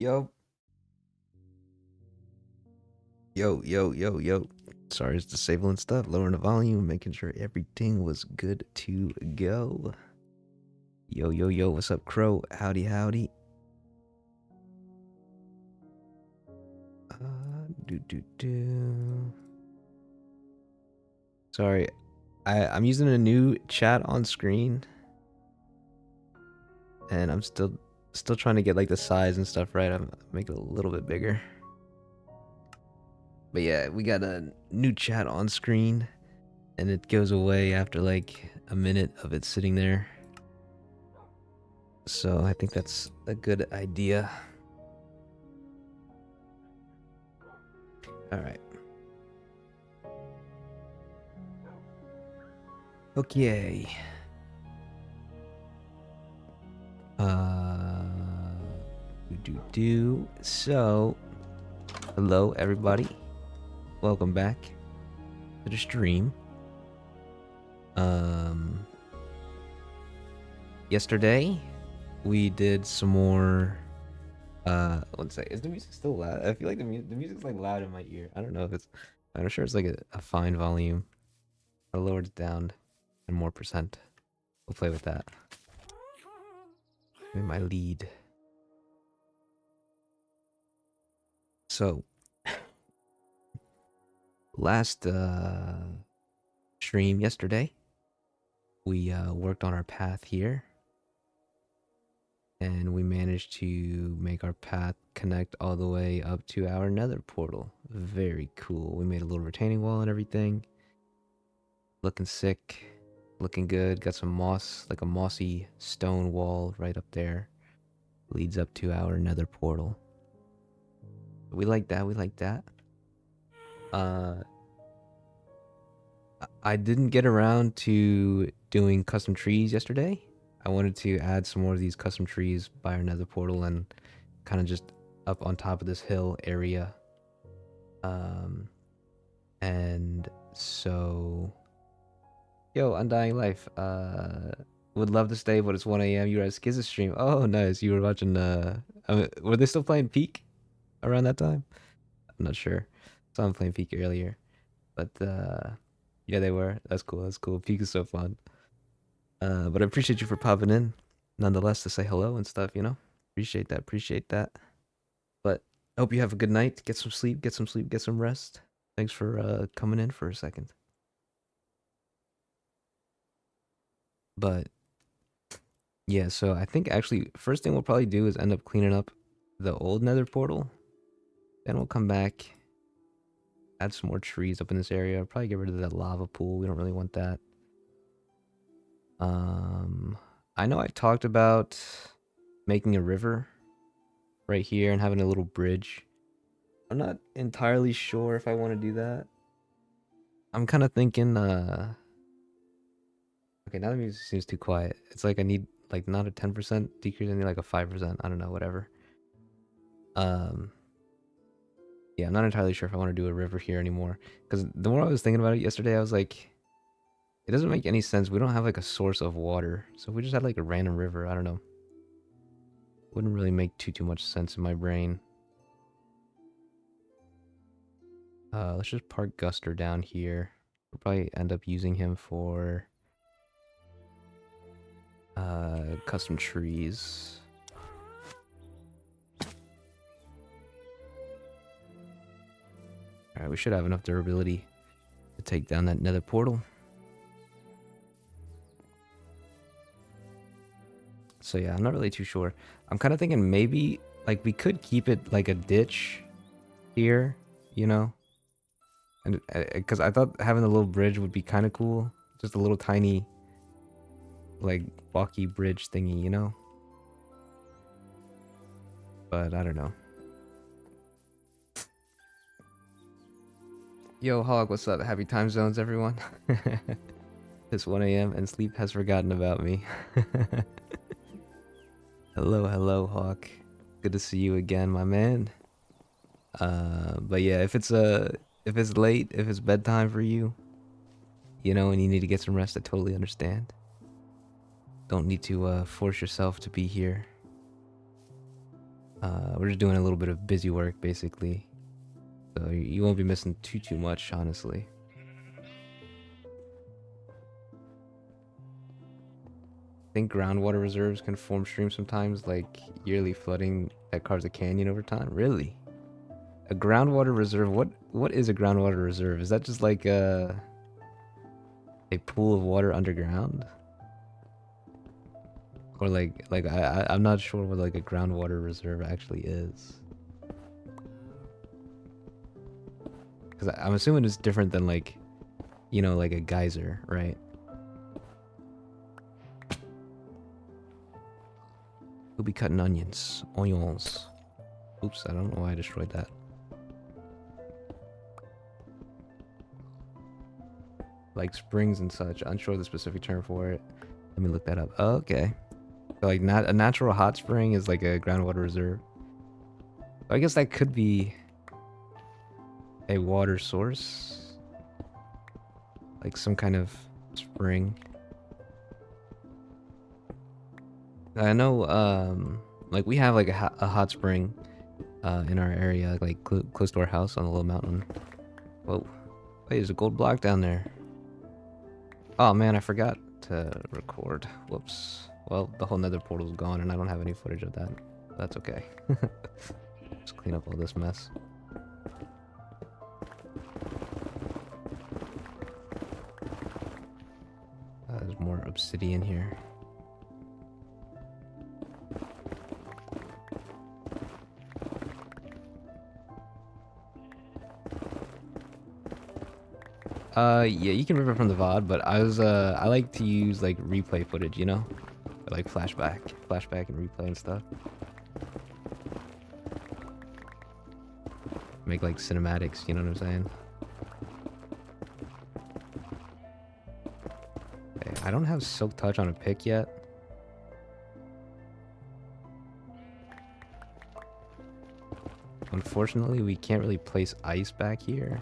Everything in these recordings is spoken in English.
Yo, yo. Sorry, it's disabling stuff, lowering the volume, making sure everything was good to go. Yo, what's up, Crow? Howdy, howdy. Do. Sorry, I'm using a new chat on screen, and I'm still trying to get like the size and stuff right. I'm making it a little bit bigger. But yeah, we got a new chat on screen, and it goes away after like a minute of it sitting there. So I think that's a good idea. All right. Okay. Uh. So, hello everybody. Welcome back to the stream. Yesterday we did some more. Let's say, is the music still loud? I feel like the music's like loud in my ear. I don't know if it's. I'm sure it's like a fine volume. I lowered it down and more percent. We'll play with that. In my lead. So, last stream yesterday, we worked on our path here, and we managed to make our path connect all the way up to our nether portal. Very cool. We made a little retaining wall and everything. Looking sick, looking good. Got some moss, like a mossy stone wall right up there. Leads up to our nether portal. We like that. We like that. I didn't get around to doing custom trees yesterday. I wanted to add some more of these custom trees by our nether portal and kind of just up on top of this hill area. And so, yo, Undying Life, would love to stay, but it's 1 a.m. You were at Skizza stream. Oh, nice. You were watching, were they still playing Peak around that time? I'm not sure. Saw them playing Peak earlier. But, yeah, they were. That's cool. That's cool. Peak is so fun. But I appreciate you for popping in, nonetheless, to say hello and stuff. Appreciate that. Appreciate that. But I hope you have a good night. Get some sleep. Get some sleep. Get some rest. Thanks for coming in for a second. But yeah, so I think actually first thing we'll probably do is end up cleaning up the old Nether portal. Then we'll come back, add some more trees up in this area. Probably get rid of that lava pool. We don't really want that. I know I talked about making a river right here and having a little bridge. I'm not entirely sure if I want to do that. I'm kind of thinking, okay, now the music seems too quiet. It's like I need like not a 10% decrease, I need like a 5%. I don't know, whatever. Yeah, I'm not entirely sure if I want to do a river here anymore. Because the more I was thinking about it yesterday, I was like, it doesn't make any sense. We don't have like a source of water. So if we just had like a random river, I don't know. Wouldn't really make too much sense in my brain. Let's just park Guster down here. We'll probably end up using him for custom trees. Alright, we should have enough durability to take down that nether portal. So yeah, I'm not really too sure. I'm kind of thinking maybe like we could keep it like a ditch here, and because I thought having a little bridge would be kind of cool, just a little tiny like walkie bridge thingy. But I don't know. Yo, Hog, what's up? Happy time zones, everyone. It's 1 a.m. and sleep has forgotten about me. Hello, Hawk. Good to see you again, my man. But yeah, if it's late, if it's bedtime for you, and you need to get some rest, I totally understand. Don't need to force yourself to be here. We're just doing a little bit of busy work, basically. So you won't be missing too much, honestly. I think groundwater reserves can form streams sometimes, like yearly flooding that carves a canyon over time. Really? A groundwater reserve? What is a groundwater reserve? Is that just like a pool of water underground? Or I'm not sure what like a groundwater reserve actually is. Because I'm assuming it's different than like, you know, like a geyser, right? We'll be cutting onions. Onions. Oops, I don't know why I destroyed that. Like springs and such. Unsure of the specific term for it. Let me look that up. Oh, okay. So like not a natural hot spring is like a groundwater reserve. So I guess that could be a water source. Like some kind of spring. I know like we have like a hot spring in our area, like close to our house on a little mountain. Whoa. Wait, there's a gold block down there. Oh man, I forgot to record. Whoops. Well, the whole nether portal's gone and I don't have any footage of that. That's okay. Just clean up all this mess. There's more obsidian here. Yeah, you can rip it from the VOD, but I like to use like replay footage, you know, like flashback and replay and stuff. Make like cinematics, you know what I'm saying? Okay, I don't have silk touch on a pick yet. Unfortunately, we can't really place ice back here.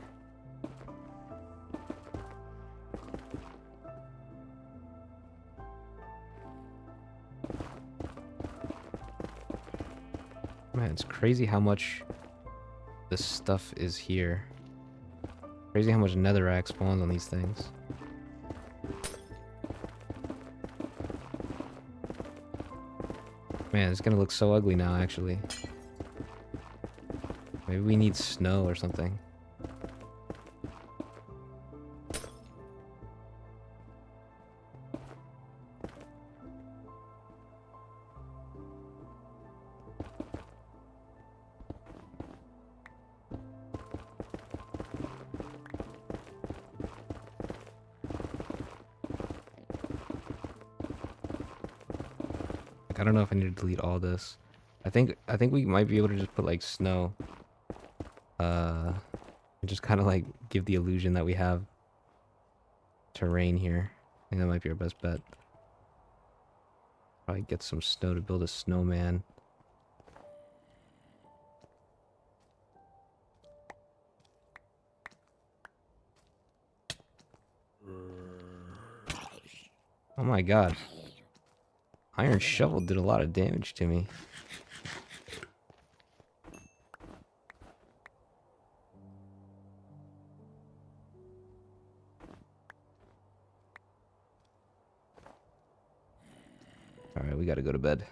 Man, it's crazy how much this stuff is here. Crazy how much netherrack spawns on these things. Man, it's gonna look so ugly now, actually. Maybe we need snow or something. I don't know if I need to delete all this. I think we might be able to just put like snow. And just kind of like give the illusion that we have terrain here. I think that might be our best bet. Probably get some snow to build a snowman. Oh my god. Iron shovel did a lot of damage to me. Alright, we gotta go to bed.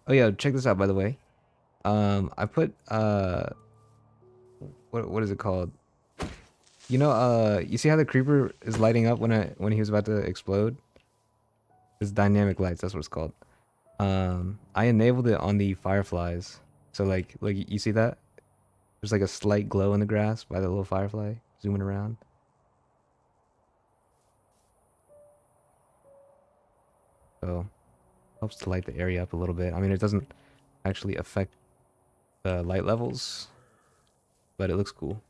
Oh yeah, check this out by the way. I put what is it called? You know, you see how the creeper is lighting up when he was about to explode? It's dynamic lights, that's what it's called. I enabled it on the fireflies. So like you see that? There's like a slight glow in the grass by the little firefly zooming around. So helps to light the area up a little bit. I mean, it doesn't actually affect the light levels, but it looks cool.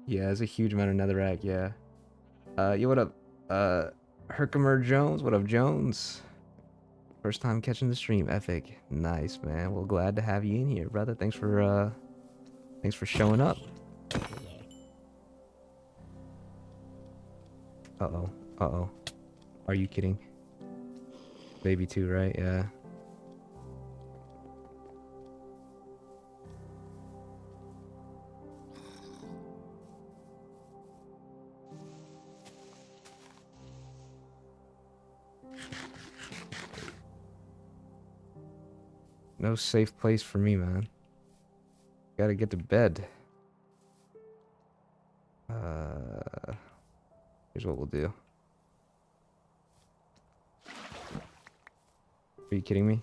Yeah, there's a huge amount of netherrack, yeah. Yo, what up? Herkimer Jones, what up, Jones? First time catching the stream, epic. Nice, man. Well, glad to have you in here, brother. Thanks for showing up. Uh-oh. Uh-oh. Are you kidding? Baby too, right? Yeah. No safe place for me, man. Gotta get to bed. Here's what we'll do. Are you kidding me?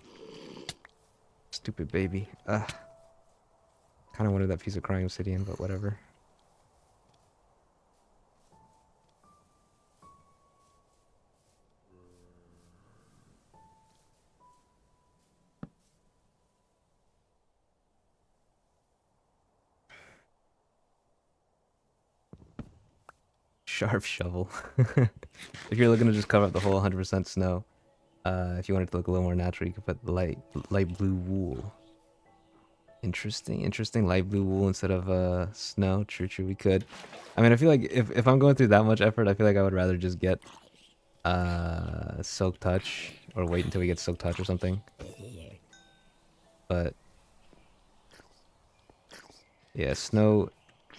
Stupid baby. Ugh. Kinda wanted that piece of crying obsidian, but whatever. Sharp shovel. If you're looking to just cover up the whole 100% snow, if you want it to look a little more natural, you could put light blue wool. Interesting. Light blue wool instead of snow. True. We could. I mean, I feel like if I'm going through that much effort, I feel like I would rather just get silk touch or wait until we get silk touch or something. But yeah, snow.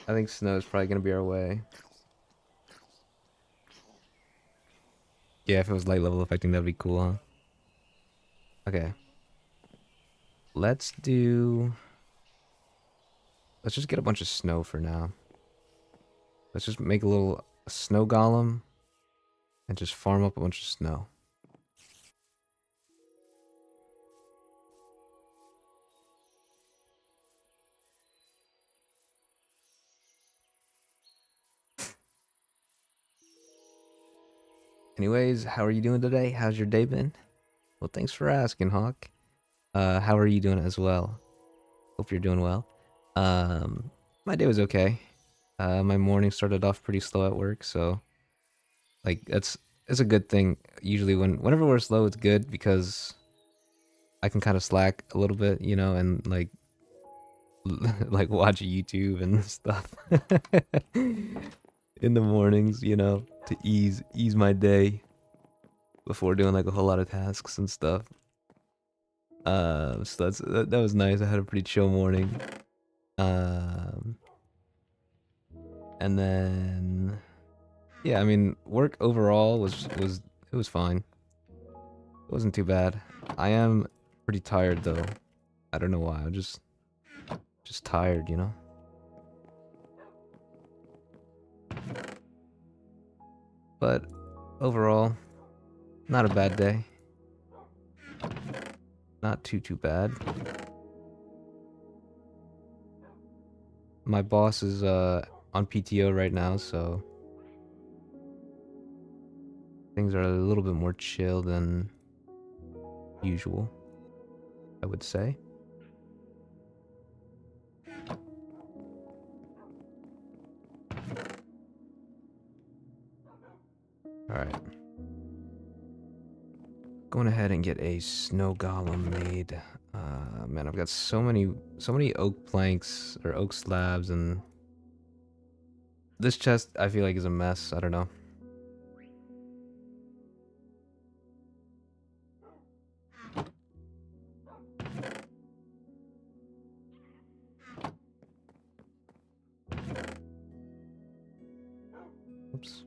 I think snow is probably gonna be our way. Yeah, if it was light level affecting, that'd be cool, huh? Okay. Let's just get a bunch of snow for now. Let's just make a little snow golem and just farm up a bunch of snow. Anyways, how are you doing today? How's your day been? Well, thanks for asking, Hawk. How are you doing as well? Hope you're doing well. My day was okay. My morning started off pretty slow at work, so like it's a good thing. Usually whenever we're slow, it's good because I can kind of slack a little bit, you know, and like like watch YouTube and stuff in the mornings, you know, to ease my day before doing like a whole lot of tasks and stuff. So that was nice. I had a pretty chill morning. Um, and then yeah, I mean, work overall was fine. It wasn't too bad. I am pretty tired though. I don't know why. I'm just tired, you know. But overall, not a bad day. Not too bad. My boss is on PTO right now, so things are a little bit more chill than usual, I would say. Alright. Going ahead and get a snow golem made. Man, I've got so many oak planks or oak slabs, and this chest I feel like is a mess. I don't know. Oops.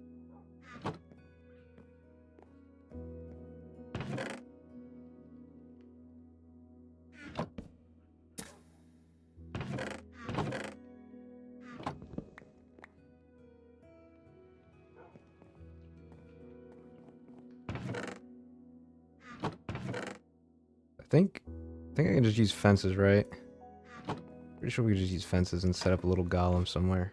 I think I can just use fences, right? Pretty sure we can just use fences and set up a little golem somewhere.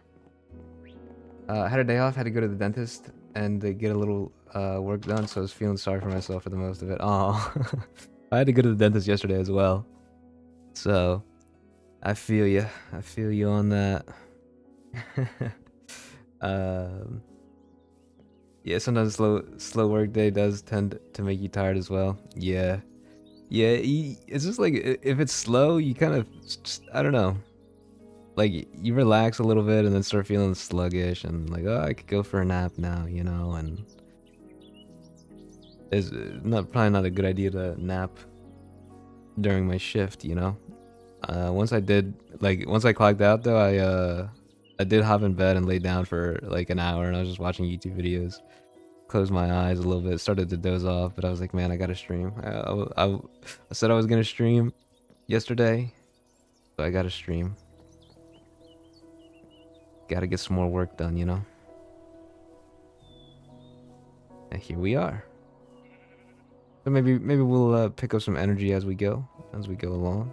I had a day off, had to go to the dentist and get a little work done, so I was feeling sorry for myself for the most of it. Oh, I had to go to the dentist yesterday as well. So, I feel you. I feel you on that. um, yeah, sometimes slow work day does tend to make you tired as well. Yeah. Yeah, it's just like if it's slow, you kind of I don't know. Like you relax a little bit and then start feeling sluggish and like, oh, I could go for a nap now, you know, and it's not probably not a good idea to nap during my shift, you know. Once I did, like, once I clocked out though, I did hop in bed and lay down for like an hour, and I was just watching YouTube videos. Closed my eyes a little bit, started to doze off, but I was like, man, I gotta stream. I said I was gonna stream yesterday, so I gotta stream. Gotta get some more work done, you know. And here we are. So maybe we'll pick up some energy as we go along.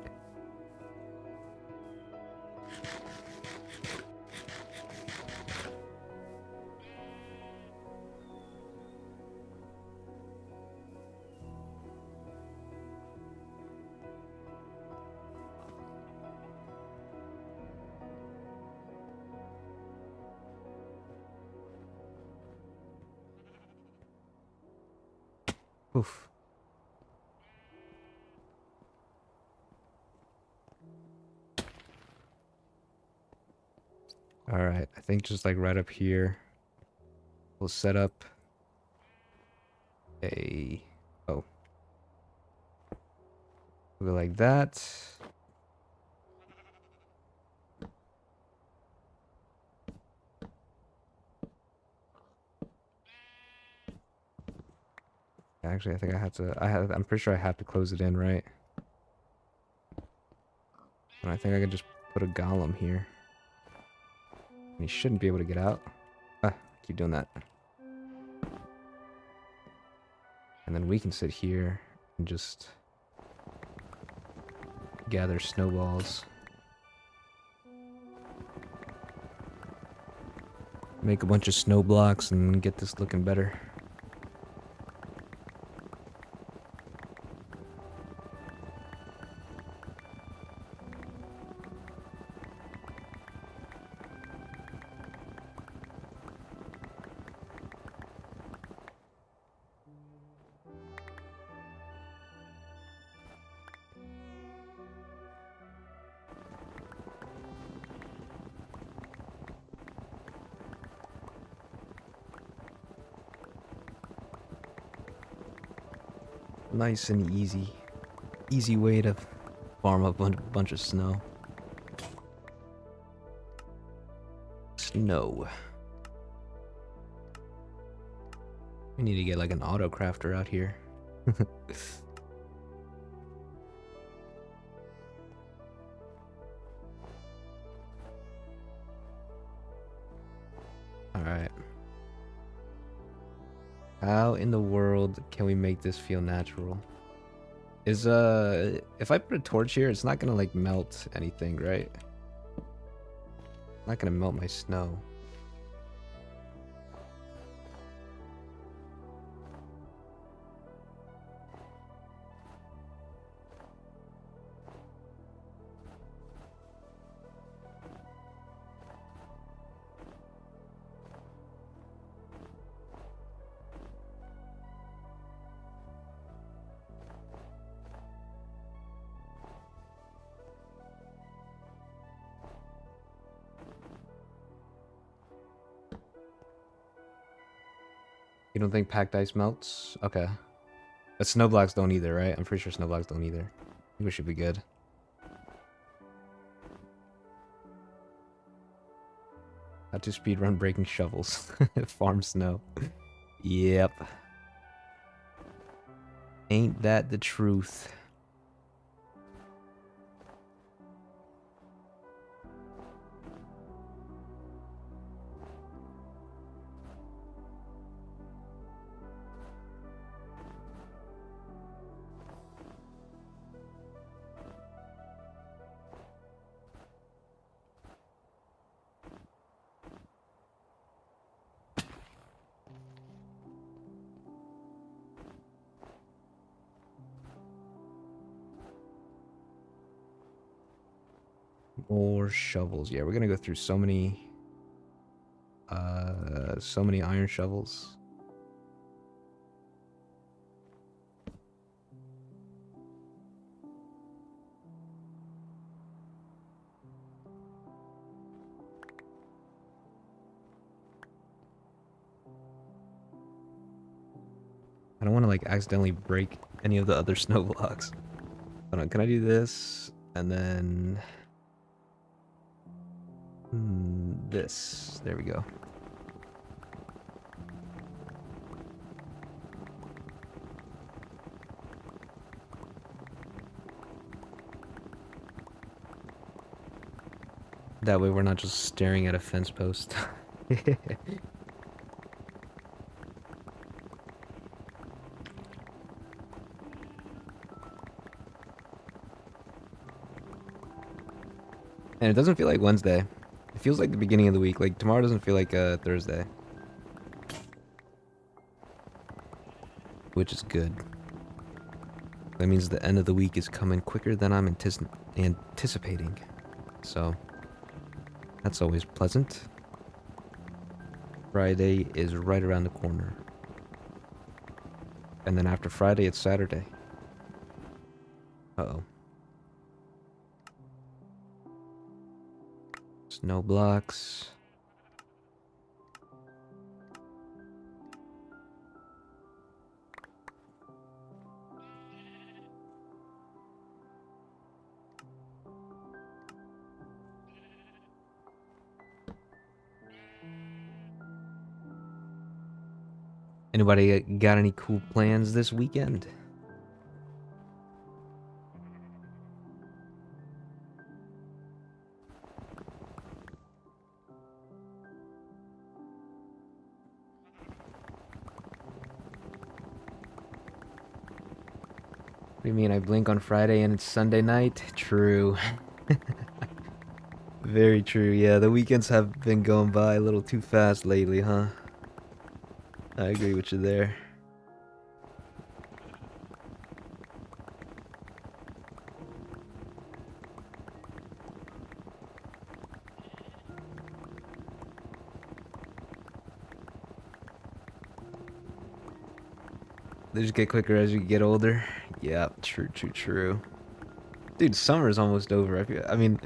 Oof. All right, I think just like right up here, we'll set up a, oh, we'll go like that. Actually, I think I have to, I'm pretty sure I have to close it in, right? And I think I can just put a golem here. And he shouldn't be able to get out. Ah, keep doing that. And then we can sit here and just gather snowballs. Make a bunch of snow blocks and get this looking better. Nice and easy. Easy way to farm up a bunch of snow. Snow. We need to get like an auto crafter out here. Alright. How in the world can we make this feel natural? Is if I put a torch here, it's not gonna like melt anything, right? Not gonna melt my snow. You don't think packed ice melts? Okay. But snow blocks don't either, right? I'm pretty sure snow blocks don't either. I think we should be good. How to speedrun breaking shovels. Farm snow. Yep. Ain't that the truth? More shovels. Yeah, we're gonna go through so many iron shovels. don't want to like accidentally break any of the other snow blocks. Hold on, can I do this? And then this. There we go. That way we're not just staring at a fence post. And it doesn't feel like Wednesday. It feels like the beginning of the week. Like tomorrow doesn't feel like Thursday. Which is good. That means the end of the week is coming quicker than I'm anticipating. So, that's always pleasant. Friday is right around the corner. And then after Friday, it's Saturday. Uh-oh. Snow blocks. Anybody got any cool plans this weekend? What do you mean I blink on Friday and it's Sunday night? True. Very true. Yeah, the weekends have been going by a little too fast lately, huh? I agree with you there. They just get quicker as you get older. Yeah, true, true, true. Dude, summer's almost over. I mean,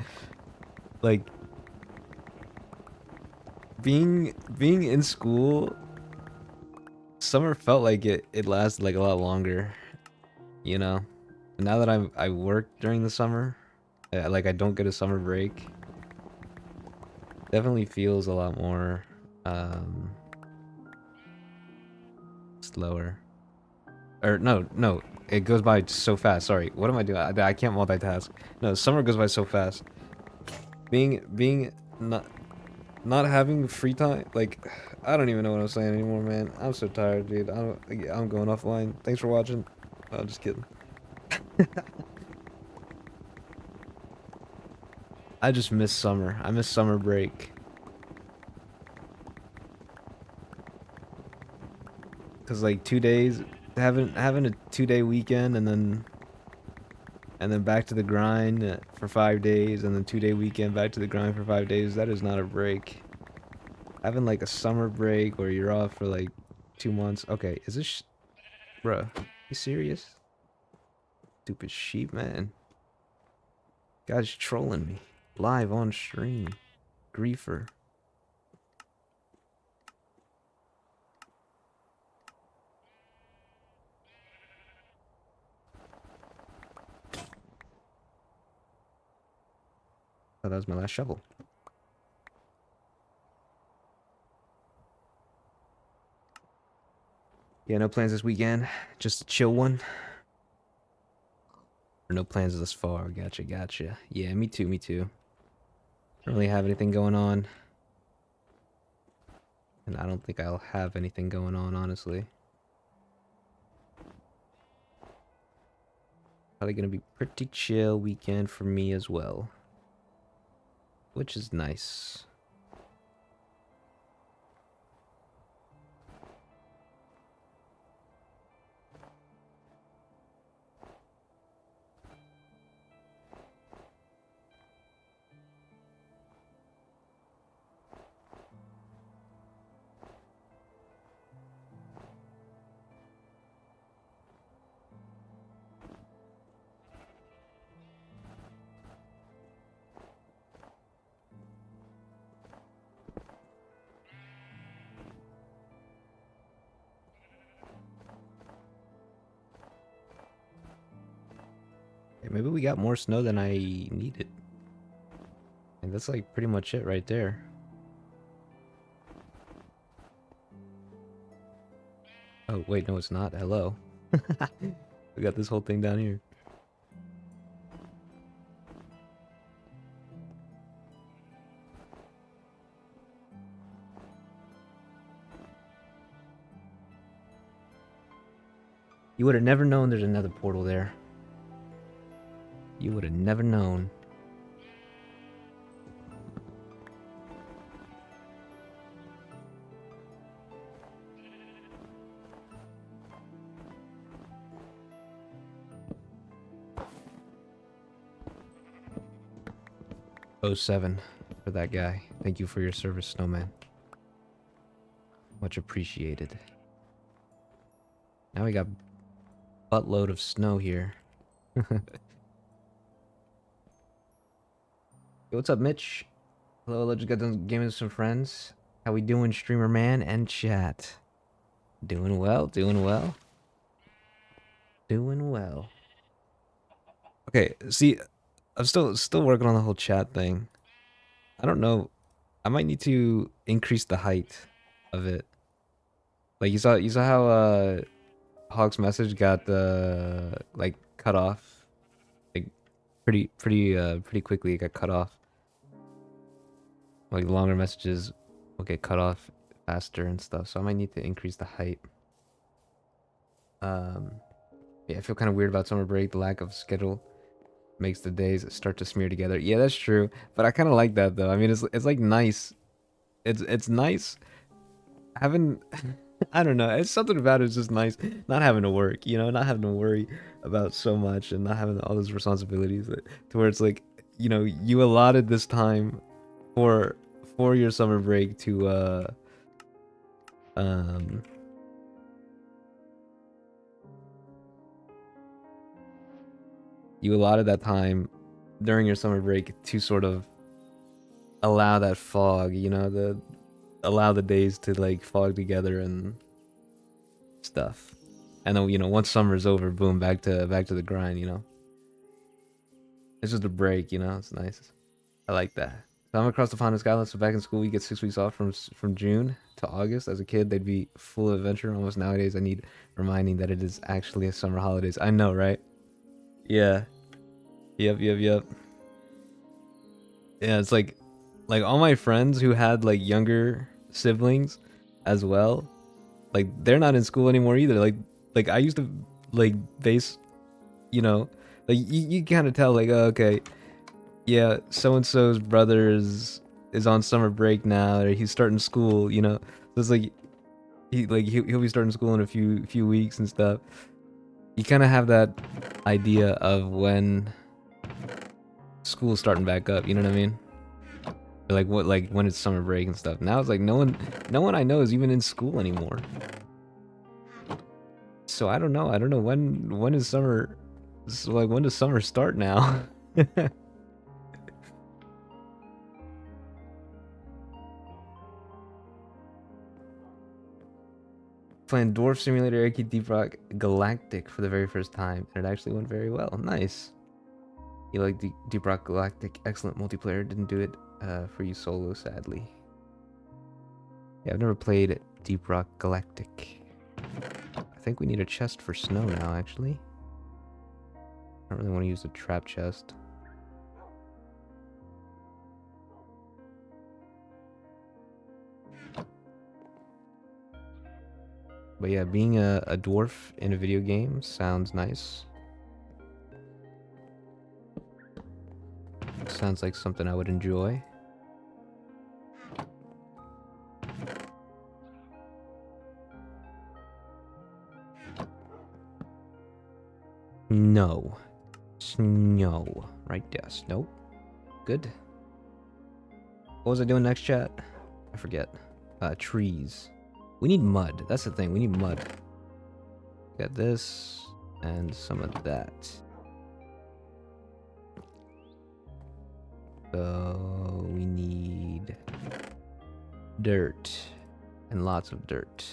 like being in school, summer felt like it lasted like a lot longer, you know. And now that I work during the summer, like I don't get a summer break. Definitely feels a lot more slower. Or no, it goes by so fast. Sorry, what am I doing? I can't multitask. No, summer goes by so fast. Being not having free time, like I don't even know what I'm saying anymore, man. I'm so tired, dude. I'm going offline. Thanks for watching. Oh, just kidding. I just miss summer. I miss summer break. Cause like 2 days, having a 2 day weekend and then back to the grind for 5 days, and then 2 day weekend back to the grind for 5 days. That is not a break. Having like a summer break where you're off for like 2 months. Okay, is this, bruh? You serious? Stupid sheep, man. Guy's trolling me live on stream. Griefer. Oh, that was my last shovel. Yeah, no plans this weekend. Just a chill one. Or no plans this far. Gotcha, gotcha. Yeah, me too, me too. Don't really have anything going on. And I don't think I'll have anything going on, honestly. Probably gonna be pretty chill weekend for me as well. Which is nice. Maybe we got more snow than I needed. And that's like pretty much it right there. Oh, wait, no, it's not. Hello. We got this whole thing down here. You would have never known there's another portal there. You would have never known. Oh 07 for that guy. Thank you for your service, Snowman. Much appreciated. Now we got buttload of snow here. Yo, what's up, Mitch? Hello, let's get done gaming with some friends. How we doing, streamer man and chat? Doing well, doing well. Doing well. Okay, see, I'm still working on the whole chat thing. I don't know. I might need to increase the height of it. Like you saw how Hog's message got like cut off, like pretty quickly. It got cut off. Like longer messages will get cut off faster and stuff. So I might need to increase the height. Yeah, I feel kind of weird about summer break. The lack of schedule makes the days start to smear together. Yeah, that's true. But I kind of like that though. I mean, it's like nice. It's nice having. I don't know. It's something about it's just nice not having to work. You know, not having to worry about so much and not having all those responsibilities. To where it's like, you know, you allotted this time for your summer break to um you allotted that time during your summer break to sort of allow that fog, you know, allow the days to like fog together and stuff. And then, you know, once summer's over, boom, back to the grind, you know. It's just a break, you know. It's nice. I like that. So I'm across the pond in Scotland. So back in school, we get 6 weeks off from June to August. As a kid, they'd be full of adventure. Almost nowadays, I need reminding that it is actually a summer holidays. I know, right? Yeah. Yep. Yeah, it's like all my friends who had like younger siblings as well, like they're not in school anymore either. Like I used to like base, you know, like you kind of tell like, oh, okay, yeah, so and so's brother is on summer break now, or he's starting school, you know. So it's like he'll be starting school in a few weeks and stuff. You kind of have that idea of when school's starting back up, you know what I mean? Like what, like when it's summer break and stuff. Now it's like no one I know is even in school anymore. So I don't know. I don't know when is summer. So like when does summer start now? Playing Dwarf Simulator Arcade Deep Rock Galactic for the very first time, and it actually went very well. Nice. You like Deep Rock Galactic? Excellent multiplayer. Didn't do it for you solo, sadly. Yeah, I've never played Deep Rock Galactic. I think we need a chest for snow now, actually. I don't really want to use the trap chest. But yeah, being a dwarf in a video game sounds nice. Sounds like something I would enjoy. No. Snow. Right there. Snow. Good. What was I doing next, chat? I forget. Trees. We need mud. That's the thing. We need mud. Got this and some of that. So we need dirt and lots of dirt.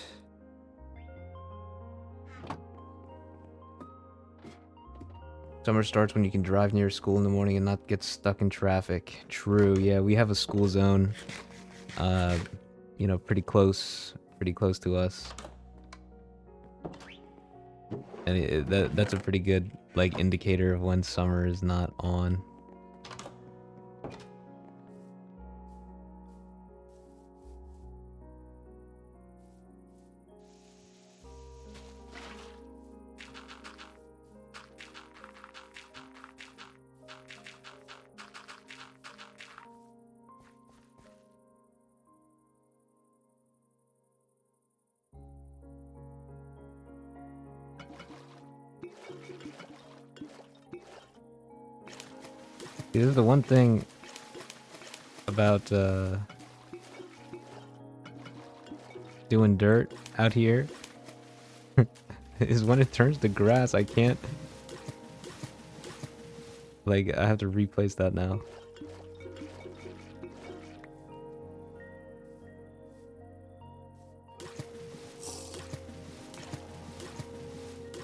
Summer starts when you can drive near school in the morning and not get stuck in traffic. True, yeah, we have a school zone, uh, you know, pretty close to us. And that's a pretty good, like, indicator of when summer is not on. This is the one thing about doing dirt out here is when it turns to grass, I can't, like, I have to replace that now.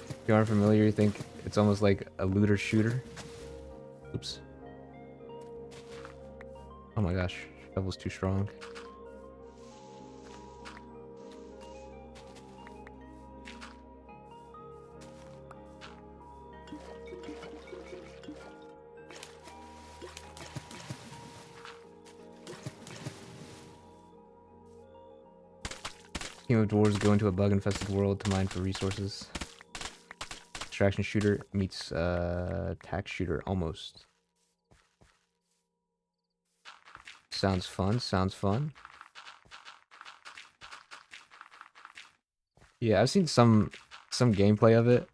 If you aren't familiar, you think it's almost like a looter shooter. Oops. Oh my gosh, shovel's too strong. Team of dwarves go into a bug-infested world to mine for resources. Extraction shooter meets tax shooter almost. Sounds fun, sounds fun. Yeah, I've seen some gameplay of it,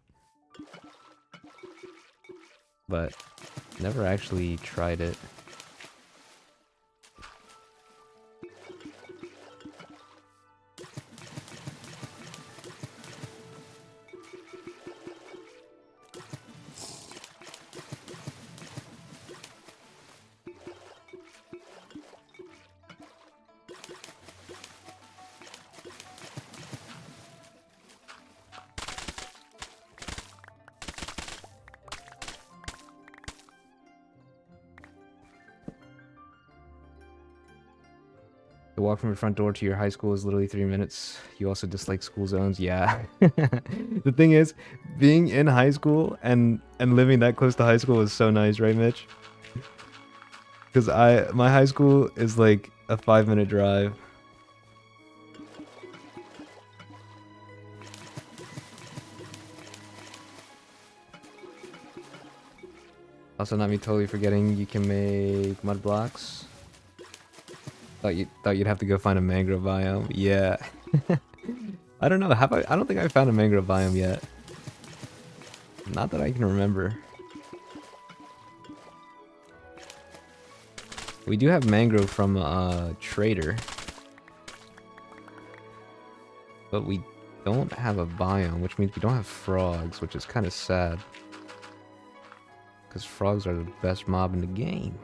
but never actually tried it. The walk from your front door to your high school is literally 3 minutes. You also dislike school zones. Yeah. The thing is, being in high school and living that close to high school is so nice, right, Mitch? Because my high school is like a 5-minute drive. Also, not me totally forgetting you can make mud blocks. Thought you'd have to go find a mangrove biome. Yeah. I don't know. I don't think I found a mangrove biome yet. Not that I can remember. We do have mangrove from Trader. But we don't have a biome, which means we don't have frogs, which is kind of sad. Because frogs are the best mob in the game.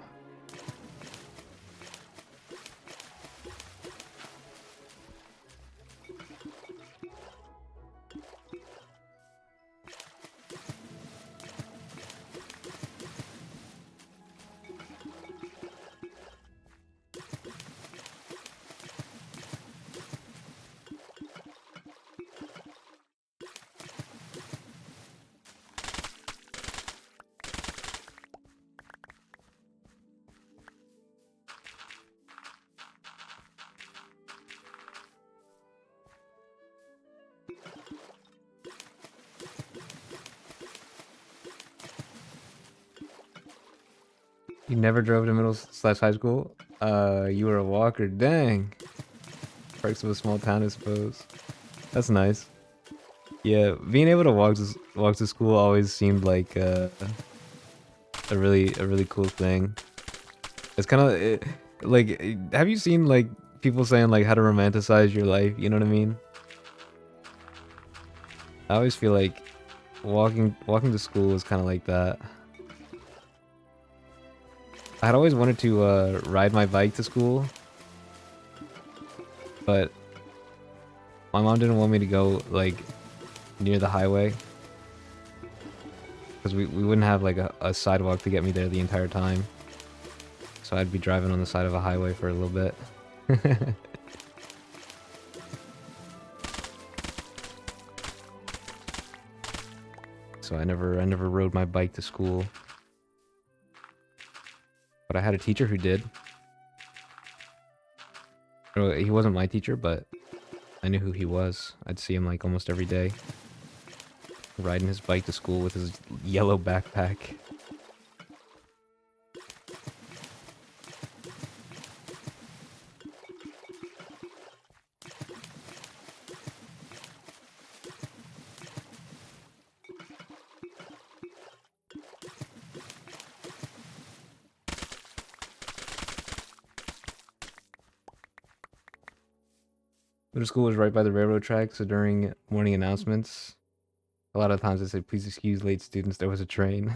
You never drove to middle/high school? You were a walker. Dang. Perks of a small town, I suppose. That's nice. Yeah, being able to walk to school always seemed like a really cool thing. It's kind of like, have you seen like people saying like how to romanticize your life? You know what I mean? I always feel like walking to school is kind of like that. I'd always wanted to ride my bike to school, but my mom didn't want me to go like near the highway because we wouldn't have like a sidewalk to get me there the entire time. So I'd be driving on the side of a highway for a little bit. So I never rode my bike to school. But I had a teacher who did. Well, he wasn't my teacher, but I knew who he was. I'd see him like almost every day. Riding his bike to school with his yellow backpack. Middle school was right by the railroad track, so during morning announcements, a lot of times they said, "Please excuse late students, there was a train."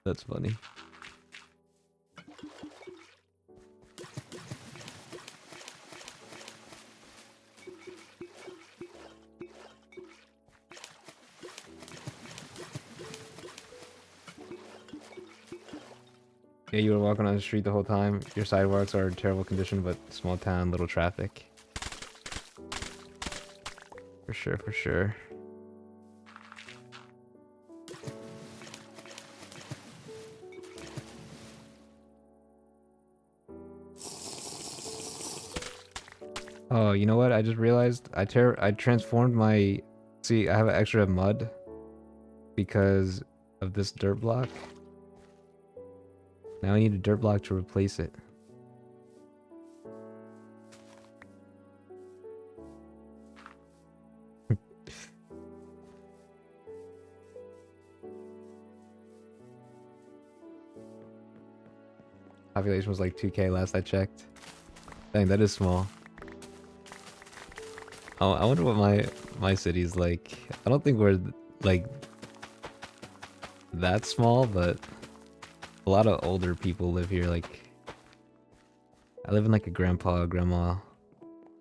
That's funny. Yeah, you were walking on the street the whole time. Your sidewalks are in terrible condition, but small town, little traffic. For sure, for sure. Oh, you know what? I just realized I transformed my... See, I have an extra mud because of this dirt block. Now I need a dirt block to replace it. Population was like 2K last I checked. Dang, that is small. Oh, I wonder what my city's like. I don't think we're like that small, but a lot of older people live here. Like, I live in like a grandma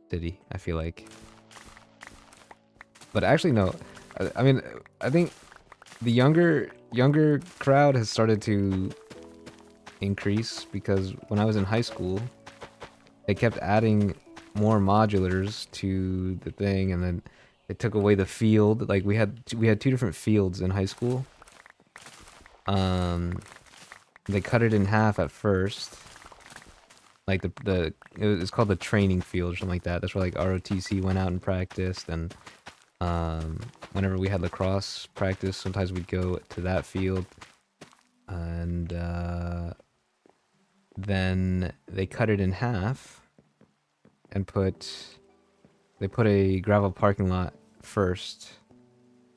city, I feel like. But actually, no. I mean, I think the younger crowd has started to increase because when I was in high school, they kept adding more modulars to the thing, and then they took away the field. Like we had two different fields in high school. They cut it in half at first. Like it's called the training field or something like that. That's where like ROTC went out and practiced, and whenever we had lacrosse practice, sometimes we'd go to that field. And then they cut it in half and put a gravel parking lot first,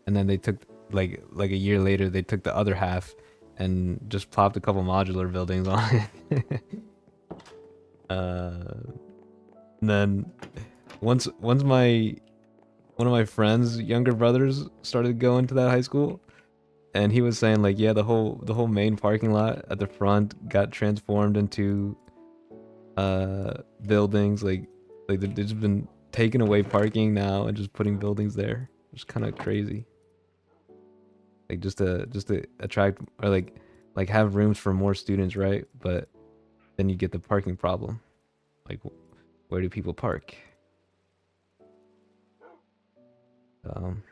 and then they took like a year later they took the other half and just plopped a couple modular buildings on it. Then once my one of my friends' younger brothers started going to that high school, and he was saying like, yeah, the whole main parking lot at the front got transformed into buildings. Like they've just been taking away parking now and just putting buildings there. It's kind of crazy. Like just to attract, or like have rooms for more students, right? But then you get the parking problem. Like, where do people park? Um,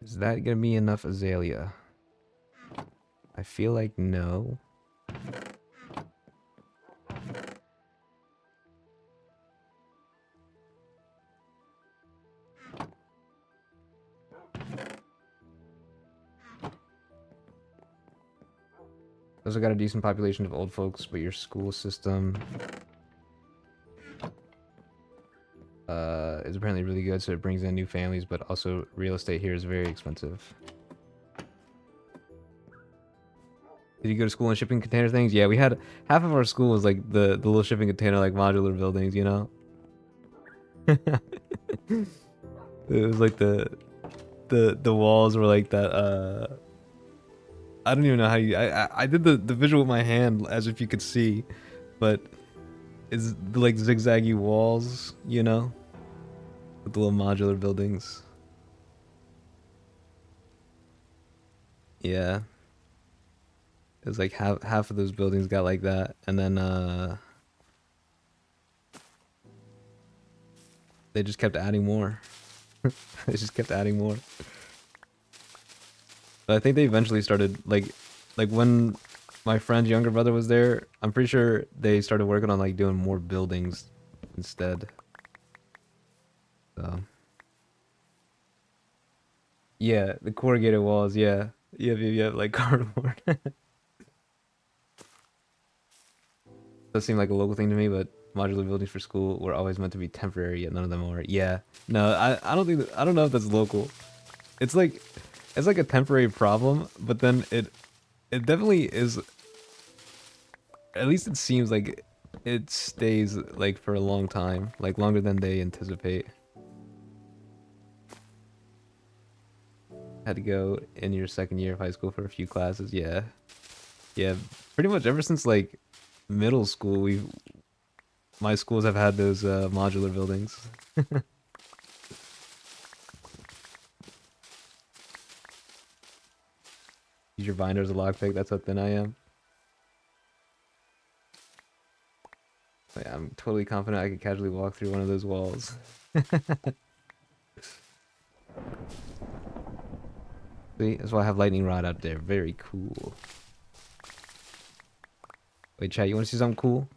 is that gonna be enough azalea? I feel like no. Also got a decent population of old folks, but your school system is apparently really good, so it brings in new families, but also real estate here is very expensive. Did you go to school in shipping container things? Yeah, we had half of our school was like the little shipping container like modular buildings, you know? It was like the walls were like that I don't even know how you I did the visual with my hand as if you could see, but it's like zigzaggy walls, you know? With the little modular buildings. Yeah. It was like half of those buildings got like that, and then they just kept adding more. They just kept adding more. But I think they eventually started like when my friend's younger brother was there, I'm pretty sure they started working on like doing more buildings instead. So yeah, the corrugated walls, yeah. Yeah, like cardboard. Does seem like a local thing to me, but modular buildings for school were always meant to be temporary, yet none of them are. Yeah. No, I don't think I don't know if that's local. It's like it's like a temporary problem, but then it definitely is, at least it seems like it stays like for a long time, like longer than they anticipate. Had to go in your second year of high school for a few classes. Yeah. Yeah, pretty much ever since like middle school, we my schools have had those modular buildings. Use your binder as a lockpick. That's how thin I am. Like, I'm totally confident I could casually walk through one of those walls. See, that's why I have lightning rod out there. Very cool. Wait, chat, you want to see something cool?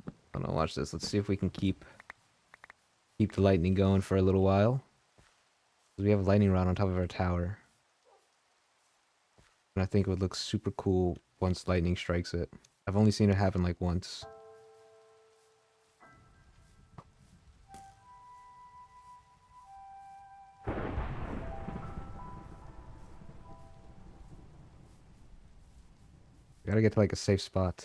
I don't know. Watch this. Let's see if we can keep the lightning going for a little while. We have a lightning rod on top of our tower, and I think it would look super cool once lightning strikes it. I've only seen it happen like once. Gotta get to like a safe spot.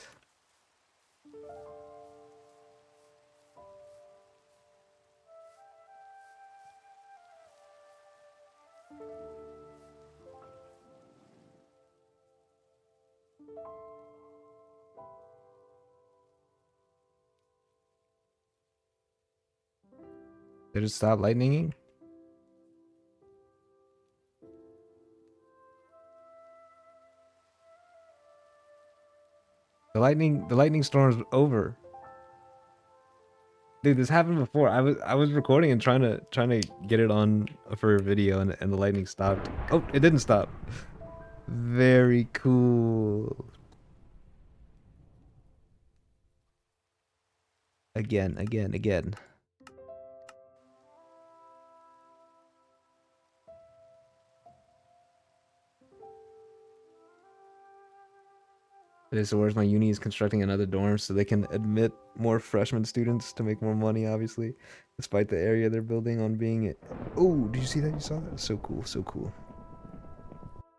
Did it stop lightninging? The lightning storm's over. Dude, this happened before. I was recording and trying to get it on for a video, and the lightning stopped. Oh, it didn't stop. Very cool. Again. Okay, so where's my uni is constructing another dorm so they can admit more freshman students to make more money, obviously, despite the area they're building on being it. Oh, did you see that? You saw that? So cool, so cool.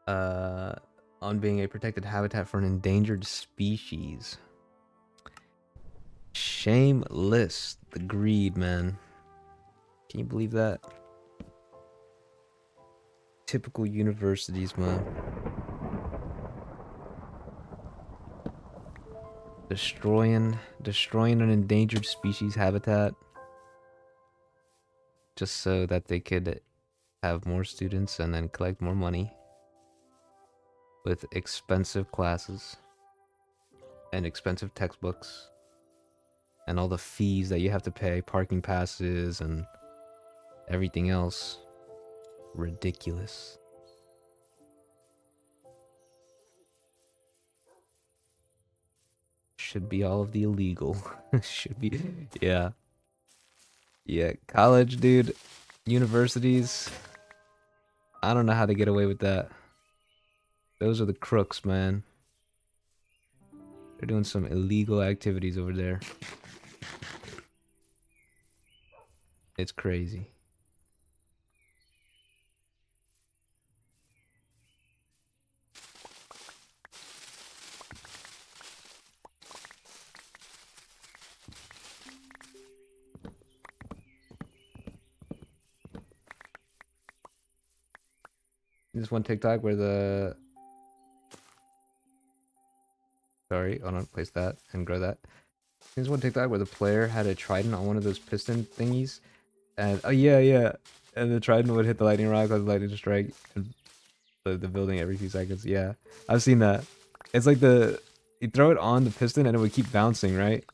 Uh, on being a protected habitat for an endangered species. Shameless. The greed, man. Can you believe that? Typical universities, man. Destroying an endangered species habitat just so that they could have more students and then collect more money with expensive classes and expensive textbooks and all the fees that you have to pay, parking passes and everything else. Ridiculous. Should be all of the illegal. Should be. Yeah. Yeah. College, dude. Universities. I don't know how they get away with that. Those are the crooks, man. They're doing some illegal activities over there. It's crazy. This one TikTok where the sorry, hold on, place that and grow that. There's one TikTok where the player had a trident on one of those piston thingies, and oh yeah, yeah, and the trident would hit the lightning rod, cause the lightning strike the building every few seconds. Yeah, I've seen that. It's like you throw it on the piston and it would keep bouncing, right?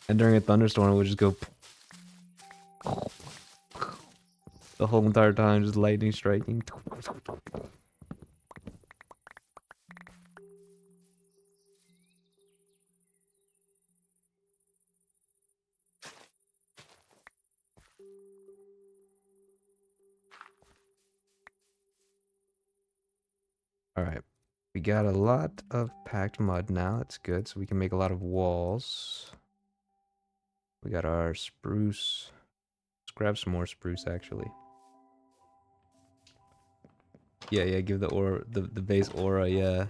And during a thunderstorm, it would just go the whole entire time, just lightning striking. All right, we got a lot of packed mud now. That's good, so we can make a lot of walls. We got our spruce. Let's grab some more spruce, actually. Yeah, yeah, give the aura, the base aura, yeah.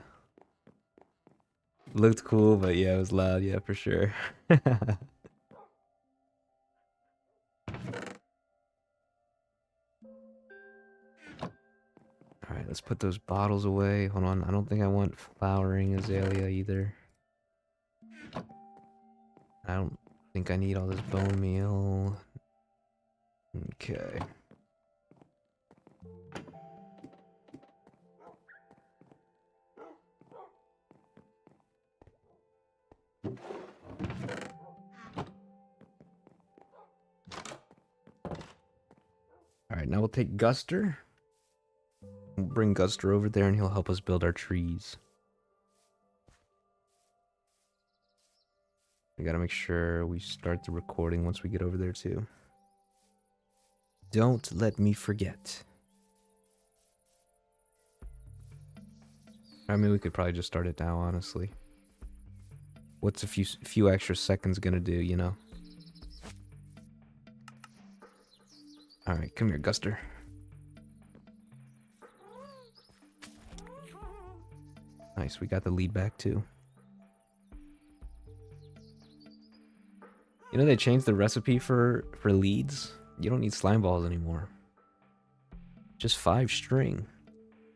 Looked cool, but yeah, it was loud, yeah, for sure. Alright, let's put those bottles away. Hold on, I don't think I want flowering azalea either. I don't think I need all this bone meal. Okay. Alright, now we'll take Guster. We'll bring Guster over there and he'll help us build our trees. We gotta make sure we start the recording once we get over there too. Don't let me forget. I mean, we could probably just start it now, honestly. What's a few extra seconds gonna do, you know? Alright, come here, Guster. Nice, we got the lead back too. You know they changed the recipe for leads? You don't need slime balls anymore. Just 5 string.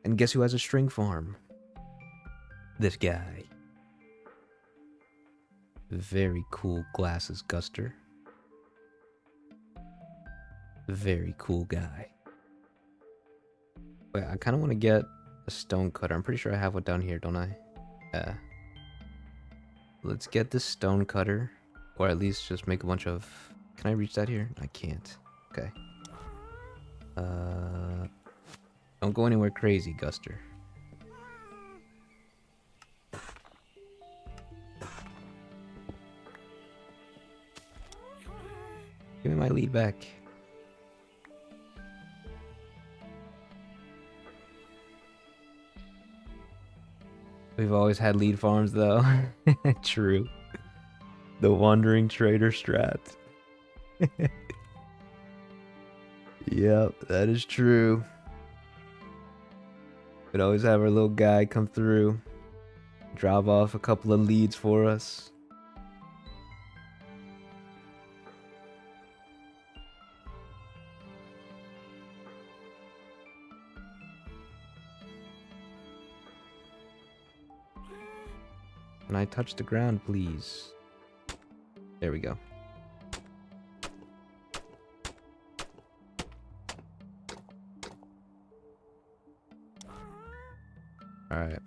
And guess who has a string farm? This guy. Very cool glasses, Guster. Very cool guy. Wait, I kind of want to get a stone cutter. I'm pretty sure I have one down here, don't I? Yeah. Let's get this stone cutter. Or at least just make a bunch of... Can I reach that here? I can't. Okay. Don't go anywhere crazy, Guster. Give me my lead back. We've always had lead farms, though. True. The wandering trader strat. Yep, that is true. We'd always have our little guy come through, drop off a couple of leads for us. Can I touch the ground, please? There we go. Alright.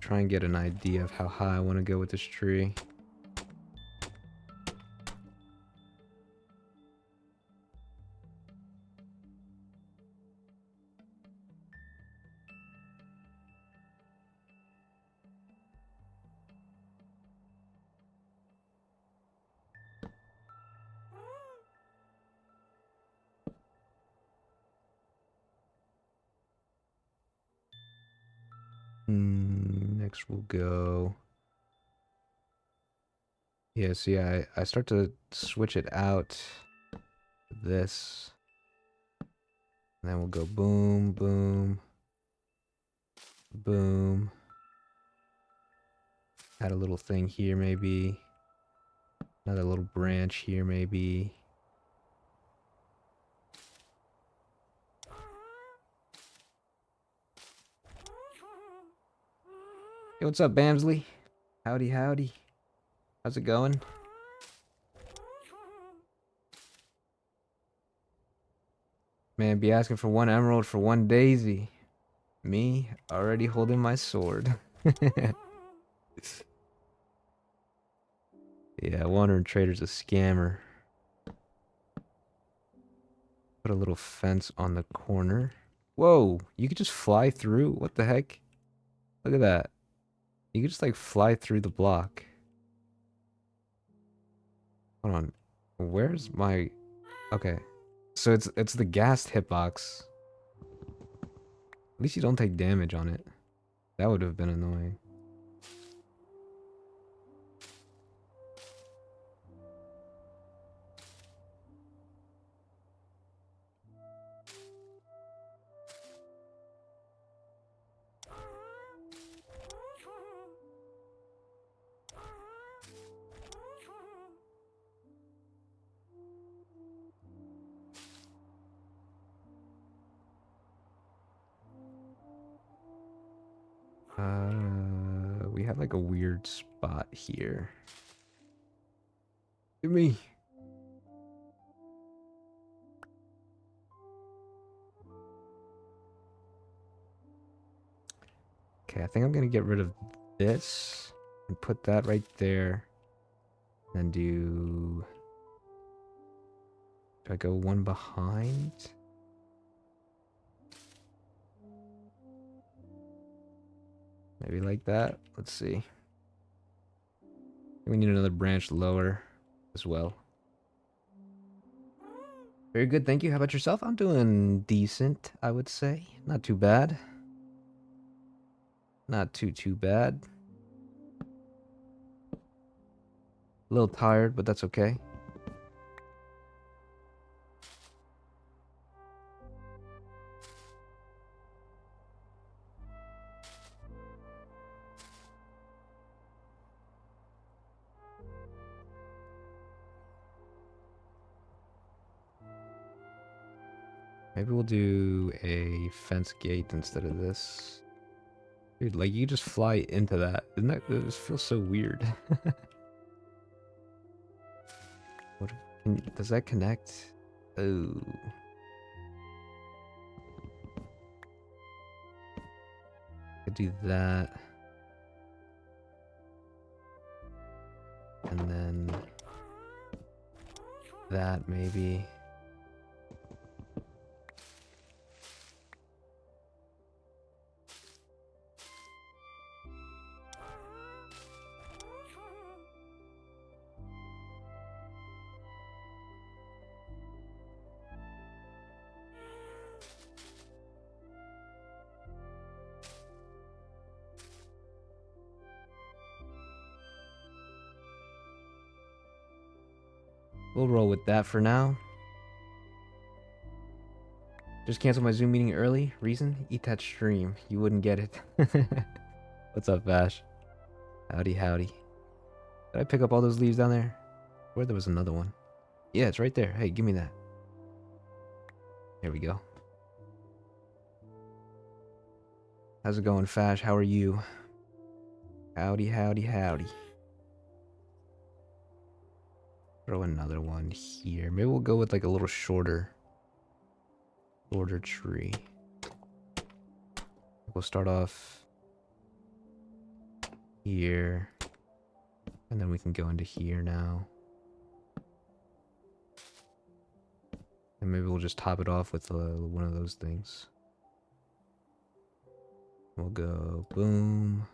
Try and get an idea of how high I want to go with this tree. Next we'll go... Yeah, see, I start to switch it out. This. And then we'll go boom, boom, boom. Add a little thing here, maybe. Another little branch here, maybe. Yo, what's up, Bamsley? Howdy, howdy. How's it going? Man, be asking for 1 emerald for 1 daisy. Me, already holding my sword. Yeah, Wandering Trader's a scammer. Put a little fence on the corner. Whoa, you could just fly through? What the heck? Look at that. You could just like fly through the block. Hold on. Where's my... Okay. So it's the gassed hitbox. At least you don't take damage on it. That would have been annoying. We have like a weird spot here. Give me. Okay, I think I'm gonna get rid of this and put that right there. And do I go one behind? Maybe like that. Let's see. We need another branch lower as well. Very good, thank you. How about yourself? I'm doing decent, I would say. Not too bad. Not too bad. A little tired, but that's okay. Maybe we'll do a fence gate instead of this. Dude, like you just fly into that. Isn't that, it just feels so weird. What does that connect? Oh. Could do that. And then that maybe. We'll roll with that for now. Just cancel my Zoom meeting early. Reason? Eat that stream. You wouldn't get it. What's up, Vash? Howdy, howdy. Did I pick up all those leaves down there? Where there was another one? Yeah, it's right there. Hey, give me that. There we go. How's it going, Fash? How are you? Howdy, howdy, howdy. Throw another one here. Maybe we'll go with like a little shorter tree. We'll start off here. And then we can go into here now. And maybe we'll just top it off with one of those things. We'll go boom.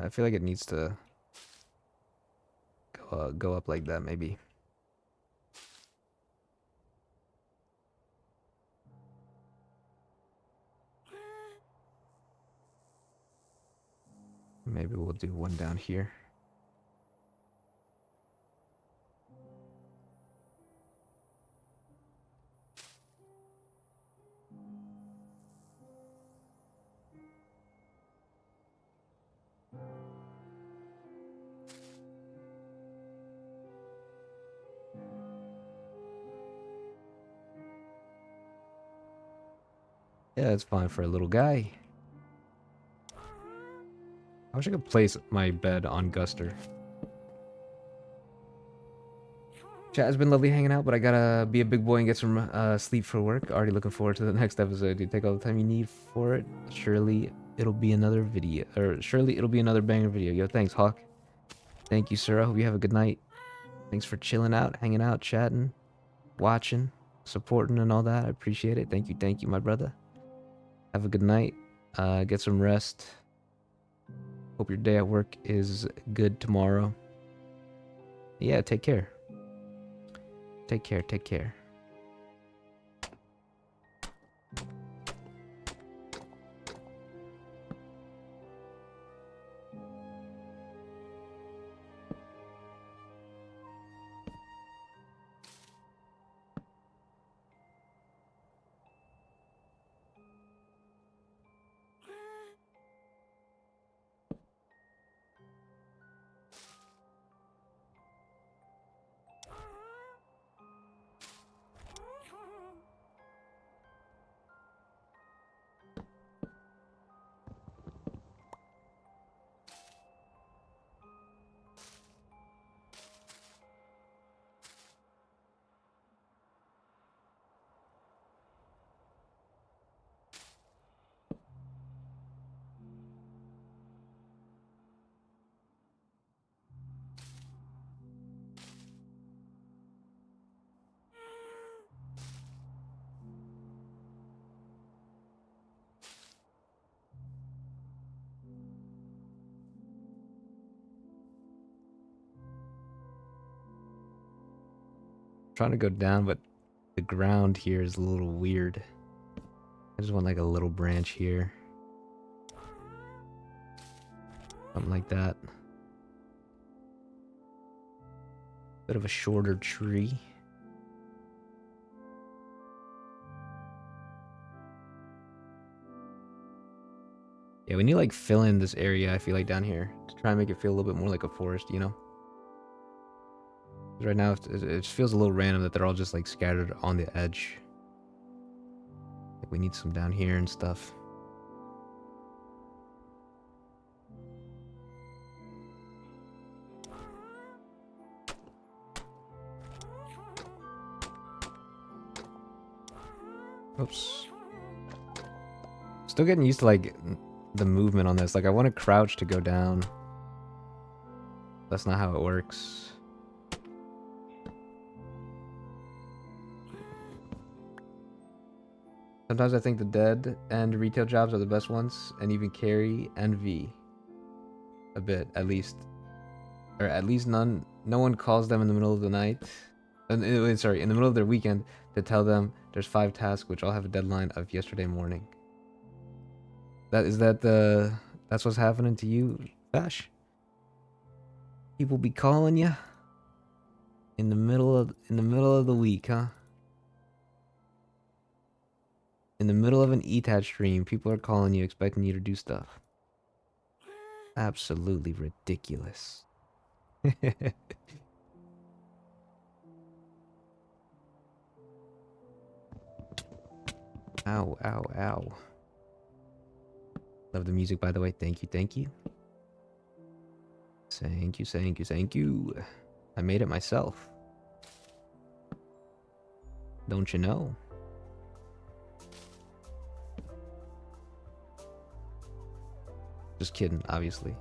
I feel like it needs to go up like that, maybe. Maybe we'll do one down here. Yeah, it's fine for a little guy. I wish I could place my bed on Guster. Chat has been lovely hanging out, but I gotta be a big boy and get some sleep for work. Already looking forward to the next episode. Dude, take all the time you need for it. Surely it'll be another video, or surely it'll be another banger video. Yo, thanks, Hawk. Thank you, sir. I hope you have a good night. Thanks for chilling out, hanging out, chatting, watching, supporting, and all that. I appreciate it. Thank you, my brother. Have a good night. Get some rest. Hope your day at work is good tomorrow. Yeah, take care. Take care, take care. Trying to go down, but the ground here is a little weird. I just want like a little branch here. Something like that. Bit of a shorter tree. Yeah, we need to like fill in this area, I feel like, down here to try and make it feel a little bit more like a forest, you know? Right now, it feels a little random that they're all just like scattered on the edge. Like we need some down here and stuff. Oops. Still getting used to like the movement on this. Like I want to crouch to go down. That's not how it works. Sometimes I think the dead and retail jobs are the best ones, and even carry and V. A bit, at least. Or at least no one calls them in the middle of the night. Sorry, in the middle of their weekend to tell them there's 5 tasks which all have a deadline of yesterday morning. That's what's happening to you, Bash? People be calling you in the middle of the week, huh? In the middle of an ETAT stream, people are calling you, expecting you to do stuff. Absolutely ridiculous. Ow, ow, ow. Love the music, by the way. Thank you, thank you. Thank you, thank you, thank you. I made it myself. Don't you know? Just kidding, obviously.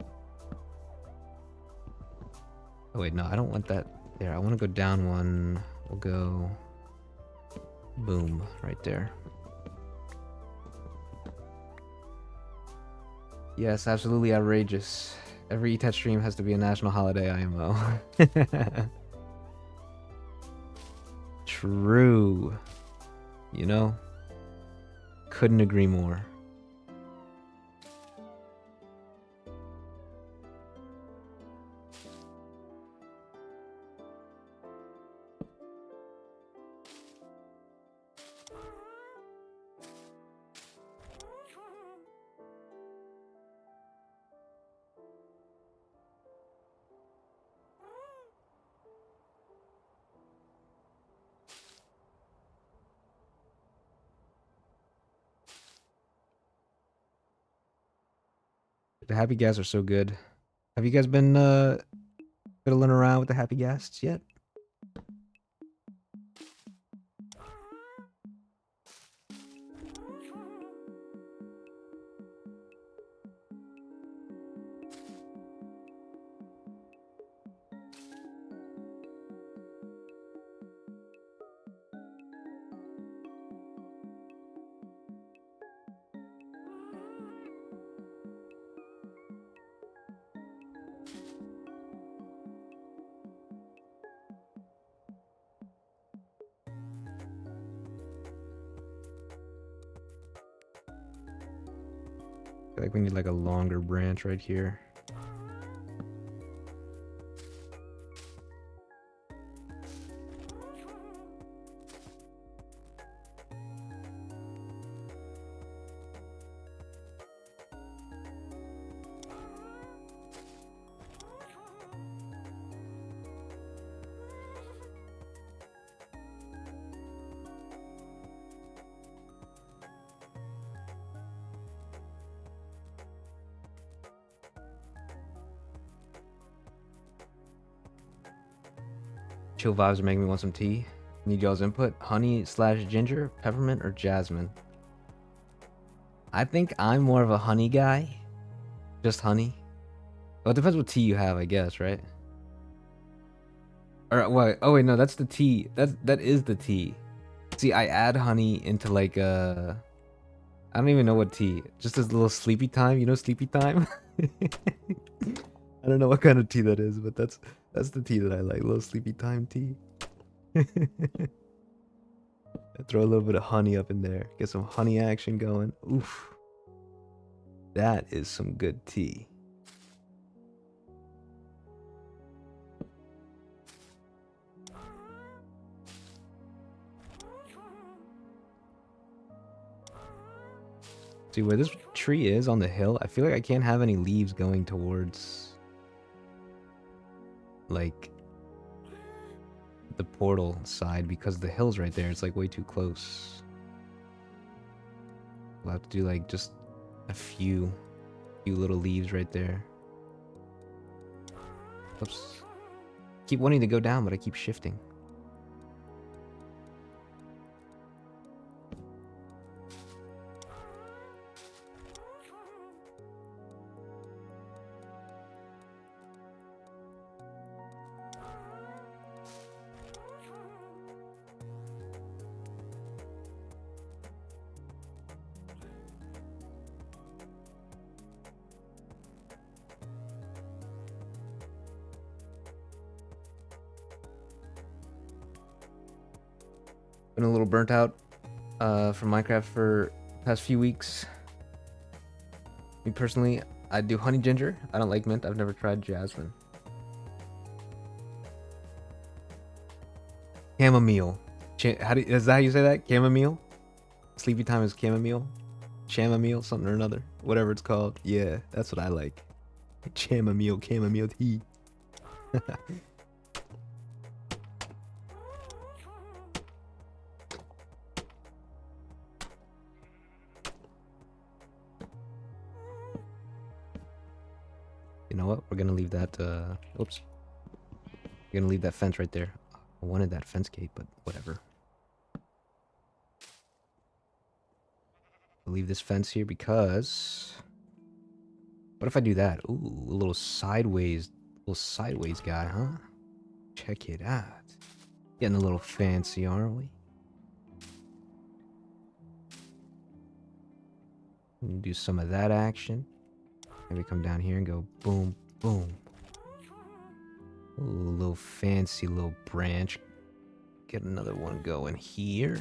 Oh wait, no, I don't want that there. I want to go down one. We'll go... boom, right there. Yes, absolutely outrageous. Every ETAT stream has to be a national holiday, IMO. True. You know? Couldn't agree more. The happy gas are so good. Have you guys been fiddling around with the happy gas yet? I feel like we need like a longer branch right here. Chill vibes are making me want some tea. Need y'all's input. Honey slash ginger, peppermint, or jasmine? I think I'm more of a honey guy. Just honey. Well, it depends what tea you have, I guess, right? Or what? Oh wait, no, that's the tea. That is the tea. See, I add honey into like I don't even know what tea. Just this little sleepy time. You know, sleepy time. I don't know what kind of tea that is, but that's the tea that I like. Little sleepy time tea. Throw a little bit of honey up in there. Get some honey action going. Oof. That is some good tea. See, where this tree is on the hill, I feel like I can't have any leaves going towards like the portal side because the hill's right there. It's like way too close. We'll have to do like just a few little leaves right there. Oops. Keep wanting to go down, but I keep shifting. Been a little burnt out from Minecraft for the past few weeks. Me personally, I do honey ginger. I don't like mint. I've never tried jasmine. Chamomile. Is that how you say that? Chamomile? Sleepy time is chamomile? Chamomile, something or another. Whatever it's called. Yeah, that's what I like. Chamomile tea. You know what? We're gonna leave that, oops. We're gonna leave that fence right there. I wanted that fence gate, but whatever. I'll leave this fence here because... What if I do that? Ooh, a little sideways guy, huh? Check it out. Getting a little fancy, aren't we? Do some of that action. Maybe come down here and go boom, boom. Ooh, a little fancy little branch. Get another one going here.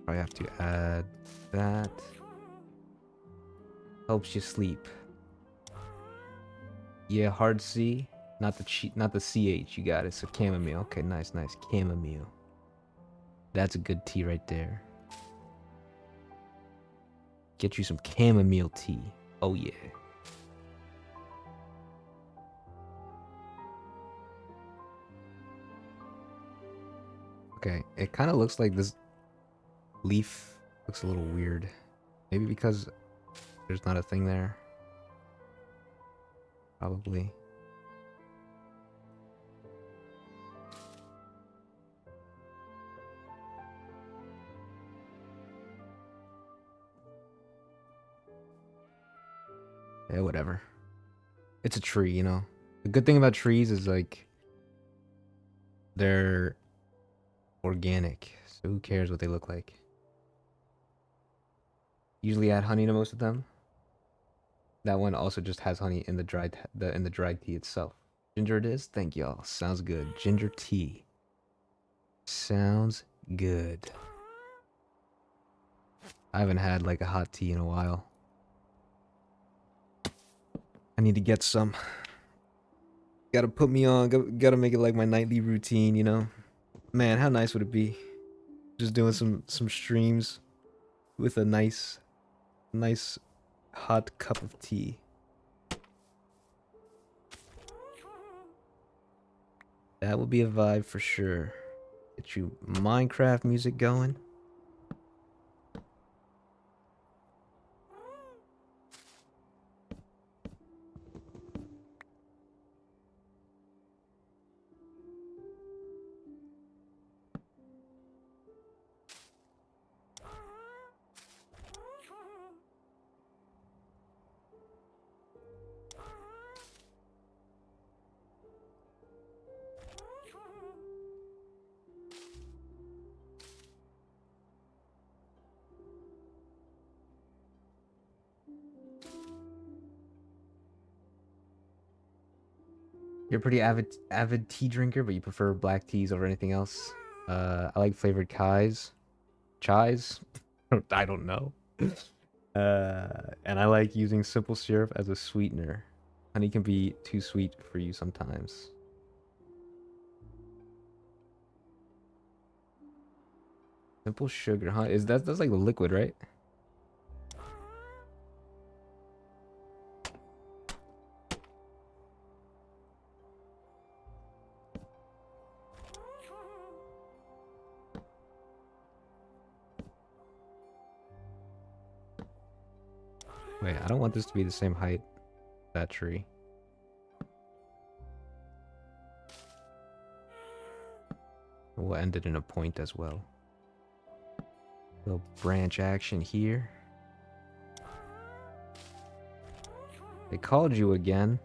Probably have to add that. Helps you sleep. Yeah, hard C, not the CH. You got it. So chamomile. Okay, nice. Chamomile. That's a good tea right there. Get you some chamomile tea. Oh yeah. Okay, it kind of looks like this leaf Looks a little weird. Maybe because there's not a thing there. Probably. Yeah, whatever. It's a tree, you know. The good thing about trees is like they're organic. So who cares what they look like? Usually add honey to most of them. That one also just has honey in the dried tea itself. Ginger it is? Thank y'all. Sounds good. Ginger tea. Sounds good. I haven't had like a hot tea in a while. I need to get some. Gotta put me on. Gotta make it like my nightly routine, you know? Man, how nice would it be? Just doing some streams with a nice hot cup of tea. That would be a vibe for sure. Get you Minecraft music going. You're a pretty avid tea drinker, but you prefer black teas over anything else. I like flavored chais. I don't know. And I like using simple syrup as a sweetener. Honey can be too sweet for you sometimes. Simple sugar, huh? That's like the liquid, right? Wait, I don't want this to be the same height, that tree. We'll end it in a point as well. Little branch action here. They called you again.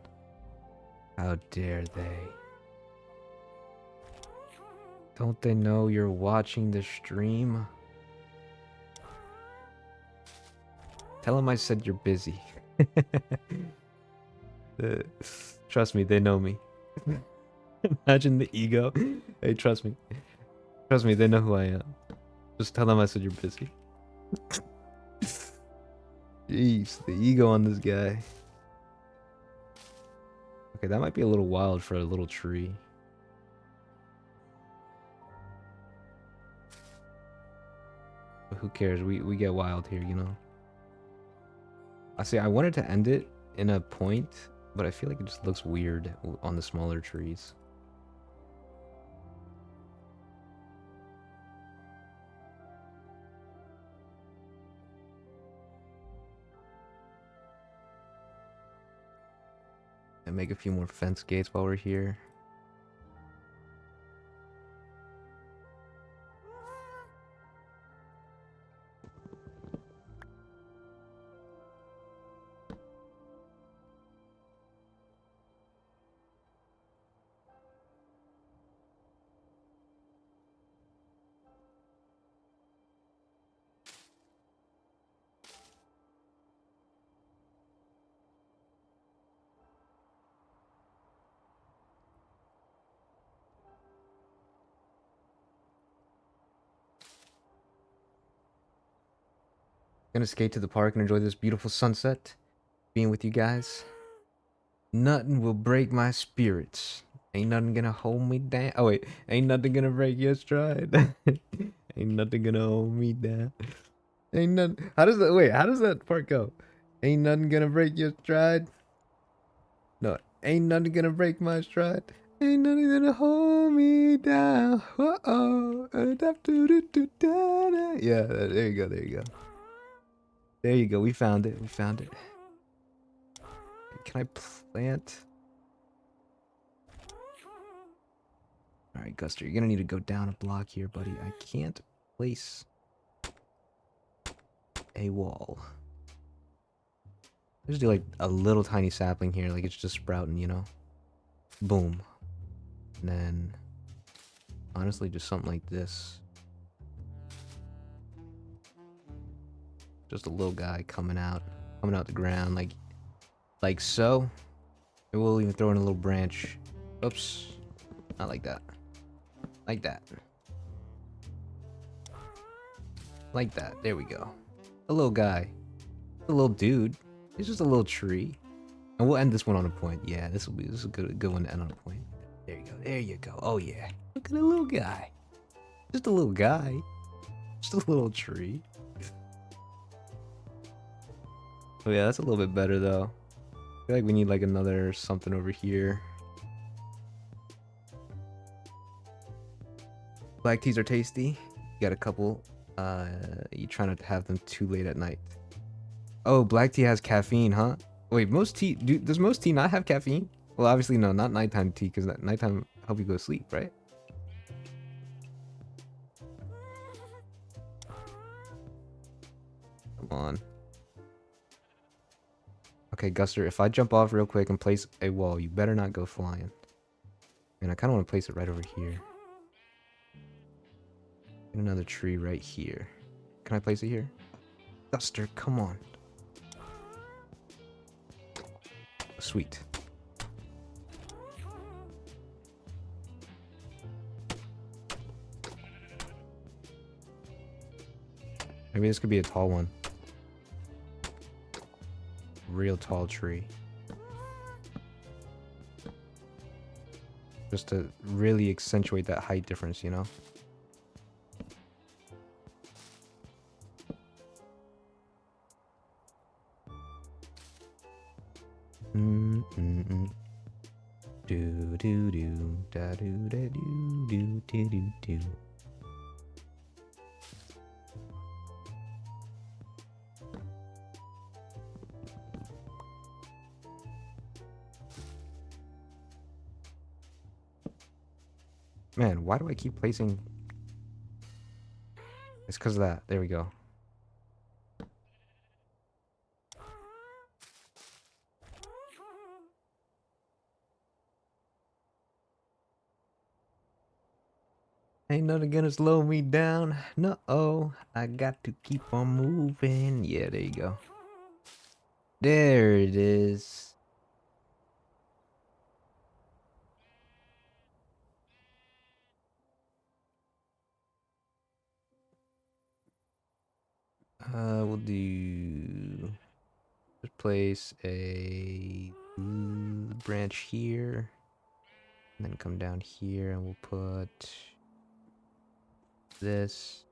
How dare they? Don't they know you're watching the stream? Tell them I said you're busy. Trust me, they know me. Imagine the ego. Hey, trust me. Trust me, they know who I am. Just tell them I said you're busy. Jeez, the ego on this guy. Okay, that might be a little wild for a little tree. But who cares? We get wild here, you know? I wanted to end it in a point, but I feel like it just looks weird on the smaller trees. And make a few more fence gates while we're here. Gonna skate to the park and enjoy this beautiful sunset. Being with you guys. Nothing will break my spirits. Ain't nothing gonna hold me down. Oh wait, ain't nothing gonna break your stride. Ain't nothing gonna hold me down. Ain't nothing. How does that? Wait, how does that part go? Ain't nothing gonna break your stride. No, ain't nothing gonna break my stride. Ain't nothing gonna hold me down. Uh-oh. Yeah, there you go, there you go. There you go, we found it, we found it. Can I plant? Alright, Guster, you're gonna need to go down a block here, buddy. I can't place a wall. Just do like a little tiny sapling here, like it's just sprouting, you know? Boom. And then, honestly, just something like this. Just a little guy coming out the ground, like so. And we'll even throw in a little branch. Oops, not like that. Like that. Like that. There we go. A little guy. A little dude. It's just a little tree. And we'll end this one on a point. Yeah, this is a good one to end on a point. There you go. There you go. Oh yeah. Look at the little guy. Just a little guy. Just a little tree. Oh yeah, that's a little bit better though. I feel like we need like another something over here. Black teas are tasty. You got a couple. You try not to have them too late at night. Oh, black tea has caffeine, huh? Wait, most tea, does most tea not have caffeine? Well, obviously no, not nighttime tea, because nighttime help you go to sleep, right? Come on. Okay, Guster, if I jump off real quick and place a wall, you better not go flying. And I kind of want to place it right over here. And another tree right here. Can I place it here? Guster, come on. Sweet. Maybe this could be a tall one. Real tall tree. Just to really accentuate that height difference, you know? Do do do da do da do do do do do. Man, why do I keep placing? It's because of that. There we go. Ain't nothing gonna slow me down. No, I got to keep on moving. Yeah, there you go. There it is. We'll do. Just place a branch here, and then come down here, and we'll put this.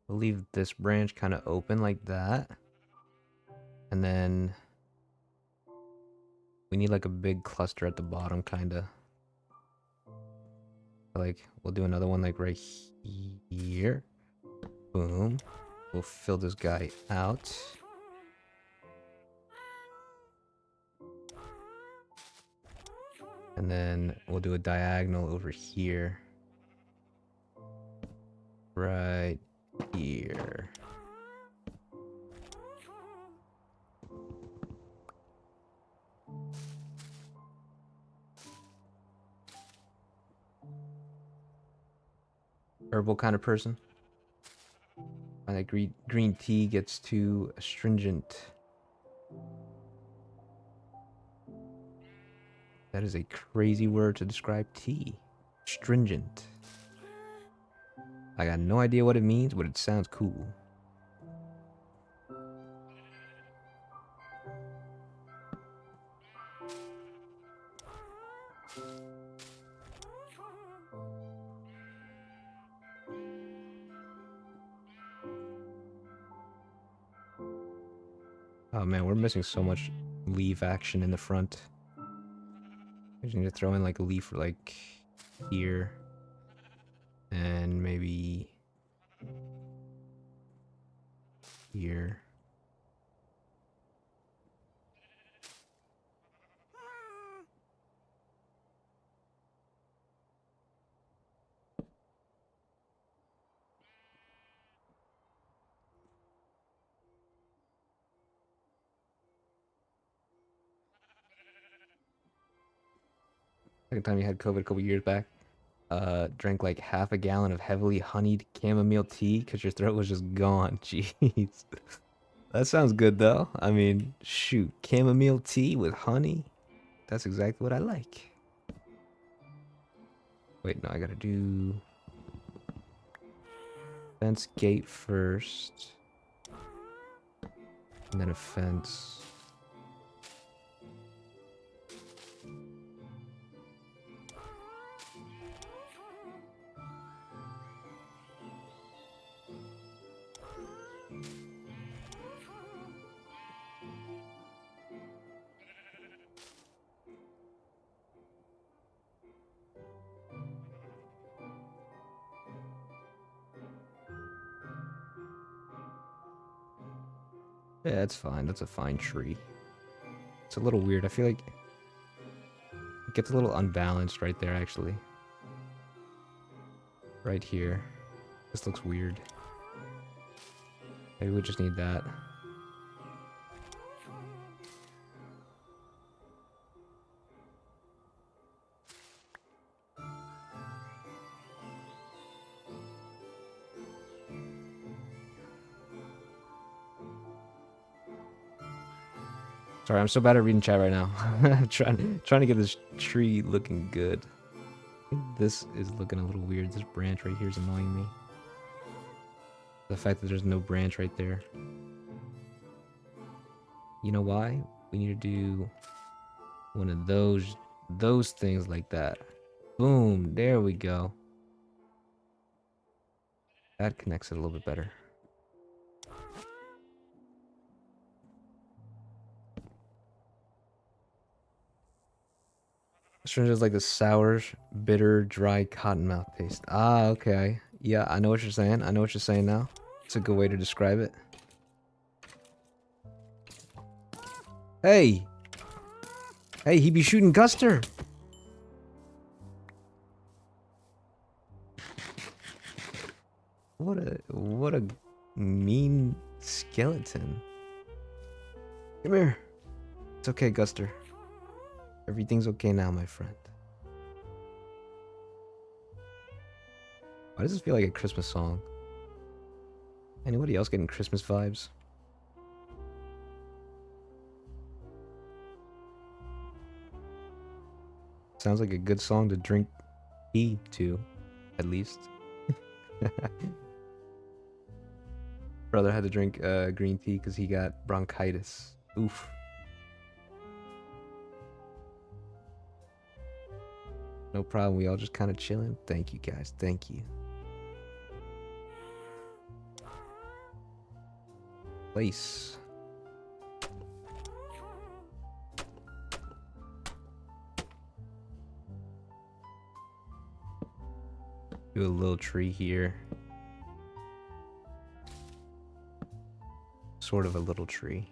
We'll leave this branch kind of open like that. And then we need like a big cluster at the bottom, kind of. Like, we'll do another one like right here. Boom. We'll fill this guy out. And then we'll do a diagonal over here. Right here. Herbal kind of person. And like green tea gets too astringent. That is a crazy word to describe tea. Stringent. I got no idea what it means, but it sounds cool. Oh man, we're missing so much leaf action in the front. I just need to throw in like a leaf like here. And maybe here. Second time you had COVID a couple years back. Drank like half a gallon of heavily honeyed chamomile tea because your throat was just gone. Jeez. That sounds good though. I mean, shoot, chamomile tea with honey. That's exactly what I like. Wait, no, I gotta do fence gate first. And then a fence. Yeah, that's fine. That's a fine tree. It's a little weird. I feel like it gets a little unbalanced right there, actually. Right here. This looks weird. Maybe we just need that. Sorry, I'm so bad at reading chat right now. I'm trying to get this tree looking good. I think this is looking a little weird. This branch right here is annoying me. The fact that there's no branch right there. You know why? We need to do one of those things like that. Boom, there we go. That connects it a little bit better. Strange is like the sour, bitter, dry cottonmouth taste. Ah, okay. Yeah, I know what you're saying. I know what you're saying now. It's a good way to describe it. Hey! Hey, he be shooting Guster! What a mean skeleton. Come here. It's okay, Guster. Everything's okay now, my friend. Why does this feel like a Christmas song? Anybody else getting Christmas vibes? Sounds like a good song to drink tea to, at least. Brother had to drink green tea because he got bronchitis. Oof. No problem. We all just kind of chilling. Thank you, guys. Thank you. Place. Do a little tree here. Sort of a little tree.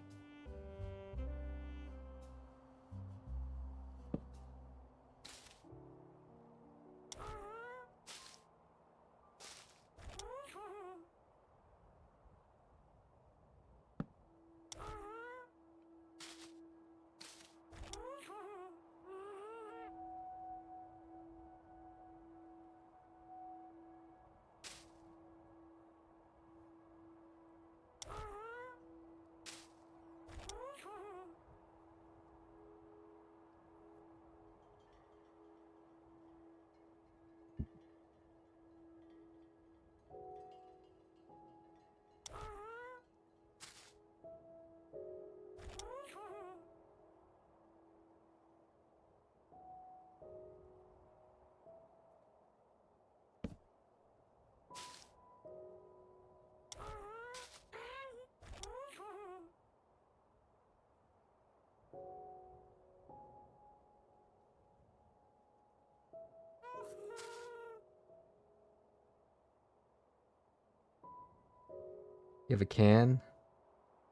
You have a can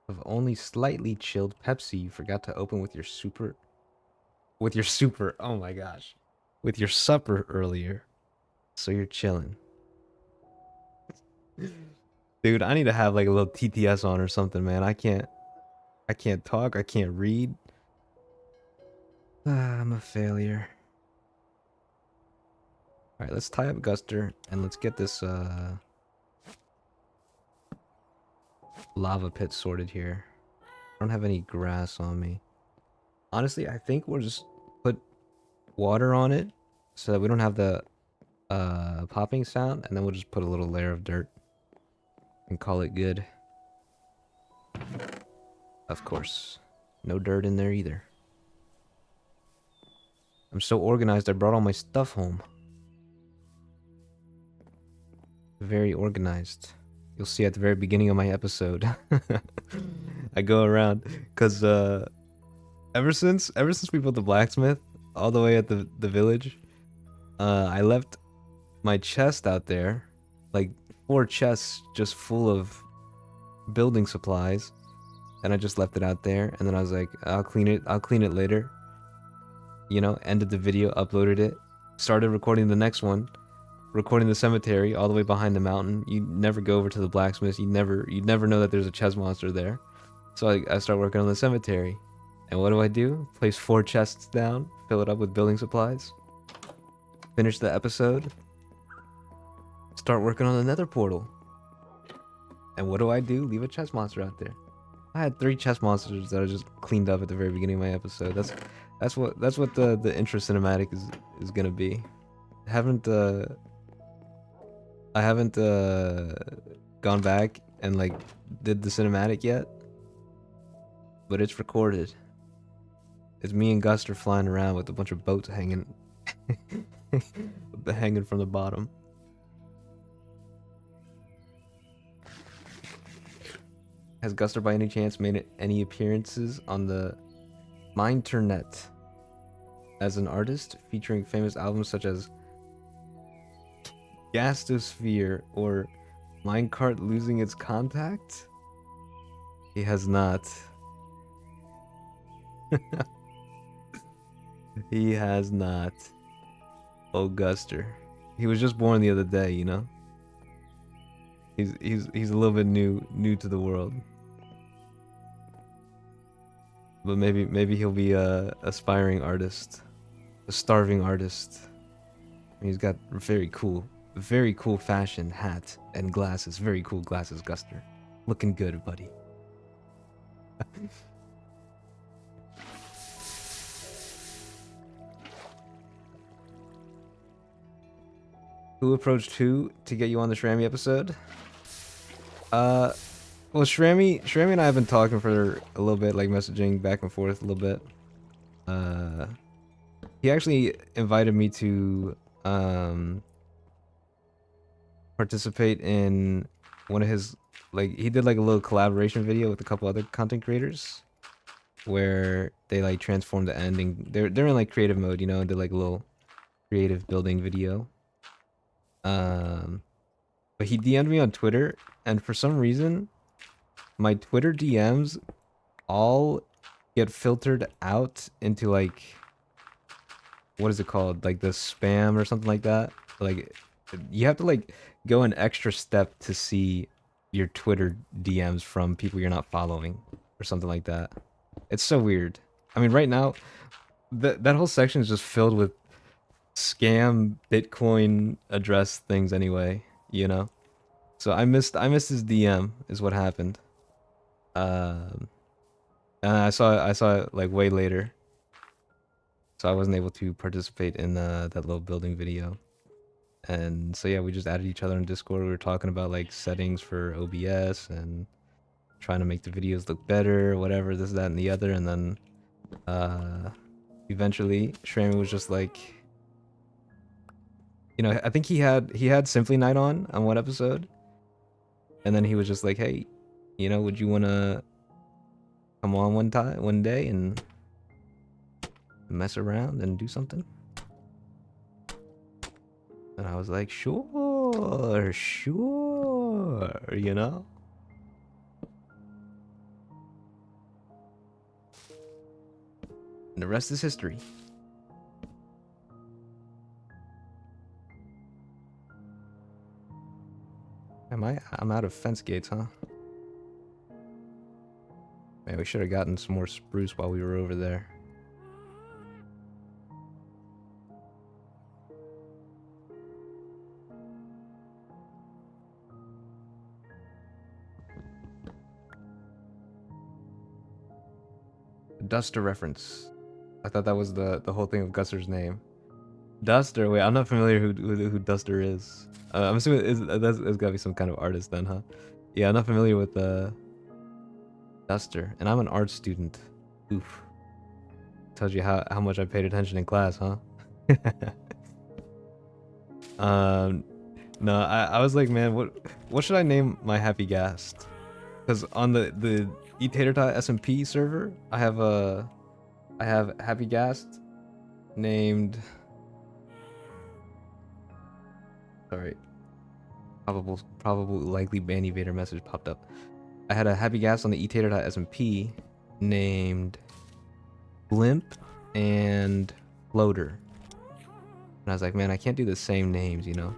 of only slightly chilled Pepsi you forgot to open with your super. With your super. Oh my gosh. With your supper earlier. So you're chilling. Dude, I need to have like a little TTS on or something, man. I can't talk, I can't read. Ah, I'm a failure. Alright, let's tie up Guster and let's get this lava pit sorted here. I don't have any grass on me. Honestly, I think we'll just put water on it so that we don't have the popping sound, and then we'll just put a little layer of dirt and call it good. Of course. No dirt in there either. I'm so organized, I brought all my stuff home. Very organized. You'll see at the very beginning of my episode. I go around because ever since we built the blacksmith all the way at the village, I left my chest out there, like 4 chests just full of building supplies, and I just left it out there, and then I was like, I'll clean it later. You know, ended the video, uploaded it, started recording the next one, recording the cemetery all the way behind the mountain. You never go over to the blacksmith. You never know that there's a chest monster there. So I start working on the cemetery. And what do? Place 4 chests down, fill it up with building supplies, finish the episode, start working on the Nether portal. And what do? Leave a chest monster out there. I had 3 chest monsters that I just cleaned up at the very beginning of my episode. That's what the intro cinematic is gonna be. I haven't gone back and like did the cinematic yet, but it's recorded. It's me and Guster flying around with a bunch of boats hanging hanging from the bottom. Has Guster by any chance made any appearances on the Minternet as an artist, featuring famous albums such as Gastosphere or Minecart Losing Its Contact? He has not. He has not. Oh, Guster. He was just born the other day, you know? He's a little bit new to the world. But maybe he'll be a aspiring artist. A starving artist. He's got very cool fashion, hat, and glasses. Very cool glasses, Guster. Looking good, buddy. Who approached who to get you on the Shrammy episode? Well, Shrammy and I have been talking for a little bit, like messaging back and forth a little bit. He actually invited me to participate in one of his, like, he did like a little collaboration video with a couple other content creators where they like transform the ending. They're in like creative mode, you know, and did like a little creative building video. But he DM'd me on Twitter, and for some reason my Twitter DMs all get filtered out into like, what is it called? Like the spam or something like that. Like you have to like go an extra step to see your Twitter DMs from people you're not following or something like that. It's so weird. I mean, right now, that whole section is just filled with scam Bitcoin address things anyway, you know? So I missed his DM is what happened. And I saw it like way later. So I wasn't able to participate in that little building video. And so yeah, we just added each other on Discord. We were talking about like settings for OBS and trying to make the videos look better, whatever, this, that, and the other. And then eventually Shrammy was just like, you know, I think he had Symphony Night on one episode. And then he was just like, hey, you know, would you wanna come on one day and mess around and do something? And I was like, sure, you know? And the rest is history. I'm out of fence gates, huh? Man, we should have gotten some more spruce while we were over there. Duster reference. I thought that was the whole thing of Guster's name. Duster. Wait, I'm not familiar who Duster is. I'm assuming it's gotta be some kind of artist then, huh? Yeah, I'm not familiar with Duster, and I'm an art student. Oof. Tells you how much I paid attention in class, huh? No, I was like, man, what should I name my Happy Gast? Because on the eTater.smp server, I have Happy Gast named. Sorry, probable likely ban evader message popped up. I had a Happy Gas on the eTater.smp named Blimp and Floater. And I was like, man, I can't do the same names, you know?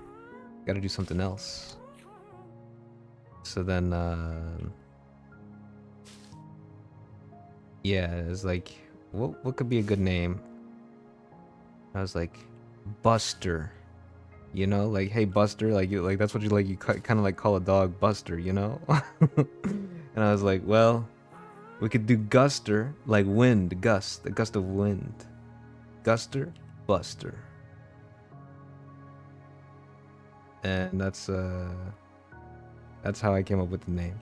Gotta do something else. So then, yeah, it's like, what could be a good name? I was like, Buster. You know, like, hey Buster, like that's what you kind of like call a dog Buster, you know? And I was like, well, we could do Guster, like wind, gust, a gust of wind. Guster, Buster. And that's how I came up with the name.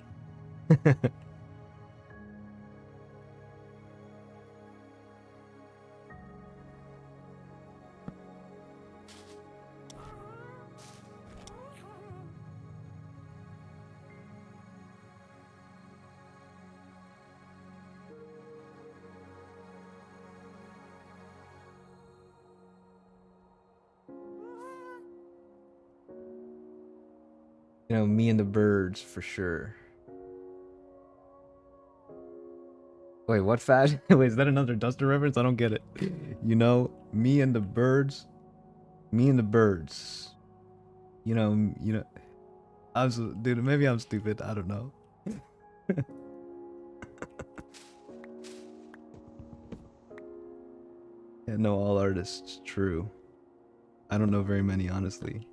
You know, me and the birds for sure. Wait, what fad? Wait, is that another Duster reference? I don't get it. You know, me and the birds. Me and the birds. You know. Dude, maybe I'm stupid. I don't know. Yeah, no, all artists. True. I don't know very many, honestly.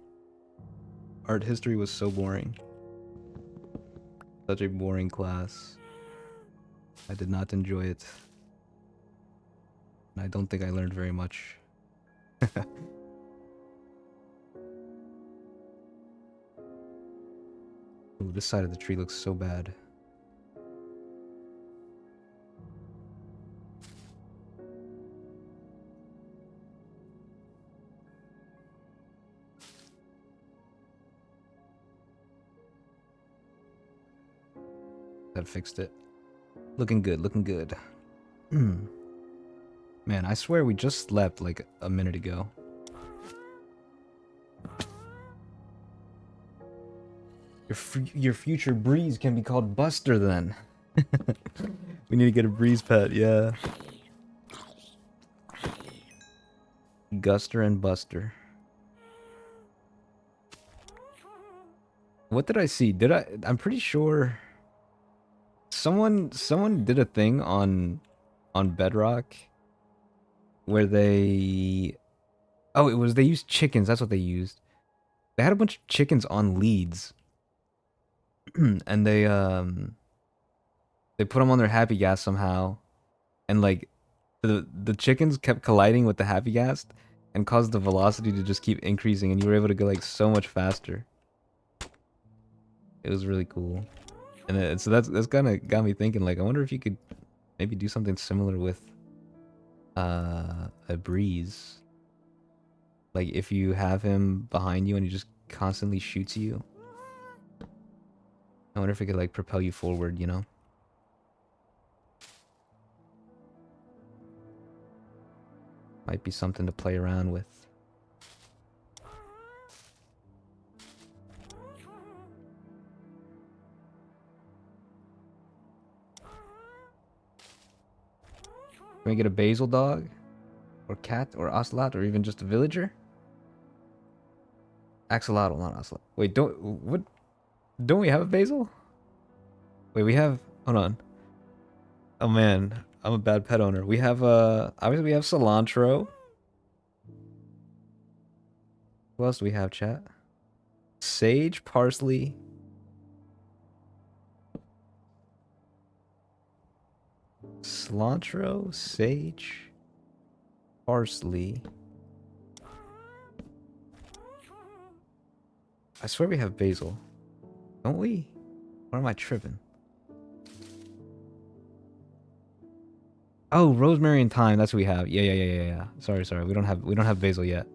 Art history was so boring. Such a boring class. I did not enjoy it. And I don't think I learned very much. Ooh, this side of the tree looks so bad. That fixed it. Looking good, looking good. Man, I swear we just slept like a minute ago. Your future breeze can be called Buster then. We need to get a breeze pet, yeah. Guster and Buster. What did I see? I'm pretty sure someone did a thing on Bedrock where they they used chickens, that's what they used. They had a bunch of chickens on leads. And they put them on their happy gas somehow, and like the chickens kept colliding with the happy gas and caused the velocity to just keep increasing, and you were able to go like so much faster. It was really cool. And so that's kind of got me thinking, like, I wonder if you could maybe do something similar with a breeze. Like if you have him behind you and he just constantly shoots you. I wonder if it could like propel you forward, you know? Might be something to play around with. I we get a basil dog? Or cat? Or ocelot? Or even just a villager? Axolotl, not ocelot. Wait, don't we have a basil? Wait, we have... Hold on. Oh man, I'm a bad pet owner. We have, obviously we have cilantro. What else do we have, chat? Sage, parsley. Cilantro, sage, parsley. I swear we have basil. Don't we? Or am I tripping? Oh, rosemary and thyme. That's what we have. Yeah. Sorry. We don't have basil yet.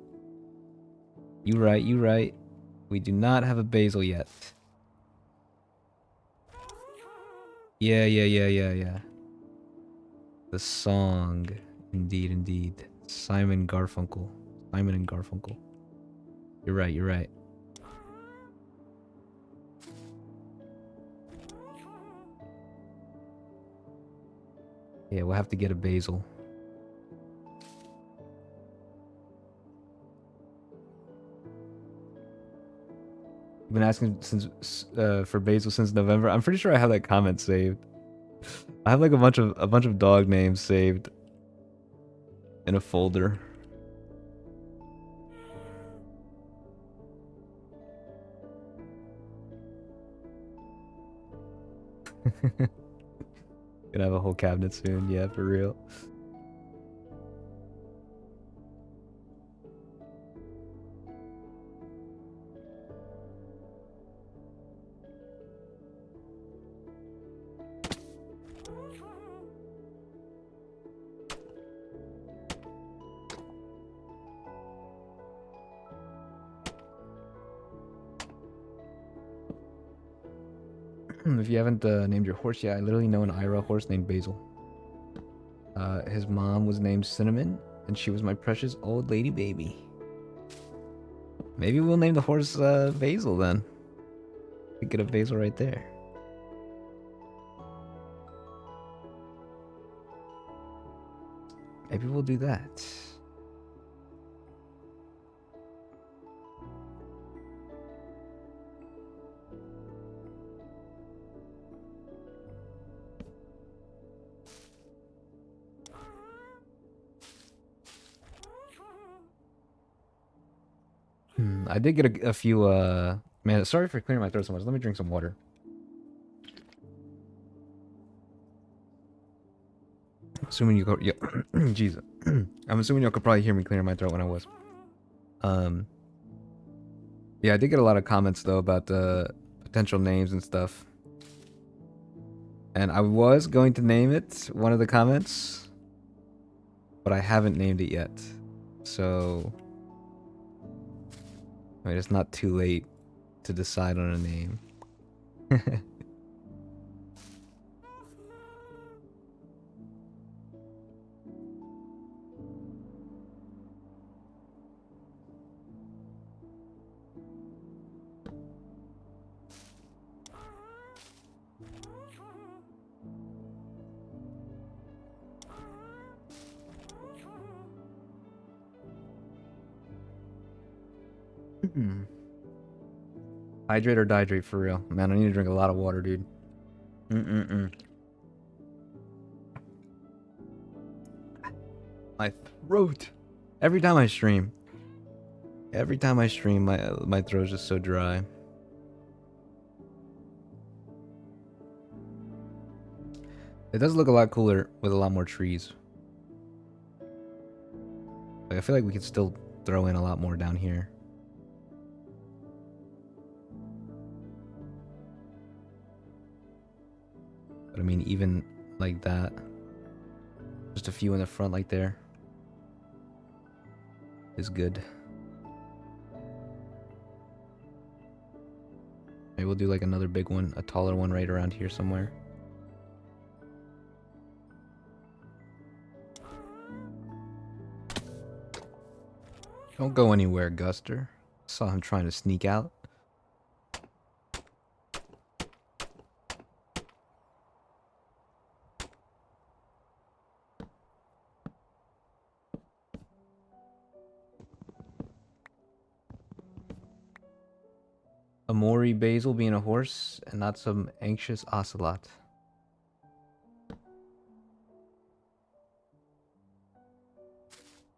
You right. We do not have a basil yet. Yeah. The song. Indeed. Simon and Garfunkel. You're right. Yeah, we'll have to get a basil. I've been asking since for basil since November. I'm pretty sure I have that comment saved. I have like a bunch of dog names saved in a folder. Gonna have a whole cabinet soon. Yeah, for real. If you haven't named your horse yet, I literally know an Ira horse named Basil. His mom was named Cinnamon, and she was my precious old lady baby. Maybe we'll name the horse Basil then. We get a Basil right there. Maybe we'll do that. I did get a few, man, sorry for clearing my throat so much. Let me drink some water. Assuming you go, yeah, Jesus. I'm assuming you could probably hear me clearing my throat when I was. Yeah, I did get a lot of comments though about the potential names and stuff. And I was going to name it, one of the comments, but I haven't named it yet. So, I mean, it's not too late to decide on a name. Hydrate or dihydrate for real. Man, I need to drink a lot of water, dude. My throat. Every time I stream, my throat's just so dry. It does look a lot cooler with a lot more trees. Like, I feel like we could still throw in a lot more down here. But I mean, even like that, just a few in the front like there is good. Maybe we'll do like another big one, a taller one right around here somewhere. Don't go anywhere, Guster. Saw him trying to sneak out. Amori Basil being a horse and not some anxious ocelot.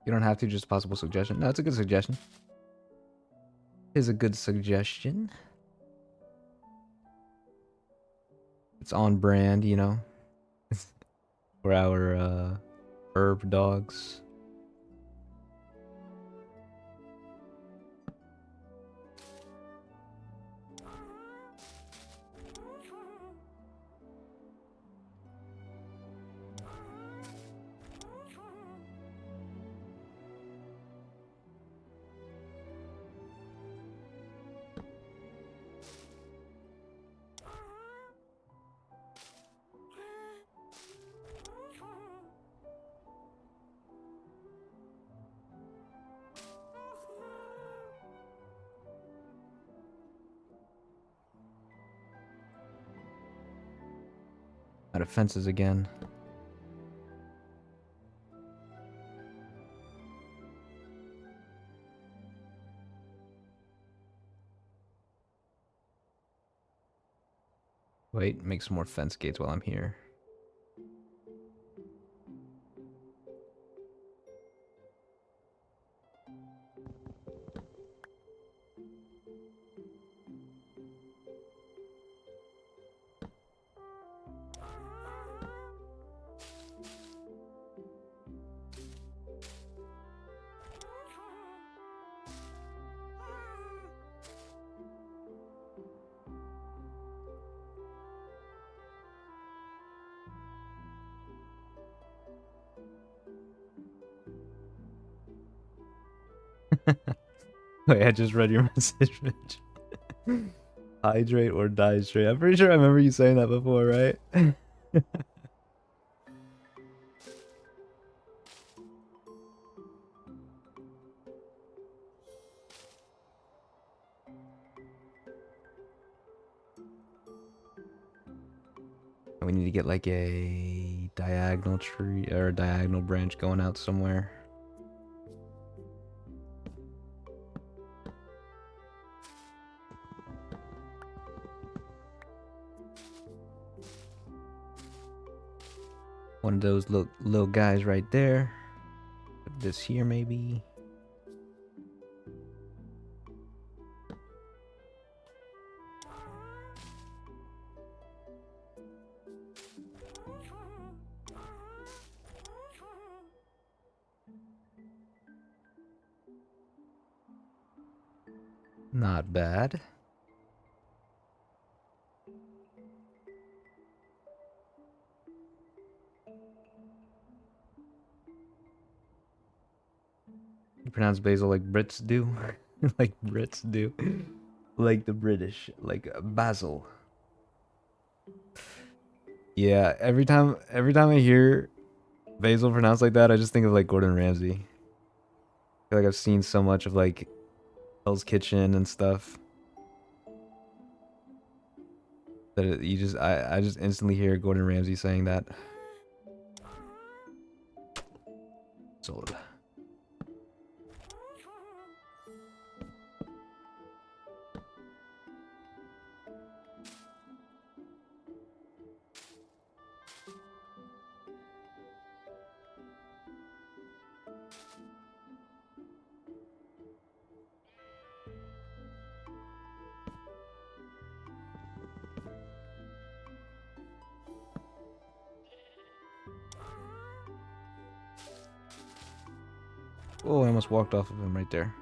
You don't have to, just possible suggestion. No, it's a good suggestion. Is a good suggestion. It's on brand, you know, for our herb dogs. Out of fences again. Wait, make some more fence gates while I'm here. Wait, I just read your message, Mitch. Hydrate or die straight. I'm pretty sure I remember you saying that before, right? We need to get like a diagonal tree or a diagonal branch going out somewhere. One of those little guys right there. This here maybe. Not bad. You pronounce basil like Brits do? Like Brits do. Like the British. Like basil. Yeah, every time I hear basil pronounced like that, I just think of like Gordon Ramsay. I feel like I've seen so much of like Hell's Kitchen and stuff that I just instantly hear Gordon Ramsay saying that. Sold. Oh, I almost walked off of him right there.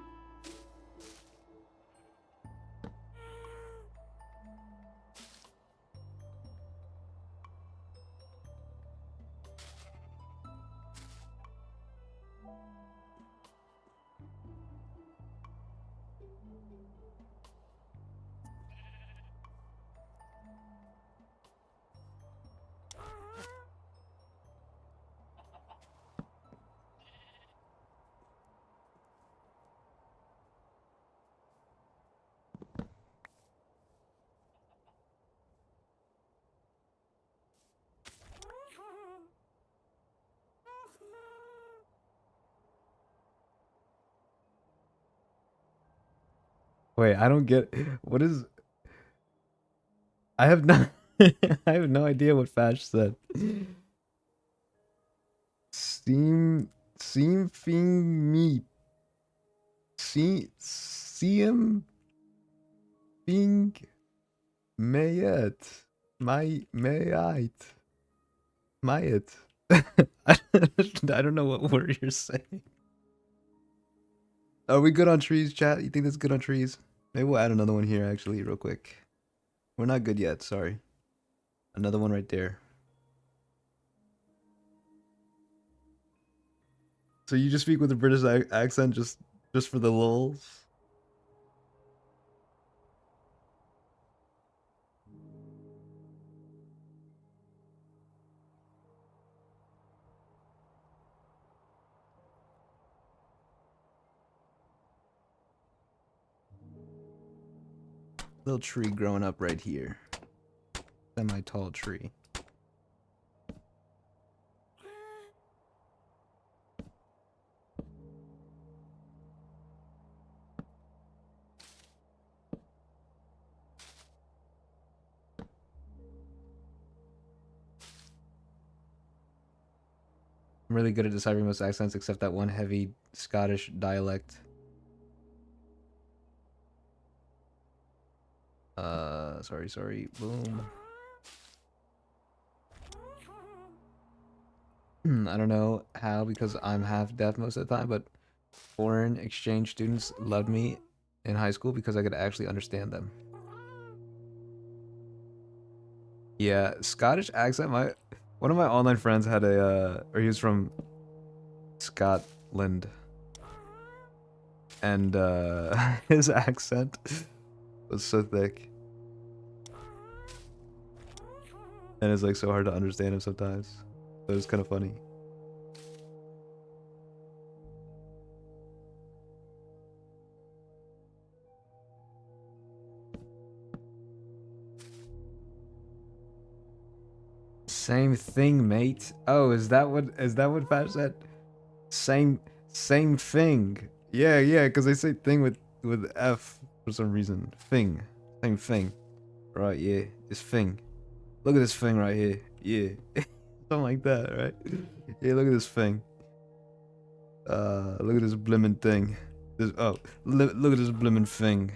Wait, I don't get what is I have no I have no idea what Fash said. Steam Thing me Seem Bing Mayet Mayite Mayet. I don't know what word you're saying. Are we good on trees, chat? You think that's good on trees? Maybe we'll add another one here actually real quick. We're not good yet, sorry. Another one right there. So you just speak with a British accent just for the lulz? Little tree growing up right here. Semi-tall tree. I'm really good at deciphering most accents except that one heavy Scottish dialect. Sorry. Boom. I don't know how because I'm half deaf most of the time, but foreign exchange students loved me in high school because I could actually understand them. Yeah, Scottish accent. One of my online friends had or he was from Scotland, and his accent was so thick, and it's like so hard to understand him sometimes. So it was kind of funny. Same thing, mate. Oh, is that what Fash said? Same thing. Yeah, because they say thing with F for some reason. Thing. Same thing. Right, yeah. This thing. Look at this thing right here. Yeah. Something like that, right? Yeah, look at this thing. Look at this blimmin' thing. Look at this blimmin' thing.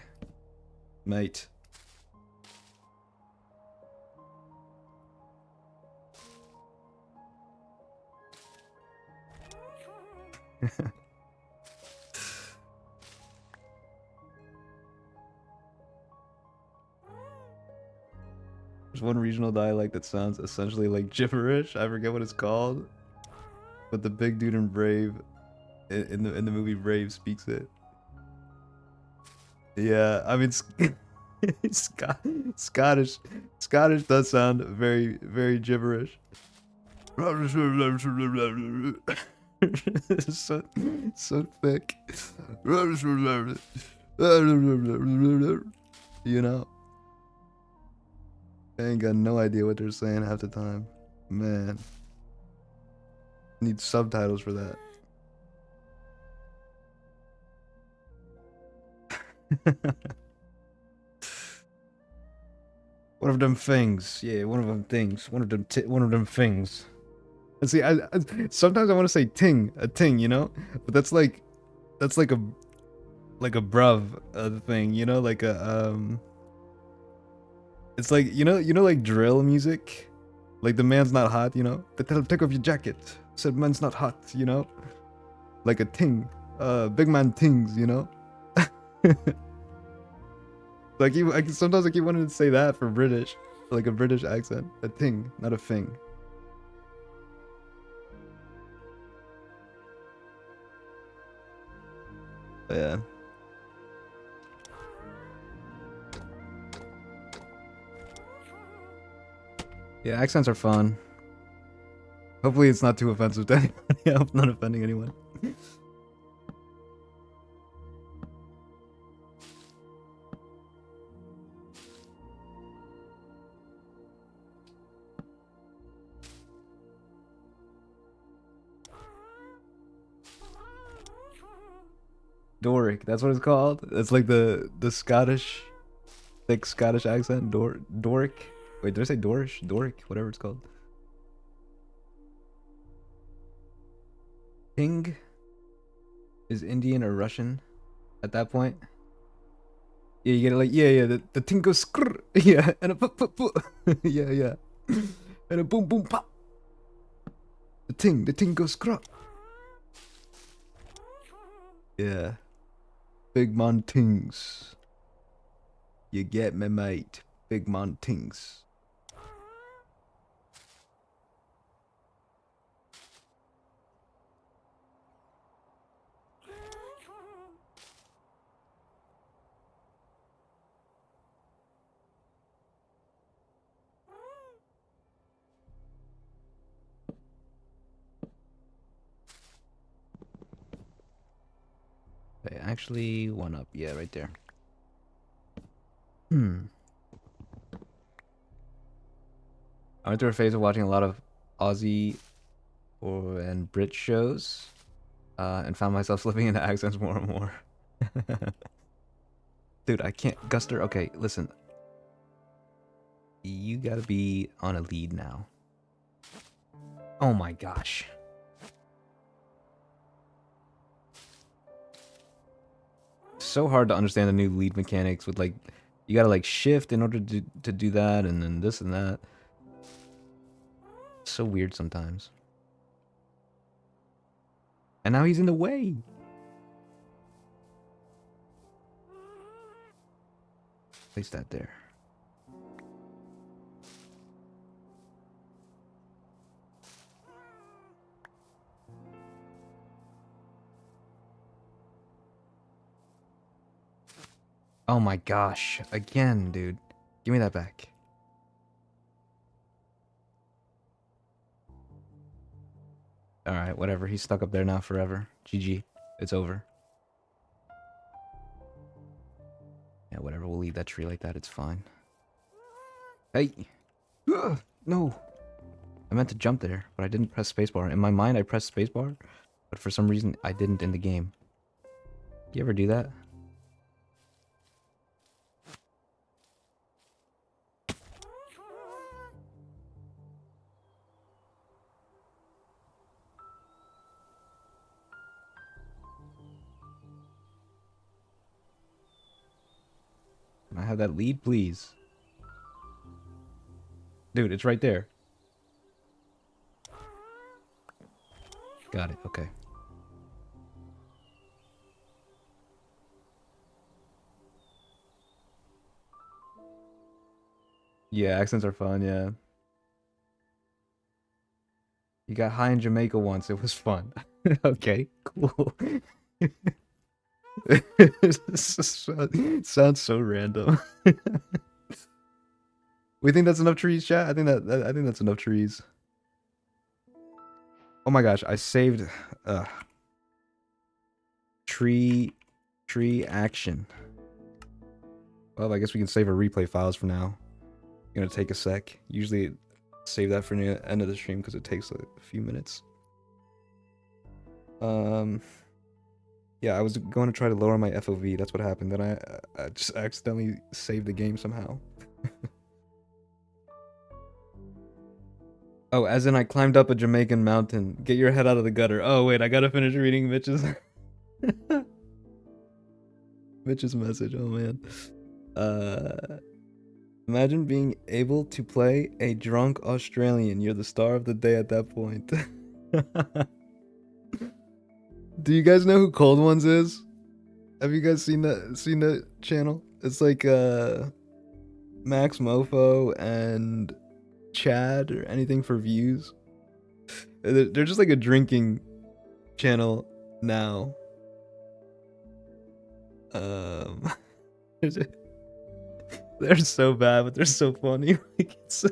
Mate. There's one regional dialect that sounds essentially like gibberish. I forget what it's called, but the big dude in Brave, in the movie Brave, speaks it. Yeah, I mean, Scottish does sound very gibberish. so thick. You know. I ain't got no idea what they're saying half the time. Man. Need subtitles for that. One of them things. Yeah, one of them things. One of them things. And see, I sometimes I want to say a ting, you know? But that's like a bruv thing, you know? Like a it's like like drill music? Like the man's not hot, you know? But tell him take off your jacket. Said man's not hot, you know? Like a ting. Big man tings, you know? Like sometimes I keep wanting to say that for British. Like a British accent. A ting, not a thing. But yeah. Yeah, accents are fun. Hopefully it's not too offensive to anybody. I hope not offending anyone. Doric, that's what it's called. That's like the Scottish thick Scottish accent. Doric. Wait, did I say Dorish? Doric, whatever it's called. King is Indian or Russian at that point. Yeah, you get it like, yeah, the ting goes skrr, yeah, and a yeah, and a boom, boom, pop. The ting goes skrr. Yeah. Big Montings. You get me, mate. Big Montings. Okay, actually, one up. Yeah, right there. I went through a phase of watching a lot of Aussie and Brit shows, and found myself slipping into accents more and more. Dude, I can't. Guster, okay, listen. You gotta be on a lead now. Oh my gosh. So hard to understand the new lead mechanics with like, you gotta like shift in order to do that, and then this and that. So weird sometimes. And now he's in the way. Place that there. Oh my gosh. Again, dude. Give me that back. Alright, whatever. He's stuck up there now forever. GG. It's over. Yeah, whatever. We'll leave that tree like that. It's fine. Hey! Ugh, no! I meant to jump there, but I didn't press spacebar. In my mind, I pressed spacebar, but for some reason, I didn't in the game. You ever do that? Can I have that lead, please? Dude, it's right there. Got it, okay. Yeah, accents are fun, yeah. You got high in Jamaica once, it was fun. Okay, cool. Sounds so random. We think that's enough trees, chat? I think that's enough trees. Oh my gosh, I saved tree action. Well, I guess we can save our replay files for now. Gonna take a sec. Usually save that for the end of the stream because it takes a few minutes. Yeah, I was going to try to lower my FOV. That's what happened. Then I just accidentally saved the game somehow. Oh, as in I climbed up a Jamaican mountain. Get your head out of the gutter. Oh, wait, I gotta finish reading Mitch's... Mitch's message. Oh, man. Imagine being able to play a drunk Australian. You're the star of the day at that point. Do you guys know who Cold Ones is? Have you guys seen that channel? It's like Max Mofo and Chad or anything for views. They're just like a drinking channel now. They're so bad, but they're so funny. Like it's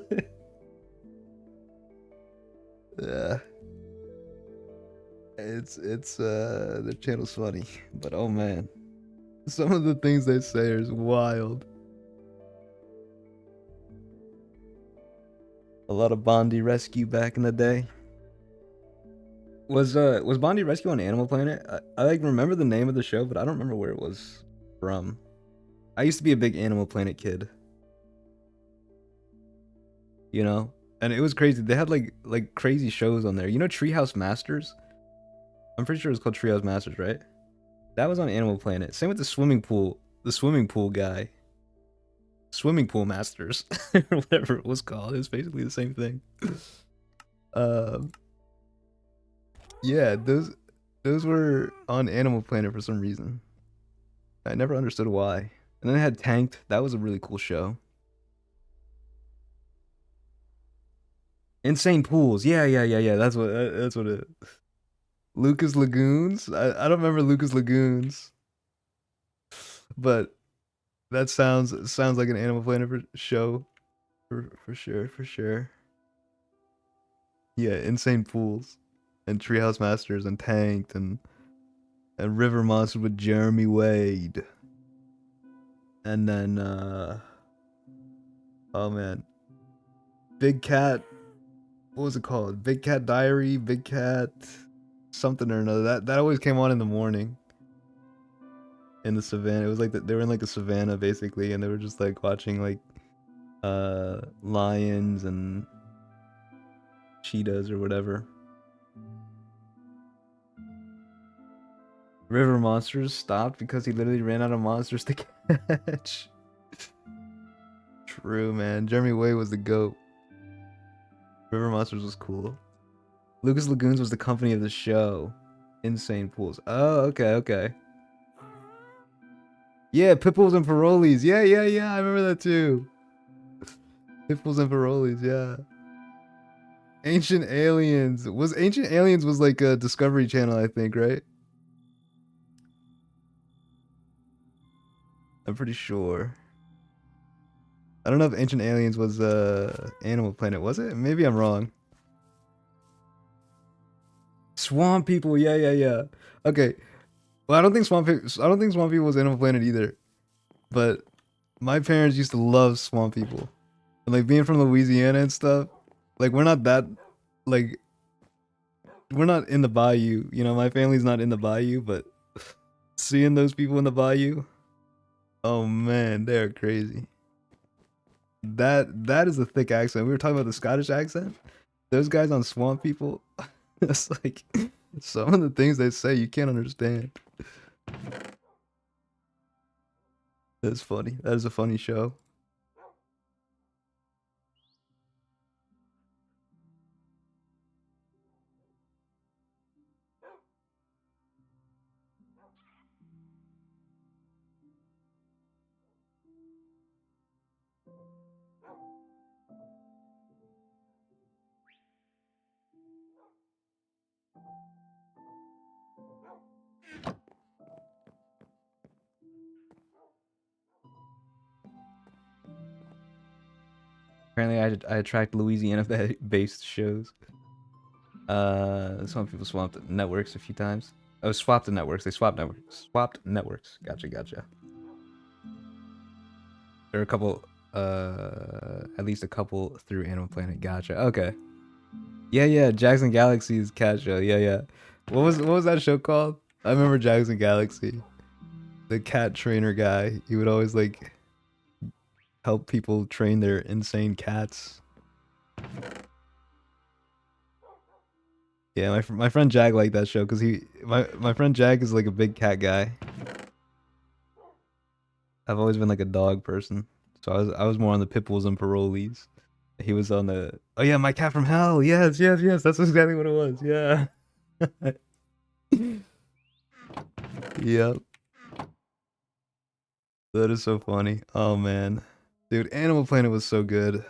yeah. It's their channel's funny, but oh man, some of the things they say is wild. A lot of Bondi Rescue back in the day. Was Bondi Rescue on Animal Planet? I like remember the name of the show, but I don't remember where it was from. I used to be a big Animal Planet kid. You know? And it was crazy. They had like crazy shows on there. You know Treehouse Masters? I'm pretty sure it was called Treehouse Masters, right? That was on Animal Planet. Same with the swimming pool guy. Swimming Pool Masters. Or whatever it was called. It was basically the same thing. Um yeah, those were on Animal Planet for some reason. I never understood why. And then they had Tanked. That was a really cool show. Insane Pools. Yeah. That's what it. Lucas Lagoons. I don't remember Lucas Lagoons, but that sounds like an Animal Planet show for sure. Yeah, Insane Pools and Treehouse Masters and Tanked and River Monsters with Jeremy Wade. And then oh man, Big Cat, what was it called? Big Cat Diary, Big Cat something or another. That always came on in the morning in the savannah. It was like they were in like the savannah basically, and they were just like watching like lions and cheetahs or whatever. River Monsters stopped because he literally ran out of monsters to catch. True, man. Jeremy Way was the GOAT. River Monsters was cool. Lucas Lagoons was the company of the show. Insane Pools. Oh, okay. Yeah, Pitbulls and Parolees. Yeah. I remember that too. Pitbulls and Parolees, yeah. Ancient Aliens. Ancient Aliens was like a Discovery Channel, I think, right? I'm pretty sure. I don't know if Ancient Aliens was Animal Planet, was it? Maybe I'm wrong. Swamp People, yeah. Okay. Well, I don't think Swamp People was Animal Planet either. But my parents used to love Swamp People. And like being from Louisiana and stuff, like we're not that like we're not in the bayou, you know, my family's not in the bayou, but seeing those people in the bayou, oh man, they're crazy. That is a thick accent. We were talking about the Scottish accent. Those guys on Swamp People, it's like some of the things they say you can't understand. That's funny. That is a funny show. Apparently, I attract Louisiana-based shows. Some people swapped networks a few times. Oh, swapped the networks. They swapped networks. Swapped networks. Gotcha. There are a couple, at least a couple through Animal Planet. Gotcha. Okay. Yeah. Jackson Galaxy's cat show. Yeah. What was that show called? I remember Jackson Galaxy. The cat trainer guy. He would always like help people train their insane cats. Yeah, my friend Jag liked that show because my friend Jag is like a big cat guy. I've always been like a dog person, so I was more on the Pitbulls and Parolees. He was on the oh yeah, My Cat from Hell. Yes. That's exactly what it was. Yeah. Yep. That is so funny. Oh man, dude, Animal Planet was so good.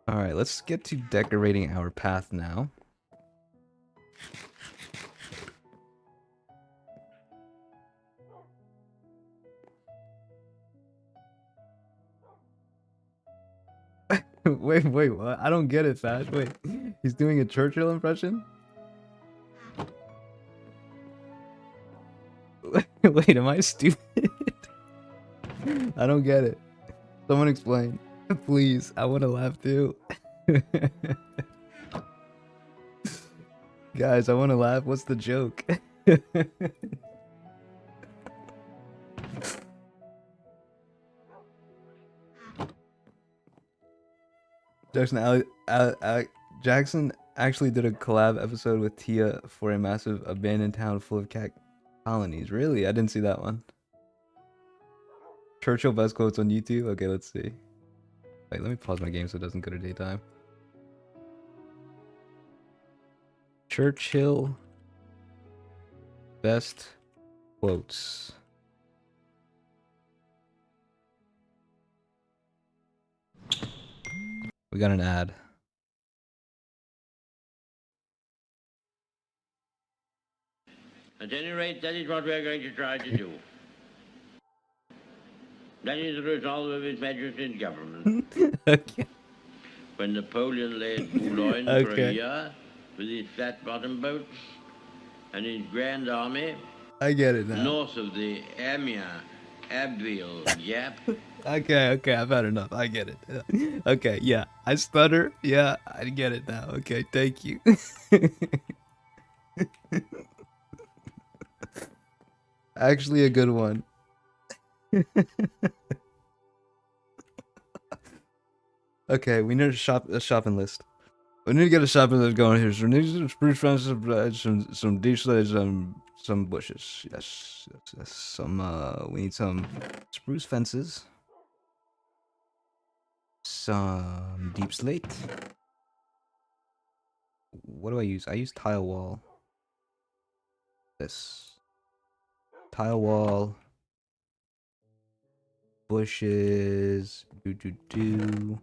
All right, let's get to decorating our path now. Wait, what? I don't get it, Fash. Wait, he's doing a Churchill impression? Wait, am I stupid? I don't get it. Someone explain. Please, I want to laugh too. Guys, I want to laugh. What's the joke? Jackson actually did a collab episode with Tia for a massive abandoned town full of cat colonies. Really? I didn't see that one. Churchill best quotes on YouTube? Okay, let's see. Wait, let me pause my game so it doesn't go to daytime. Churchill best quotes. We got an ad. At any rate, that is what we are going to try to do. That is the resolve of His Majesty's government. Okay. When Napoleon lay at Boulogne for a year with his flat-bottom boats and his grand army, I get it now. North of the Amiens-Abbeville gap. Okay, I've had enough. I get it. Okay, yeah. I stutter. Yeah, I get it now. Okay, thank you. Actually a good one. Okay, we need a shopping list. We need to get a shopping list going here. So we need some spruce fences, some ditches, some bushes. Yes. We need some spruce fences. Some deep slate. What do I use? I use tile wall. This. Tile wall. Bushes. Do.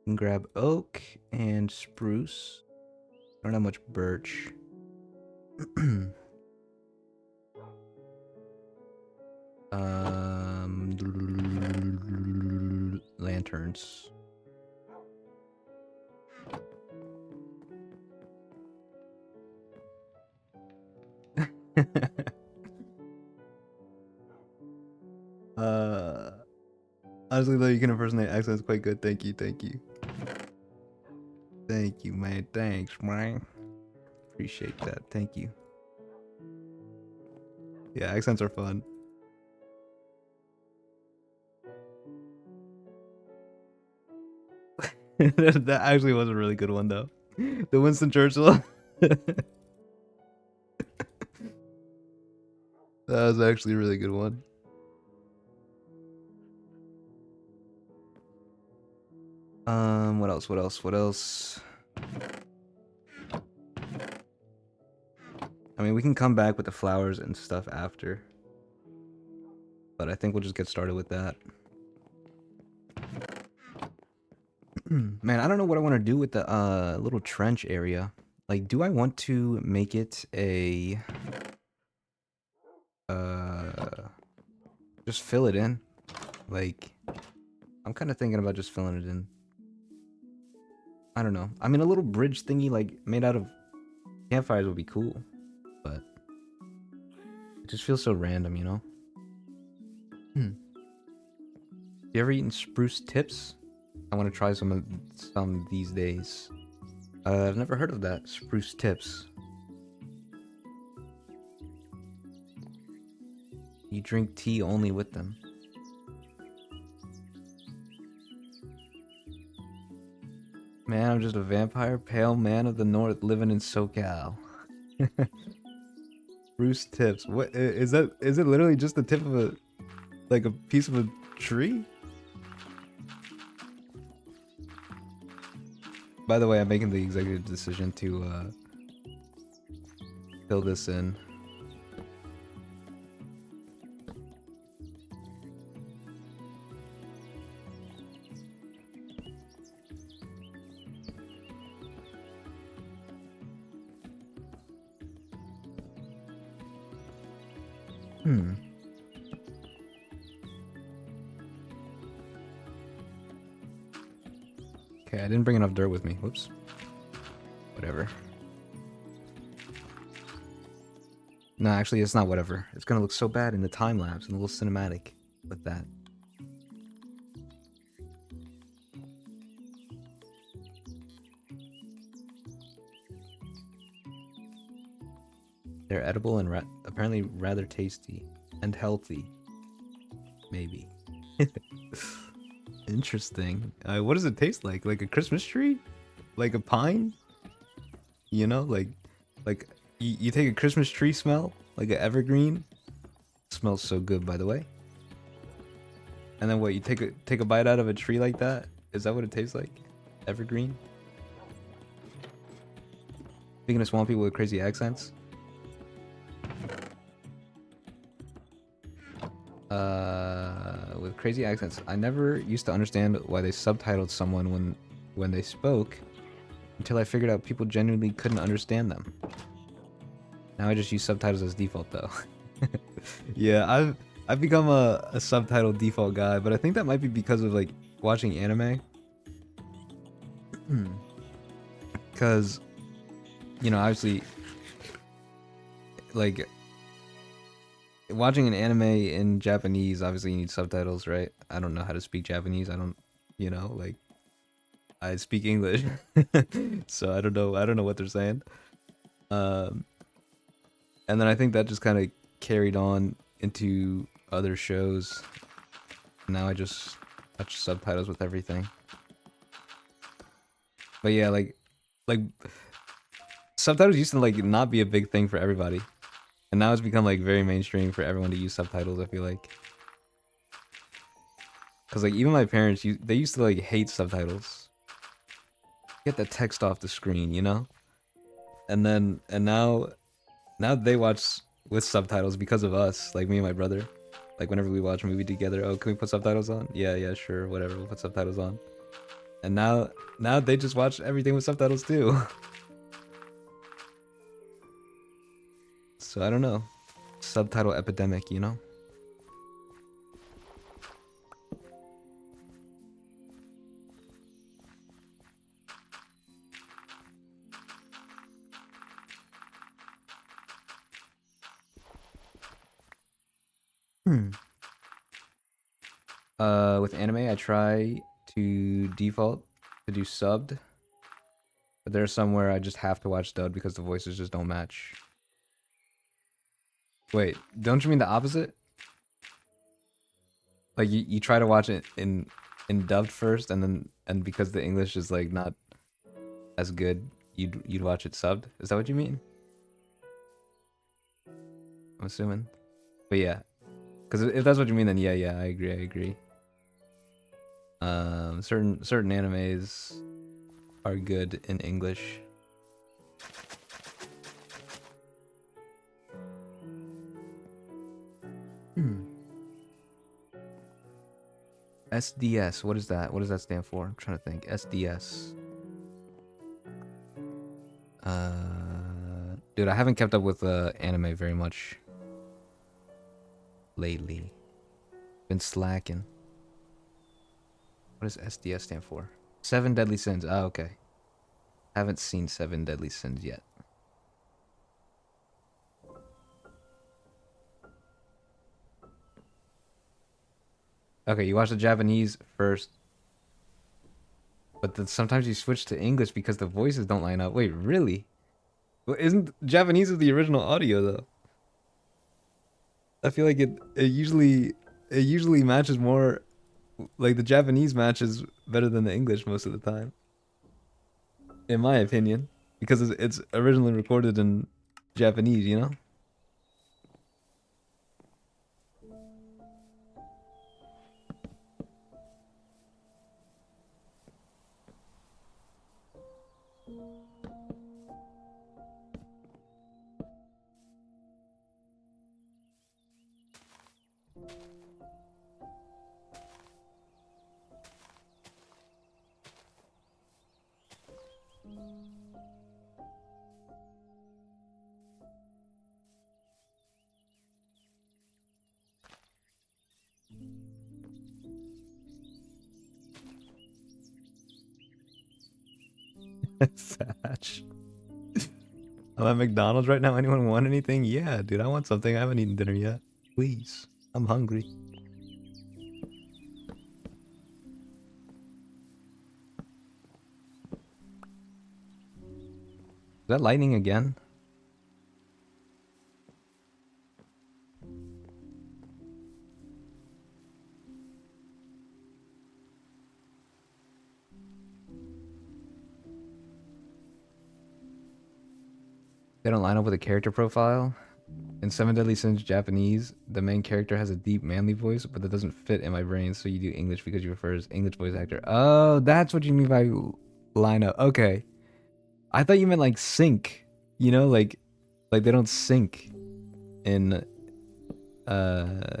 Can grab oak and spruce. I don't have much birch. Lanterns. Honestly though, you can impersonate accents quite good. Thank you. Thank you, man. Thanks, man. Appreciate that. Thank you. Yeah, accents are fun. That actually was a really good one though. The Winston Churchill. That was actually a really good one. What else? I mean, we can come back with the flowers and stuff after. But I think we'll just get started with that. Man, I don't know what I want to do with the little trench area. Like, do I want to make it a just fill it in? Like, I'm kind of thinking about just filling it in. I don't know. I mean, a little bridge thingy, like, made out of campfires would be cool. But it just feels so random, you know? You ever eaten spruce tips? I want to try some these days. I've never heard of that. Spruce tips. You drink tea only with them. Man, I'm just a vampire, pale man of the north living in SoCal. Spruce tips. What is that? Is it literally just the tip of a piece of a tree? By the way, I'm making the executive decision to fill this in. Okay, I didn't bring enough dirt with me. Whoops. Whatever. No, actually, it's not whatever. It's gonna look so bad in the time lapse and a little cinematic with that. They're edible and apparently rather tasty and healthy. Maybe. Interesting. What does it taste like? Like a Christmas tree? Like a pine? You know, like you take a Christmas tree smell, like an evergreen. Smells so good, by the way. And then what? You take a bite out of a tree like that? Is that what it tastes like? Evergreen. Speaking of swamp people with crazy accents. With crazy accents. I never used to understand why they subtitled someone when they spoke until I figured out people genuinely couldn't understand them. Now I just use subtitles as default though. Yeah, I've become a subtitle default guy, but I think that might be because of like watching anime. Because you know, obviously like watching an anime in Japanese, obviously you need subtitles, right? I don't know how to speak Japanese. I don't, you know, like I speak English. So I don't know what they're saying. Um and then I think that just kind of carried on into other shows. Now I just touch subtitles with everything. But yeah, like subtitles used to like not be a big thing for everybody. And now it's become like very mainstream for everyone to use subtitles, I feel like. Cuz like even my parents they used to like hate subtitles. Get the text off the screen, you know? And now they watch with subtitles because of us, like me and my brother. Like whenever we watch a movie together, oh, can we put subtitles on? Yeah, yeah, sure, whatever, we'll put subtitles on. And now they just watch everything with subtitles too. So I don't know. Subtitle epidemic, you know? Hmm. With anime, I try to default to do subbed, but there's somewhere I just have to watch dubbed because the voices just don't match. Wait, don't you mean the opposite? Like you try to watch it in dubbed first, and because the English is like not as good, you'd watch it subbed. Is that what you mean? I'm assuming. But yeah, because if that's what you mean, then yeah, yeah, I agree, I agree. Certain animes are good in English. Hmm. SDS. What is that? What does that stand for? I'm trying to think. SDS. Dude, I haven't kept up with anime very much lately. Been slacking. What does SDS stand for? Seven Deadly Sins. Oh, okay. Haven't seen Seven Deadly Sins yet. Okay, you watch the Japanese first, but then sometimes you switch to English because the voices don't line up. Wait, really? Well, isn't Japanese is the original audio though? I feel like it usually matches more, like the Japanese matches better than the English most of the time, in my opinion, because it's originally recorded in Japanese, you know? Satch. I'm at McDonald's right now. Anyone want anything? Yeah, dude, I want something. I haven't eaten dinner yet. Please. I'm hungry. Is that lightning again? They don't line up with a character profile. In Seven Deadly Sins Japanese, the main character has a deep manly voice, but that doesn't fit in my brain, so you do English because you prefer English voice actor. Oh, that's what you mean by line up. Okay. I thought you meant like sync. You know, like they don't sync in I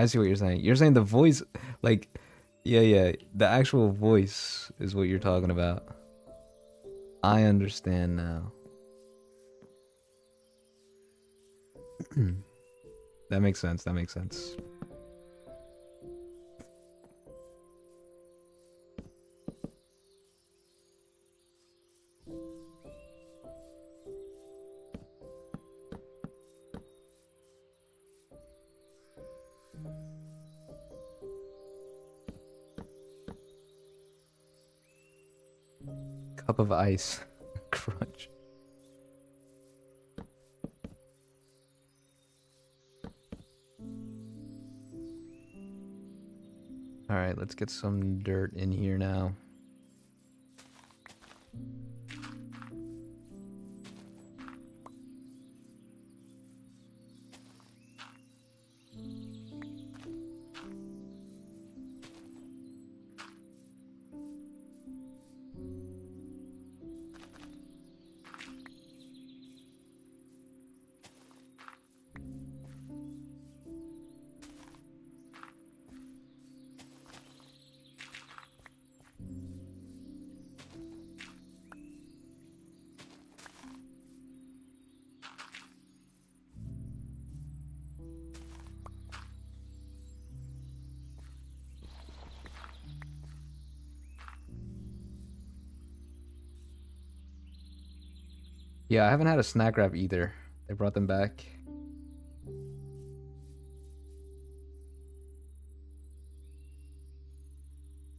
see what you're saying. You're saying the voice like yeah, the actual voice is what you're talking about. I understand now. That makes sense. That makes sense. Cup of ice. Crunch. Alright, let's get some dirt in here now. Yeah, I haven't had a snack wrap either. They brought them back.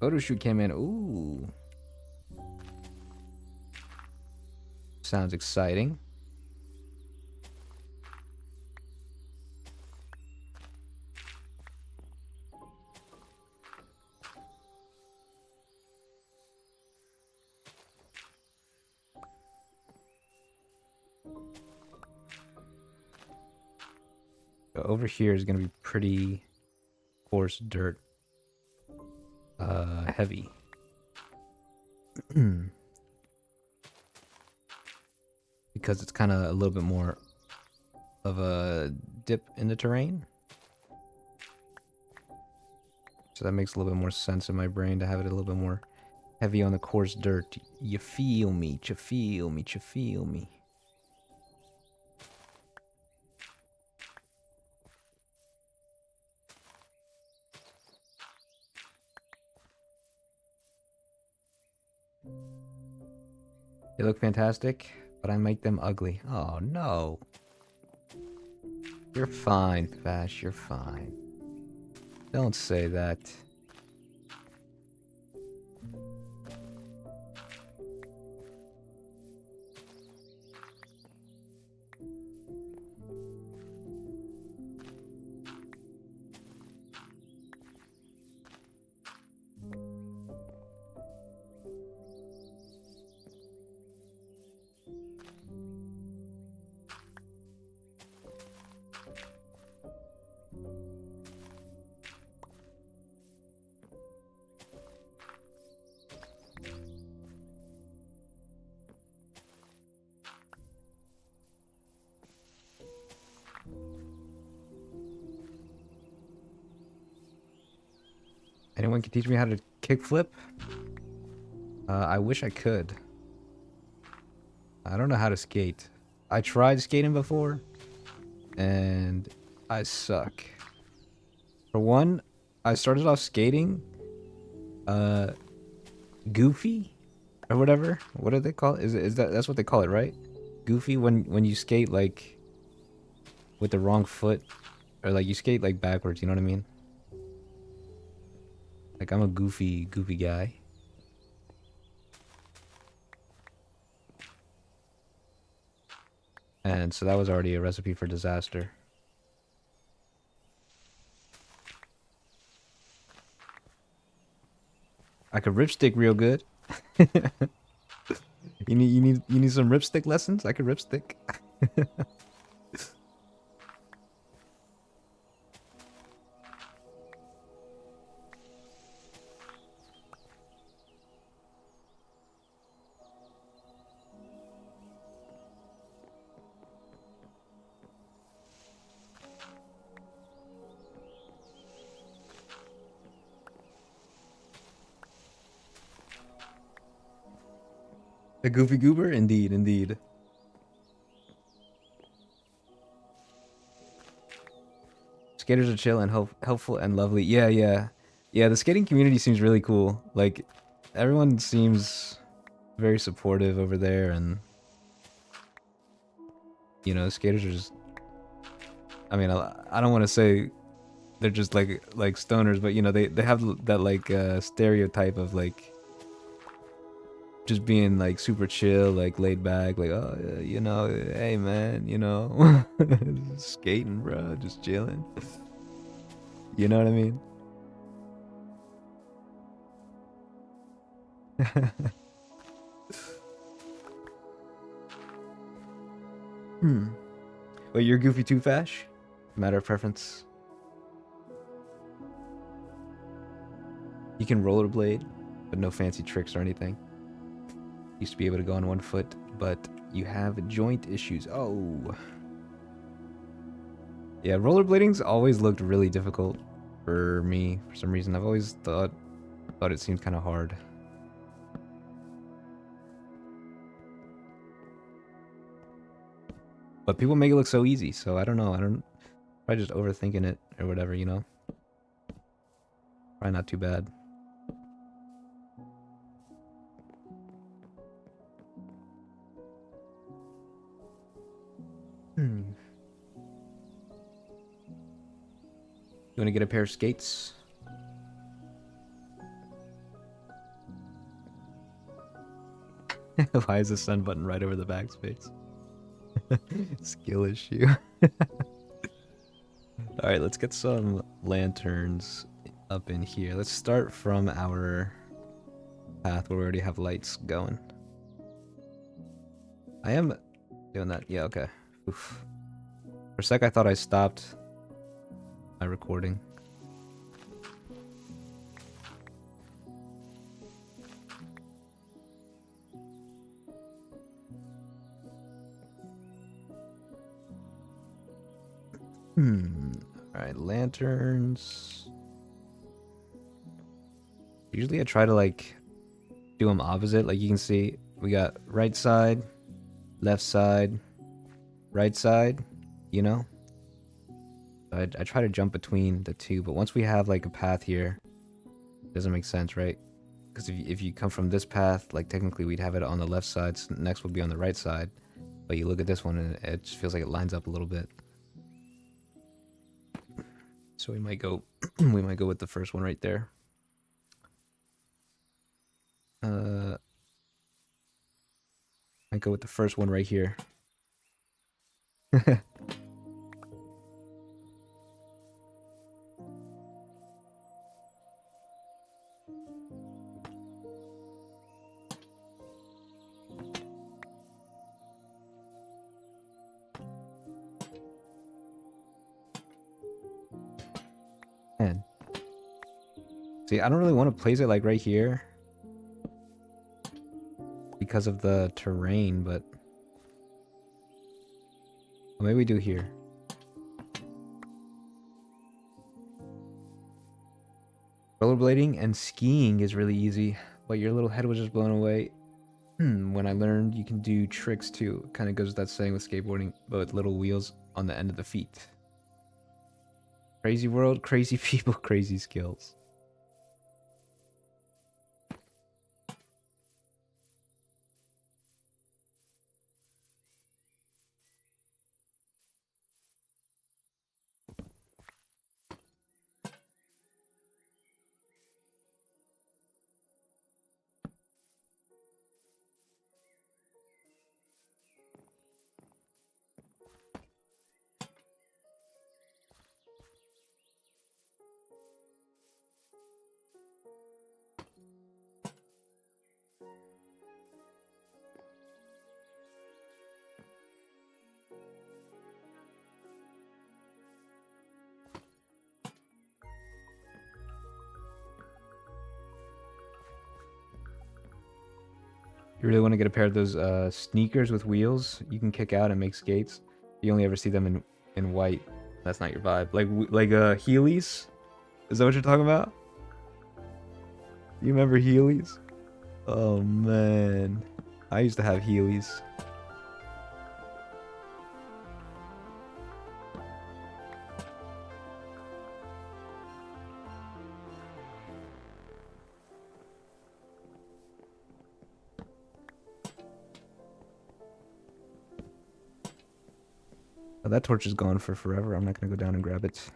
Photo shoot came in. Ooh. Sounds exciting. Over here is gonna be pretty coarse dirt. Heavy. Because it's kind of a little bit more of a dip in the terrain. So that makes a little bit more sense in my brain to have it a little bit more heavy on the coarse dirt. You feel me, you feel me, you feel me. They look fantastic, but I make them ugly. Oh no. You're fine, Fash, you're fine. Don't say that. Anyone can teach me how to kickflip? I wish I could. I don't know how to skate. I tried skating before, and I suck. For one, I started off skating, uh, goofy, or whatever. What do they call it? Is that's what they call it, right? Goofy when you skate like with the wrong foot, or like you skate like backwards. You know what I mean? Like I'm a goofy guy. And so that was already a recipe for disaster. I could ripstick real good. You need some ripstick lessons? I could ripstick. A goofy goober? Indeed, indeed. Skaters are chill and helpful and lovely. Yeah, yeah. Yeah, the skating community seems really cool. Like, everyone seems very supportive over there, and, you know, skaters are just... I mean, I don't want to say they're just like stoners, but, you know, they have that, like, stereotype of, like, just being, like, super chill, like, laid back, like, oh, you know, hey, man, you know, skating, bro, just chilling. You know what I mean? Hmm. Wait, you're goofy too, Fash? Matter of preference. You can rollerblade, but no fancy tricks or anything. Used to be able to go on one foot, but you have joint issues. Oh. Yeah, rollerblading's always looked really difficult for me for some reason. I've always thought it seemed kind of hard. But people make it look so easy, so I don't know. Probably just overthinking it or whatever, you know? Probably not too bad. Hmm. You want to get a pair of skates? Why is the sun button right over the backspace? Skill issue. Alright, let's get some lanterns up in here. Let's start from our path where we already have lights going. I am doing that. Yeah, okay. Oof. For a sec, I thought I stopped my recording. Alright, lanterns. Usually I try to, like, do them opposite. Like, you can see, we got right side, left side, right side, you know? I try to jump between the two, but once we have, like, a path here, it doesn't make sense, right? Because if you come from this path, like, technically we'd have it on the left side, so next would be on the right side. But you look at this one, and it just feels like it lines up a little bit. So we might go, we might go with the first one right there. Might go with the first one right here. Man. See, I don't really want to place it, like, right here because of the terrain, but well, maybe we do here. Rollerblading and skiing is really easy, but your little head was just blown away when I learned you can do tricks too. Kind of goes with that saying with skateboarding, but with little wheels on the end of the feet. Crazy world, crazy people, crazy skills. You really want to get a pair of those sneakers with wheels you can kick out and make skates. You only ever see them in white. That's not your vibe. Like Heelys? Is that what you're talking about? You remember Heelys? Oh man. I used to have Heelys. Oh, that torch is gone for forever. I'm not gonna go down and grab it.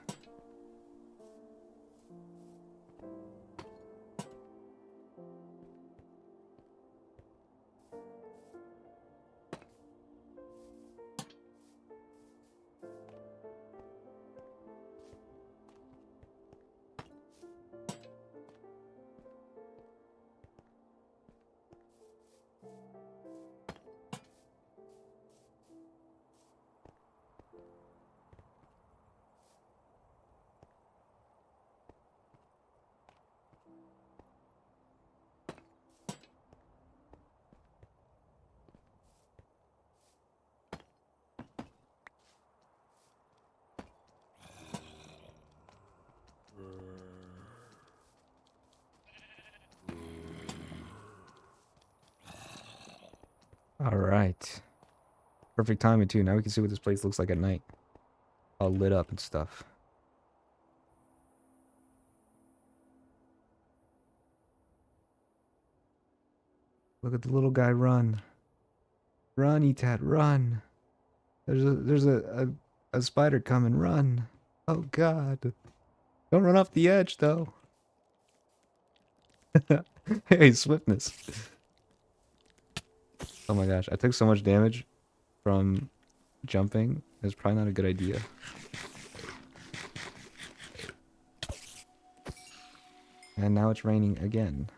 All right. Perfect timing too. Now we can see what this place looks like at night. All lit up and stuff. Look at the little guy run. Run, Etat, run. There's a spider coming, run. Oh god. Don't run off the edge though. Hey, swiftness. Oh my gosh, I took so much damage from jumping. It's probably not a good idea. And now it's raining again.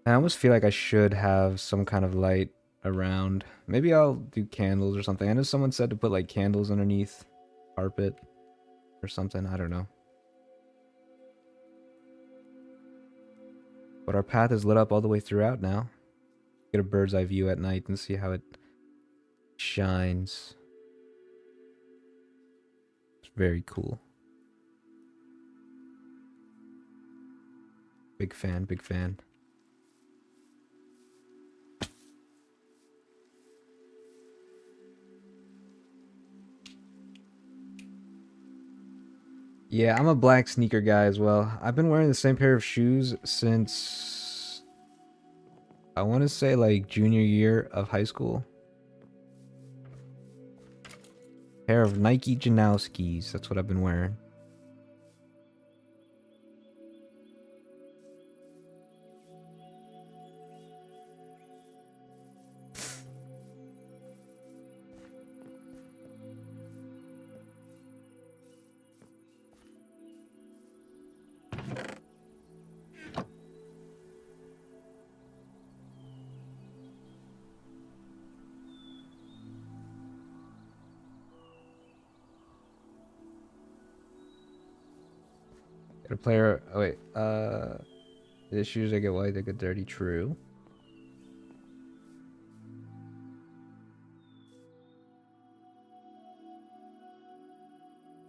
I almost feel like I should have some kind of light around. Maybe I'll do candles or something. I know someone said to put like candles underneath carpet or something. I don't know. But our path is lit up all the way throughout now. Get a bird's eye view at night and see how it shines. It's very cool. Big fan, big fan. Yeah, I'm a black sneaker guy as well. I've been wearing the same pair of shoes since I want to say like junior year of high school. Pair of Nike Janowskis. That's what I've been wearing. Got a player. Oh wait. The shoes they get white, they get dirty. True.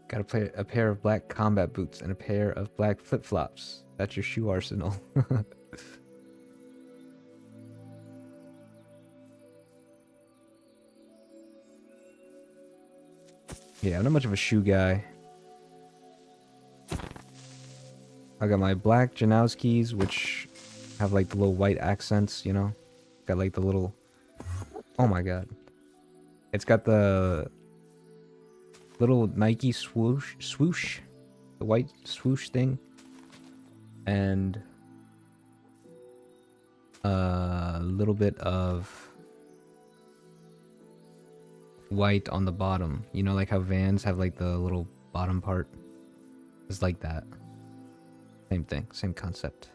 Got to play a pair of black combat boots and a pair of black flip flops. That's your shoe arsenal. Yeah, I'm not much of a shoe guy. I got my black Janowskis, which have like the little white accents, you know? Got like the little... Oh my god. It's got the little Nike swoosh, the white swoosh thing. And a little bit of white on the bottom. You know, like how Vans have like the little bottom part? It's like that. Same thing, same concept.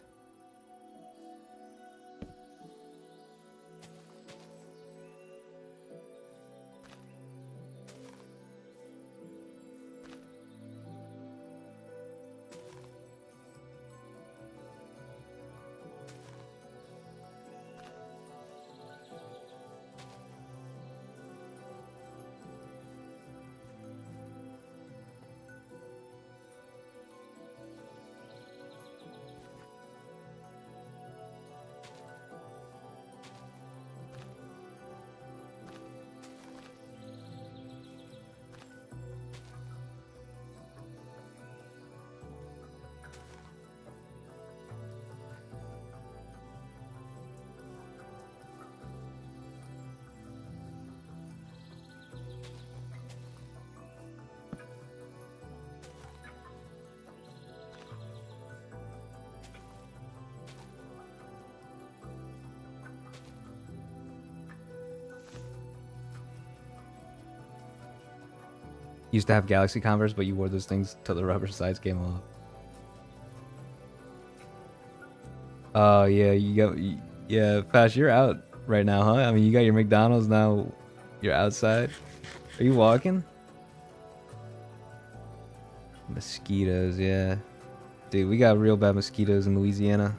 Used to have Galaxy Converse, but you wore those things till the rubber sides came off. Oh yeah, yeah, Fash, you're out right now, huh? I mean, you got your McDonald's now. You're outside. Are you walking? Mosquitoes, yeah. Dude, we got real bad mosquitoes in Louisiana.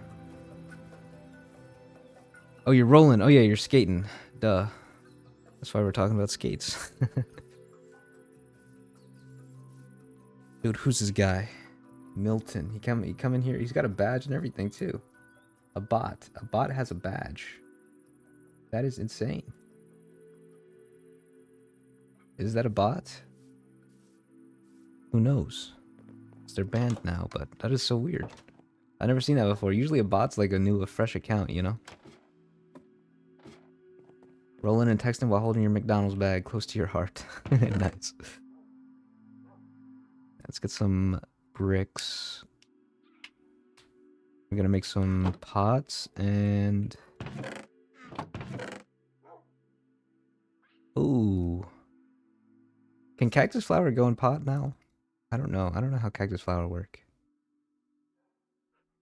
Oh, you're rolling. Oh yeah, you're skating. Duh. That's why we're talking about skates. Dude, who's this guy? Milton. He come in here. He's got a badge and everything too. A bot. A bot has a badge. That is insane. Is that a bot? Who knows? They're banned now, but that is so weird. I've never seen that before. Usually a bot's like a fresh account, you know? Rolling and texting while holding your McDonald's bag close to your heart. Nice. Let's get some bricks. We're gonna make some pots and... Ooh. Can cactus flower go in pot now? I don't know. I don't know how cactus flower work.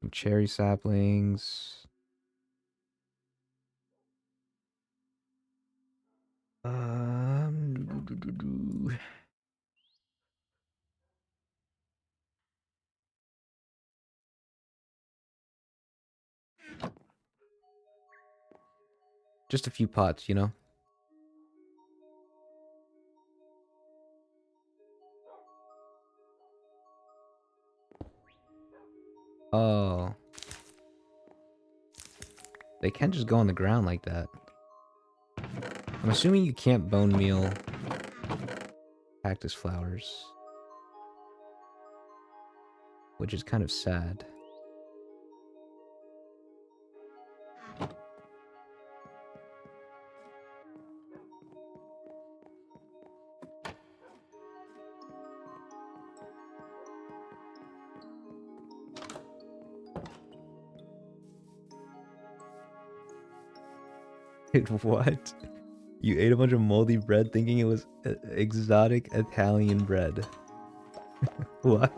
Some cherry saplings. Um... Just a few pots, you know? Oh. They can't just go on the ground like that. I'm assuming you can't bone meal cactus flowers. Which is kind of sad. Dude, what? You ate a bunch of moldy bread thinking it was exotic Italian bread. What?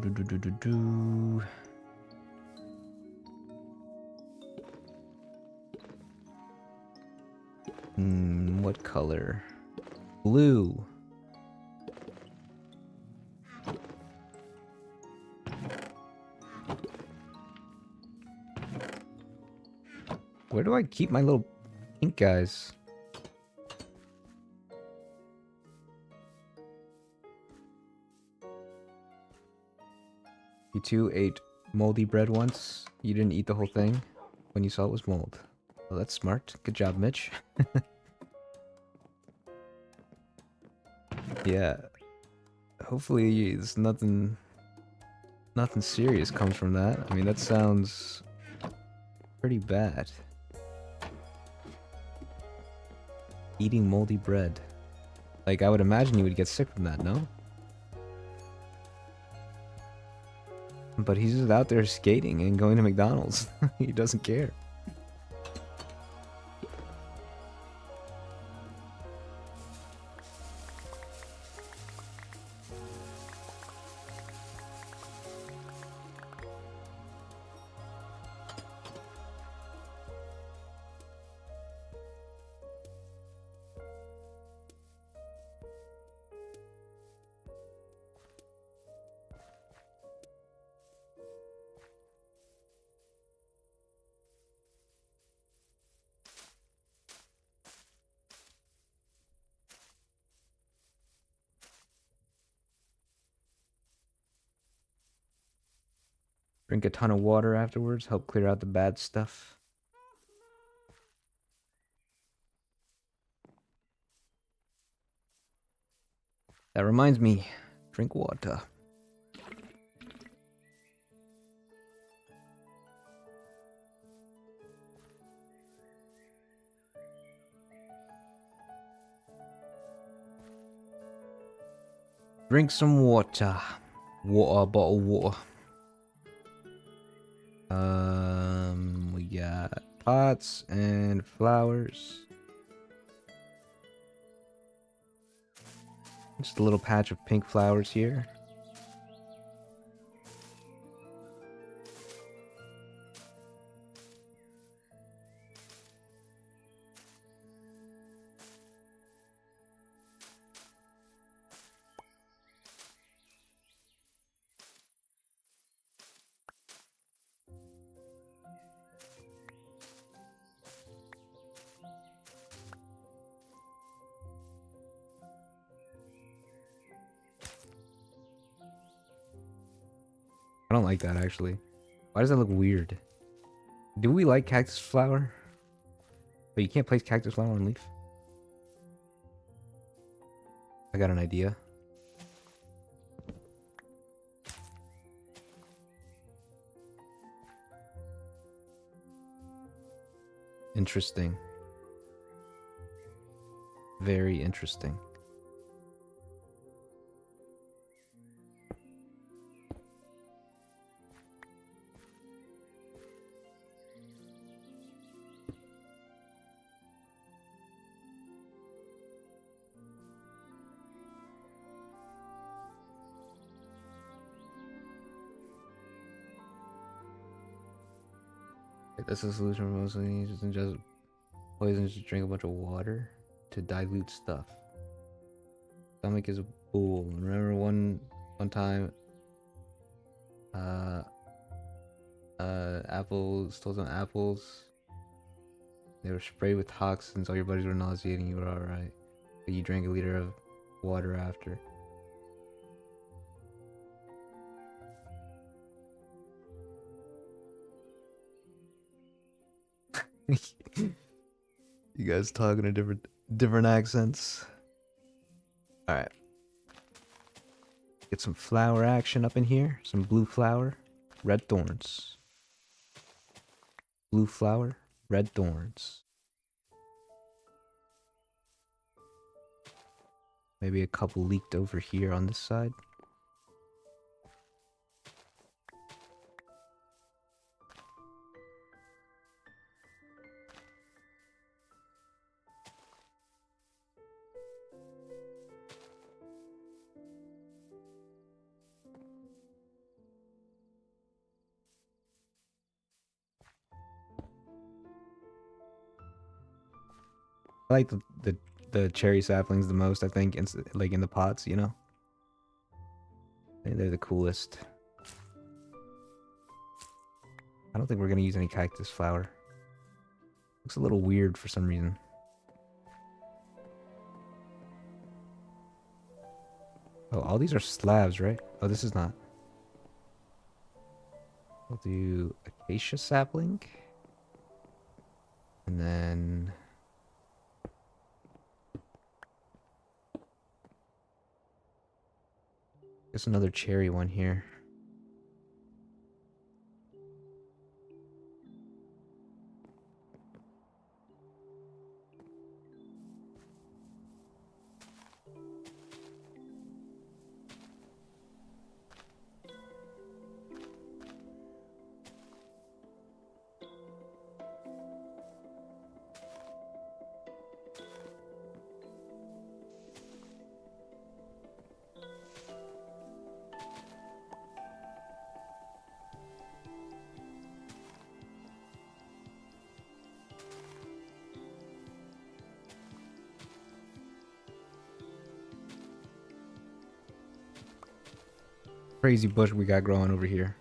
Do, do, do, do, do. What color? Blue. Where do I keep my little pink guys? You two ate moldy bread once. You didn't eat the whole thing when you saw it was mold. Well, that's smart. Good job, Mitch. Yeah. Hopefully, there's nothing serious comes from that. I mean, that sounds pretty bad. Eating moldy bread. Like, I would imagine you would get sick from that, no? But he's just out there skating and going to McDonald's. He doesn't care. Drink a ton of water afterwards, help clear out the bad stuff. That reminds me, drink water. Drink some water. Water, bottle water. We got pots and flowers. Just a little patch of pink flowers here. I don't like that actually. Why does that look weird? Do we like cactus flower? But you can't place cactus flower on leaf? I got an idea. Interesting. Very interesting. This is a solution for mostly just ingest poison. Just drink a bunch of water to dilute stuff. Stomach is a bull. Remember one time, apples stole some apples. They were sprayed with toxins. All your buddies were nauseating. You were all right, but you drank a liter of water after. You guys talking in different accents. All right. Get some flower action up in here. Some blue flower, red thorns. Blue flower, red thorns. Maybe a couple leaked over here on this side. I like the cherry saplings the most, I think, like in the pots, you know? They're the coolest. I don't think we're gonna use any cactus flower. Looks a little weird for some reason. Oh, all these are slabs, right? Oh, this is not. We'll do acacia sapling. And then... There's another cherry one here. Crazy bush we got growing over here.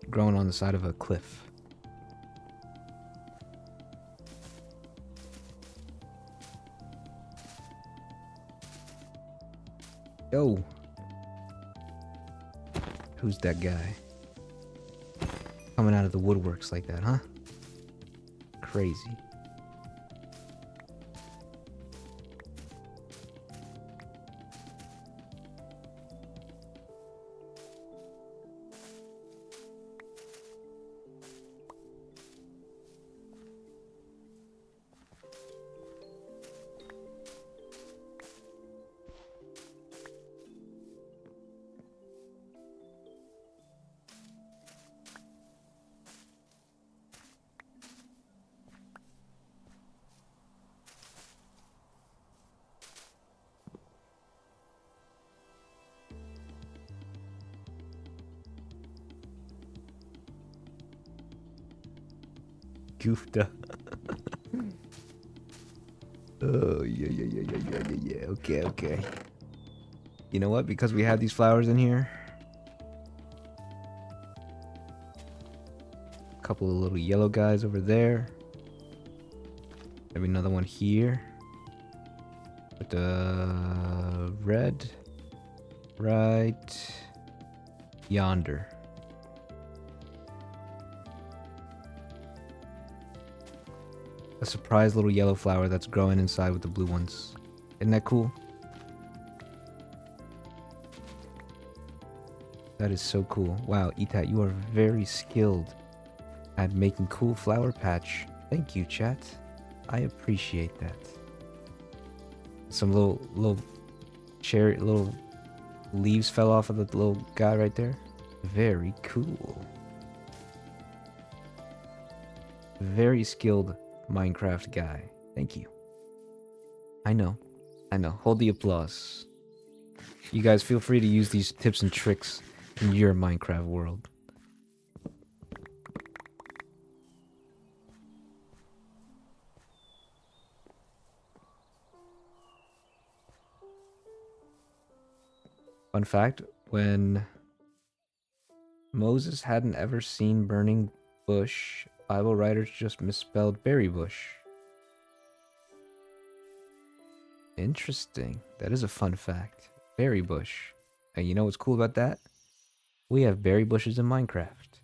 Growing on the side of a cliff. Yo. Who's that guy? Coming out of the woodworks like that, huh? Crazy. goofed up. Oh, yeah. Okay. You know what? Because we have these flowers in here, a couple of little yellow guys over there. Maybe another one here. With the red right yonder. A surprise little yellow flower that's growing inside with the blue ones. Isn't that cool? That is so cool. Wow, Etat, you are very skilled at making cool flower patch. Thank you, chat. I appreciate that. Some little cherry, little leaves fell off of the little guy right there. Very cool. Very skilled Minecraft guy. Thank you. I know. Hold the applause. You guys feel free to use these tips and tricks in your Minecraft world. Fun fact, when Moses hadn't ever seen burning bush, Bible writers just misspelled berry bush. Interesting. That is a fun fact. Berry bush. And you know what's cool about that? We have berry bushes in Minecraft.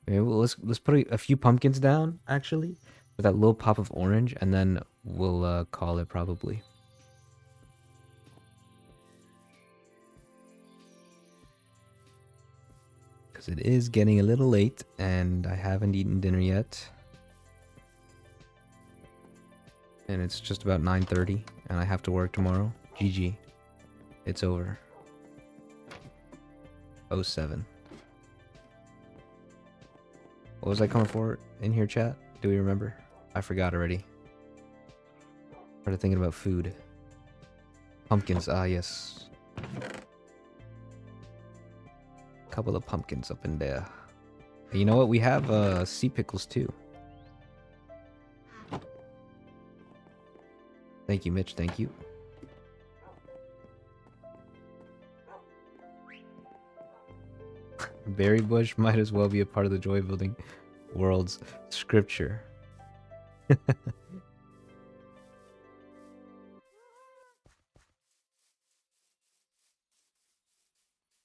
Okay, well, let's put a few pumpkins down, actually, with that little pop of orange, and then we'll call it probably. Because it is getting a little late, and I haven't eaten dinner yet. And it's just about 9:30, and I have to work tomorrow. GG. It's over. 07. What was I coming for in here, chat? Do we remember? I forgot already. Started thinking about food. Pumpkins, ah yes. Couple of pumpkins up in there. And you know what? We have sea pickles too. Thank you, Mitch. Thank you. Berry bush might as well be a part of the joy building world's scripture.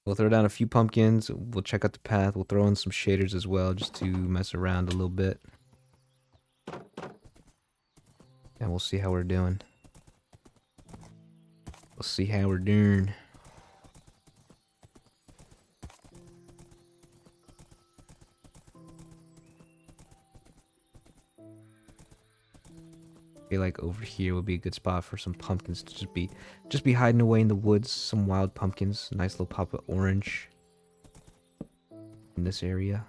We'll throw down a few pumpkins. We'll check out the path. We'll throw in some shaders as well, just to mess around a little bit. And we'll see how we're doing. We'll see how we're doing. I feel like over here would be a good spot for some pumpkins to just be hiding away in the woods. Some wild pumpkins. Nice little pop of orange in this area.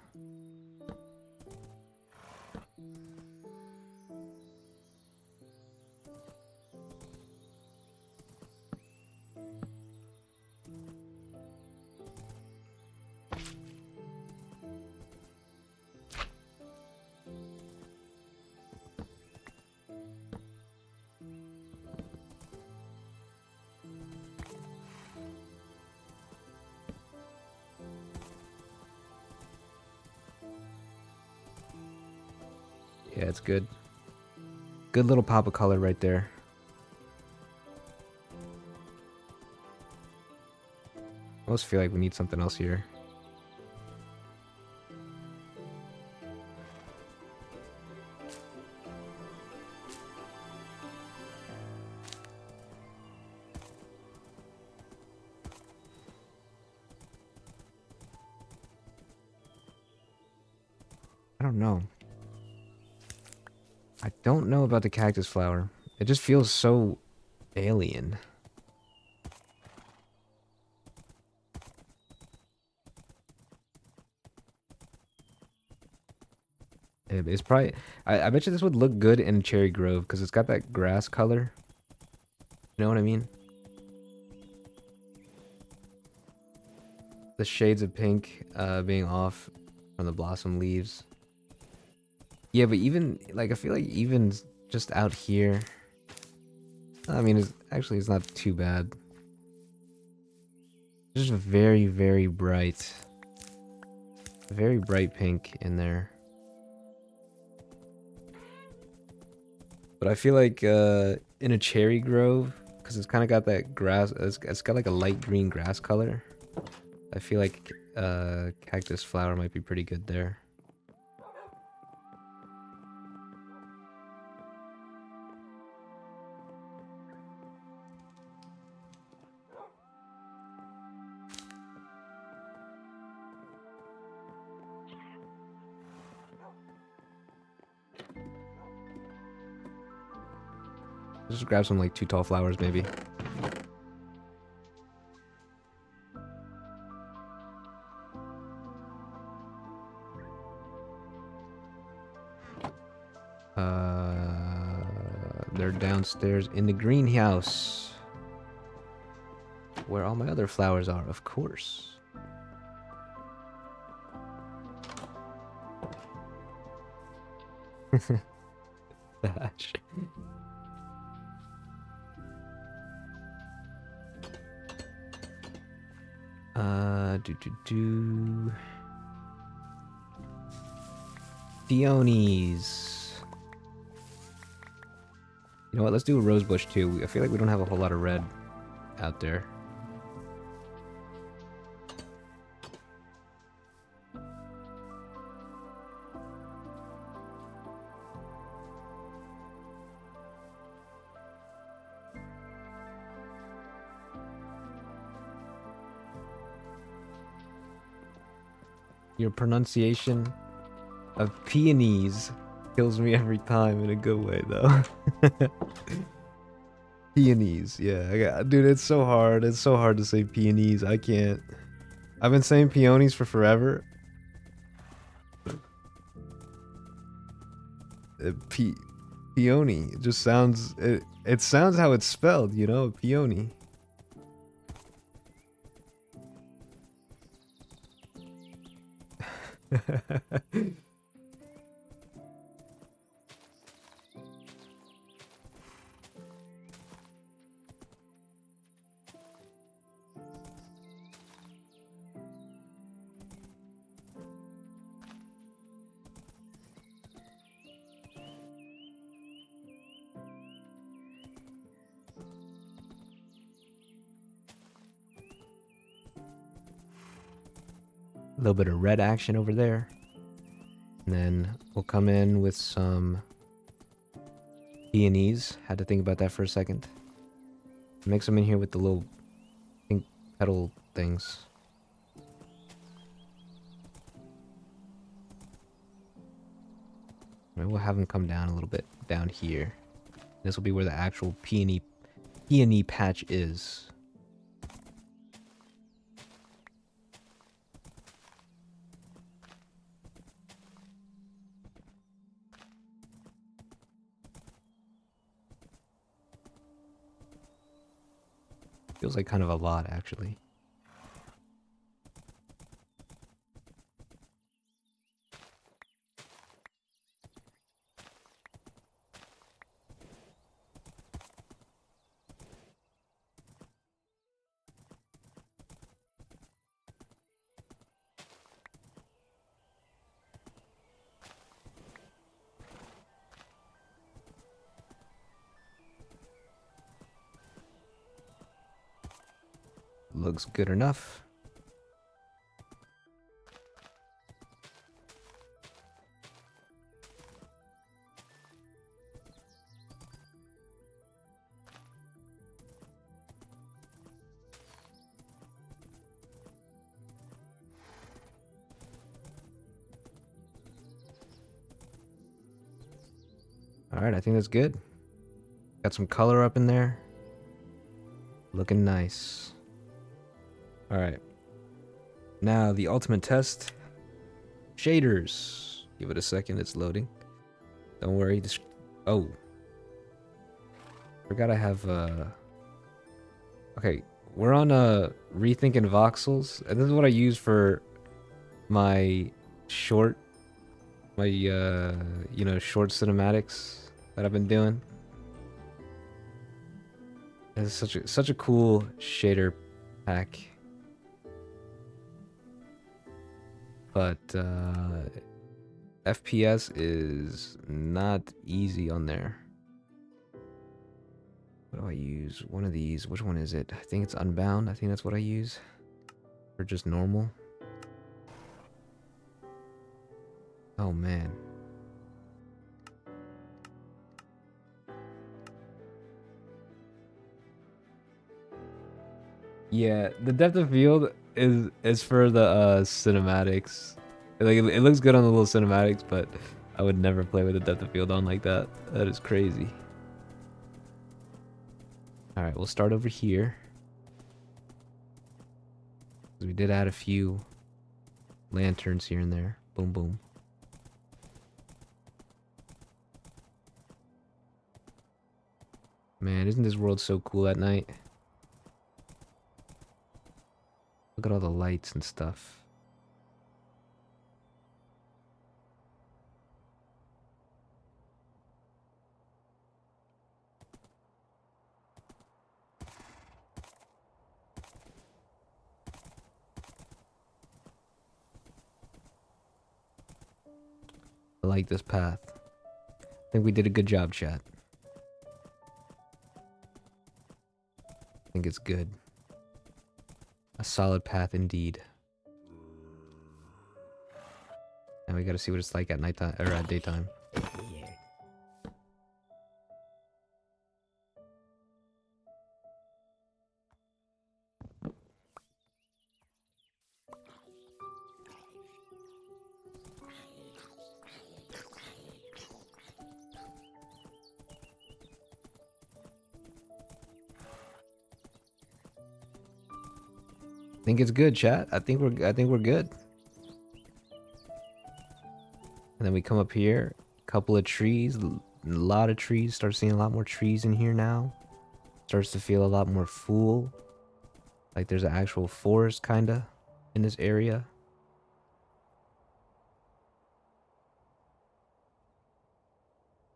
Yeah, it's good. Good little pop of color right there. I almost feel like we need something else here. I don't know. I don't know about the cactus flower. It just feels so alien. It's probably... I bet you this would look good in Cherry Grove because it's got that grass color. You know what I mean? The shades of pink being off from the blossom leaves. Yeah, but even like I feel like even just out here, I mean, it's not too bad. Just very bright pink in there. But I feel like in a cherry grove, because it's kind of got that grass, it's got like a light green grass color. I feel like cactus flower might be pretty good there. Just grab some like 2 tall flowers maybe. They're downstairs in the greenhouse. Where all my other flowers are, of course. Dash. Do. Peonies. You know what? Let's do a rose bush too. I feel like we don't have a whole lot of red out there. Your pronunciation of peonies kills me every time in a good way, though. Peonies, yeah. Dude, it's so hard. It's so hard to say peonies. I can't. I've been saying peonies for forever. Peony. It just sounds. It sounds how it's spelled, you know? Peony. A little bit of red action over there. And then we'll come in with some peonies. Had to think about that for a second. Mix them in here with the little pink petal things. And we'll have them come down a little bit down here. This will be where the actual peony patch is. Feels like kind of a lot, actually. Looks good enough. Alright, I think that's good. Got some color up in there. Looking nice. Alright. Now, the ultimate test. Shaders. Give it a second, it's loading. Don't worry. Oh. Forgot I have, Okay, we're on, Rethinking Voxels. And this is what I use for my short my short cinematics that I've been doing. It's such a cool shader pack. But FPS is not easy on there. What do I use? One of these. Which one is it? I think it's Unbound. I think that's what I use. Or just normal. Oh man. Yeah, the depth of field is for the cinematics. Like it looks good on the little cinematics, but I would never play with the depth of field on like that. That is crazy. All right, we'll start over here. We did add a few lanterns here and there. Boom, boom. Man, isn't this world so cool at night? Look at all the lights and stuff. I like this path. I think we did a good job, chat. I think it's good. A solid path indeed. And we gotta see what it's like at nighttime or at daytime. I think it's good, chat. I think we're good. And then we come up here, couple of trees, a lot of trees. Start seeing a lot more trees in here now. Starts to feel a lot more full. Like there's an actual forest kinda in this area.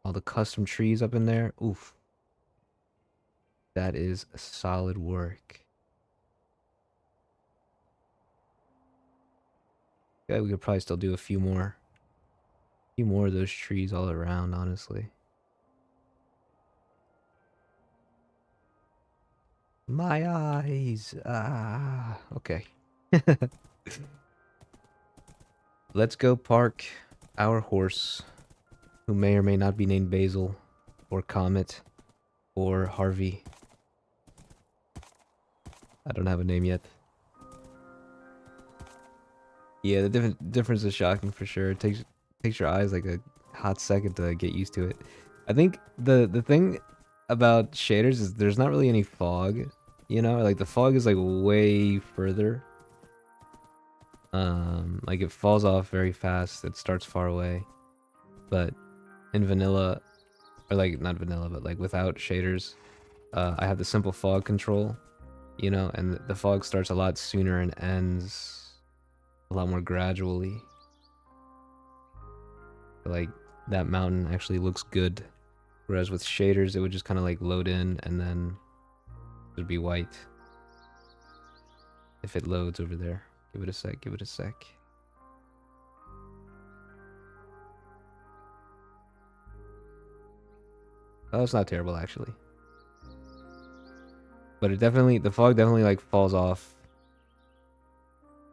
All the custom trees up in there. Oof. That is solid work. Yeah, we could probably still do a few more of those trees all around, honestly. My eyes. Ah, okay. Let's go park our horse, who may or may not be named Basil, or Comet, or Harvey. I don't have a name yet. Yeah, the difference is shocking for sure. It takes your eyes like a hot second to get used to it. I think the thing about shaders is there's not really any fog, you know? Like the fog is like way further. Like it falls off very fast. It starts far away. But in vanilla, or like not vanilla, but like without shaders, I have the simple fog control, you know, and the fog starts a lot sooner and ends a lot more gradually. Like that mountain actually looks good, whereas with shaders it would just kind of like load in and then it would be white if it loads over there. Give it a sec, give it a sec. Oh, it's not terrible actually. But the fog definitely like falls off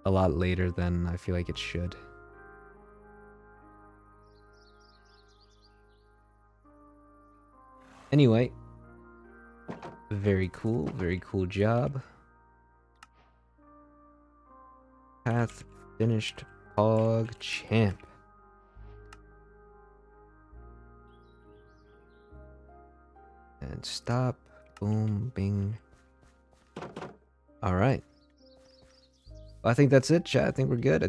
a lot later than I feel like it should. Anyway, very cool job. Path finished, Pog champ. And stop, boom, bing. All right. Well, I think that's it, chat. I think we're good. I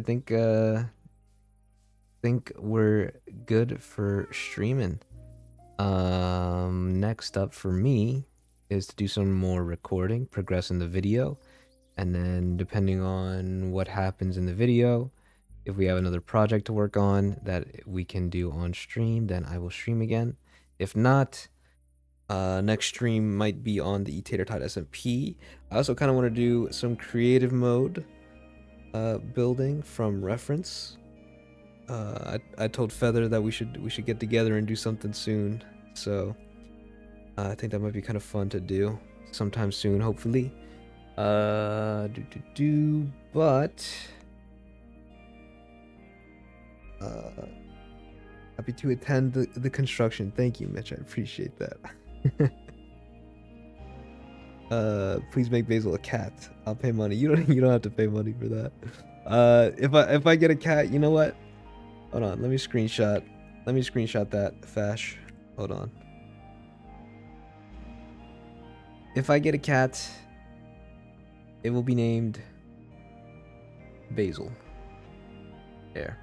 think we're good for streaming. Next up for me is to do some more recording, progress in the video, and then depending on what happens in the video, If we have another project to work on that we can do on stream, then I will stream again. If not, next stream might be on the Tater Tot SMP. I also kind of want to do some creative mode building from reference. I told Feather that we should get together and do something soon. So I think that might be kind of fun to do sometime soon, hopefully. But happy to attend the construction. Thank you, Mitch. I appreciate that. Please make Basil a cat. I'll pay money. You don't have to pay money for that. If I get a cat, you know what? Hold on, let me screenshot that Fash. Hold on. If I get a cat, it will be named Basil. There.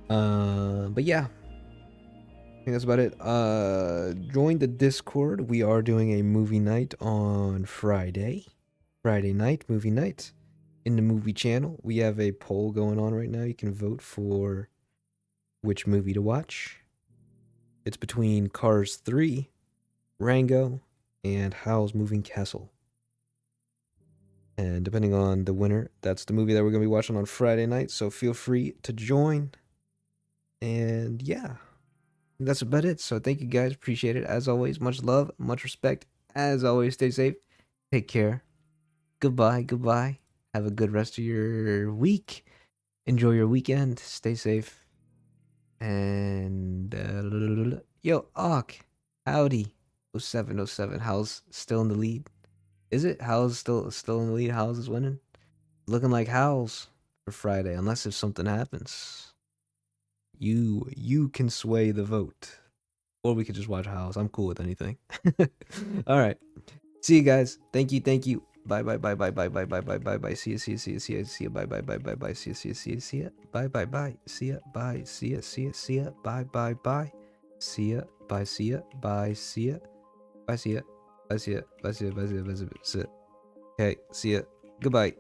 But yeah. I think that's about it. Join the Discord. We are doing a movie night on Friday. Friday night, movie night. In the movie channel. We have a poll going on right now. You can vote for which movie to watch. It's between Cars 3, Rango, and Howl's Moving Castle. And depending on the winner, that's the movie that we're going to be watching on Friday night. So feel free to join. And yeah, that's about it. So thank you guys. Appreciate it. As always, much love, much respect. As always, stay safe. Take care. Goodbye. Goodbye. Have a good rest of your week. Enjoy your weekend. Stay safe. And yo, Auk. Howdy. 0707. How's still in the lead? Is it? How's still in the lead? How's is winning? Looking like Howls for Friday, unless if something happens. You can sway the vote. Or we could just watch Howls. I'm cool with anything. Alright. See you guys. Thank you, thank you. Bye bye bye bye bye bye bye bye bye bye. See ya, see ya, see ya, see ya, see ya, bye bye bye bye bye. See ya, see ya, see ya, see ya. Bye bye bye. See ya, bye, see ya, see ya, see ya, bye bye bye. See ya, bye, see ya, bye, see ya. Bye, see ya. Bye, see ya, bye, see ya, bye, see ya, bye, see ya. Okay, see ya. Goodbye.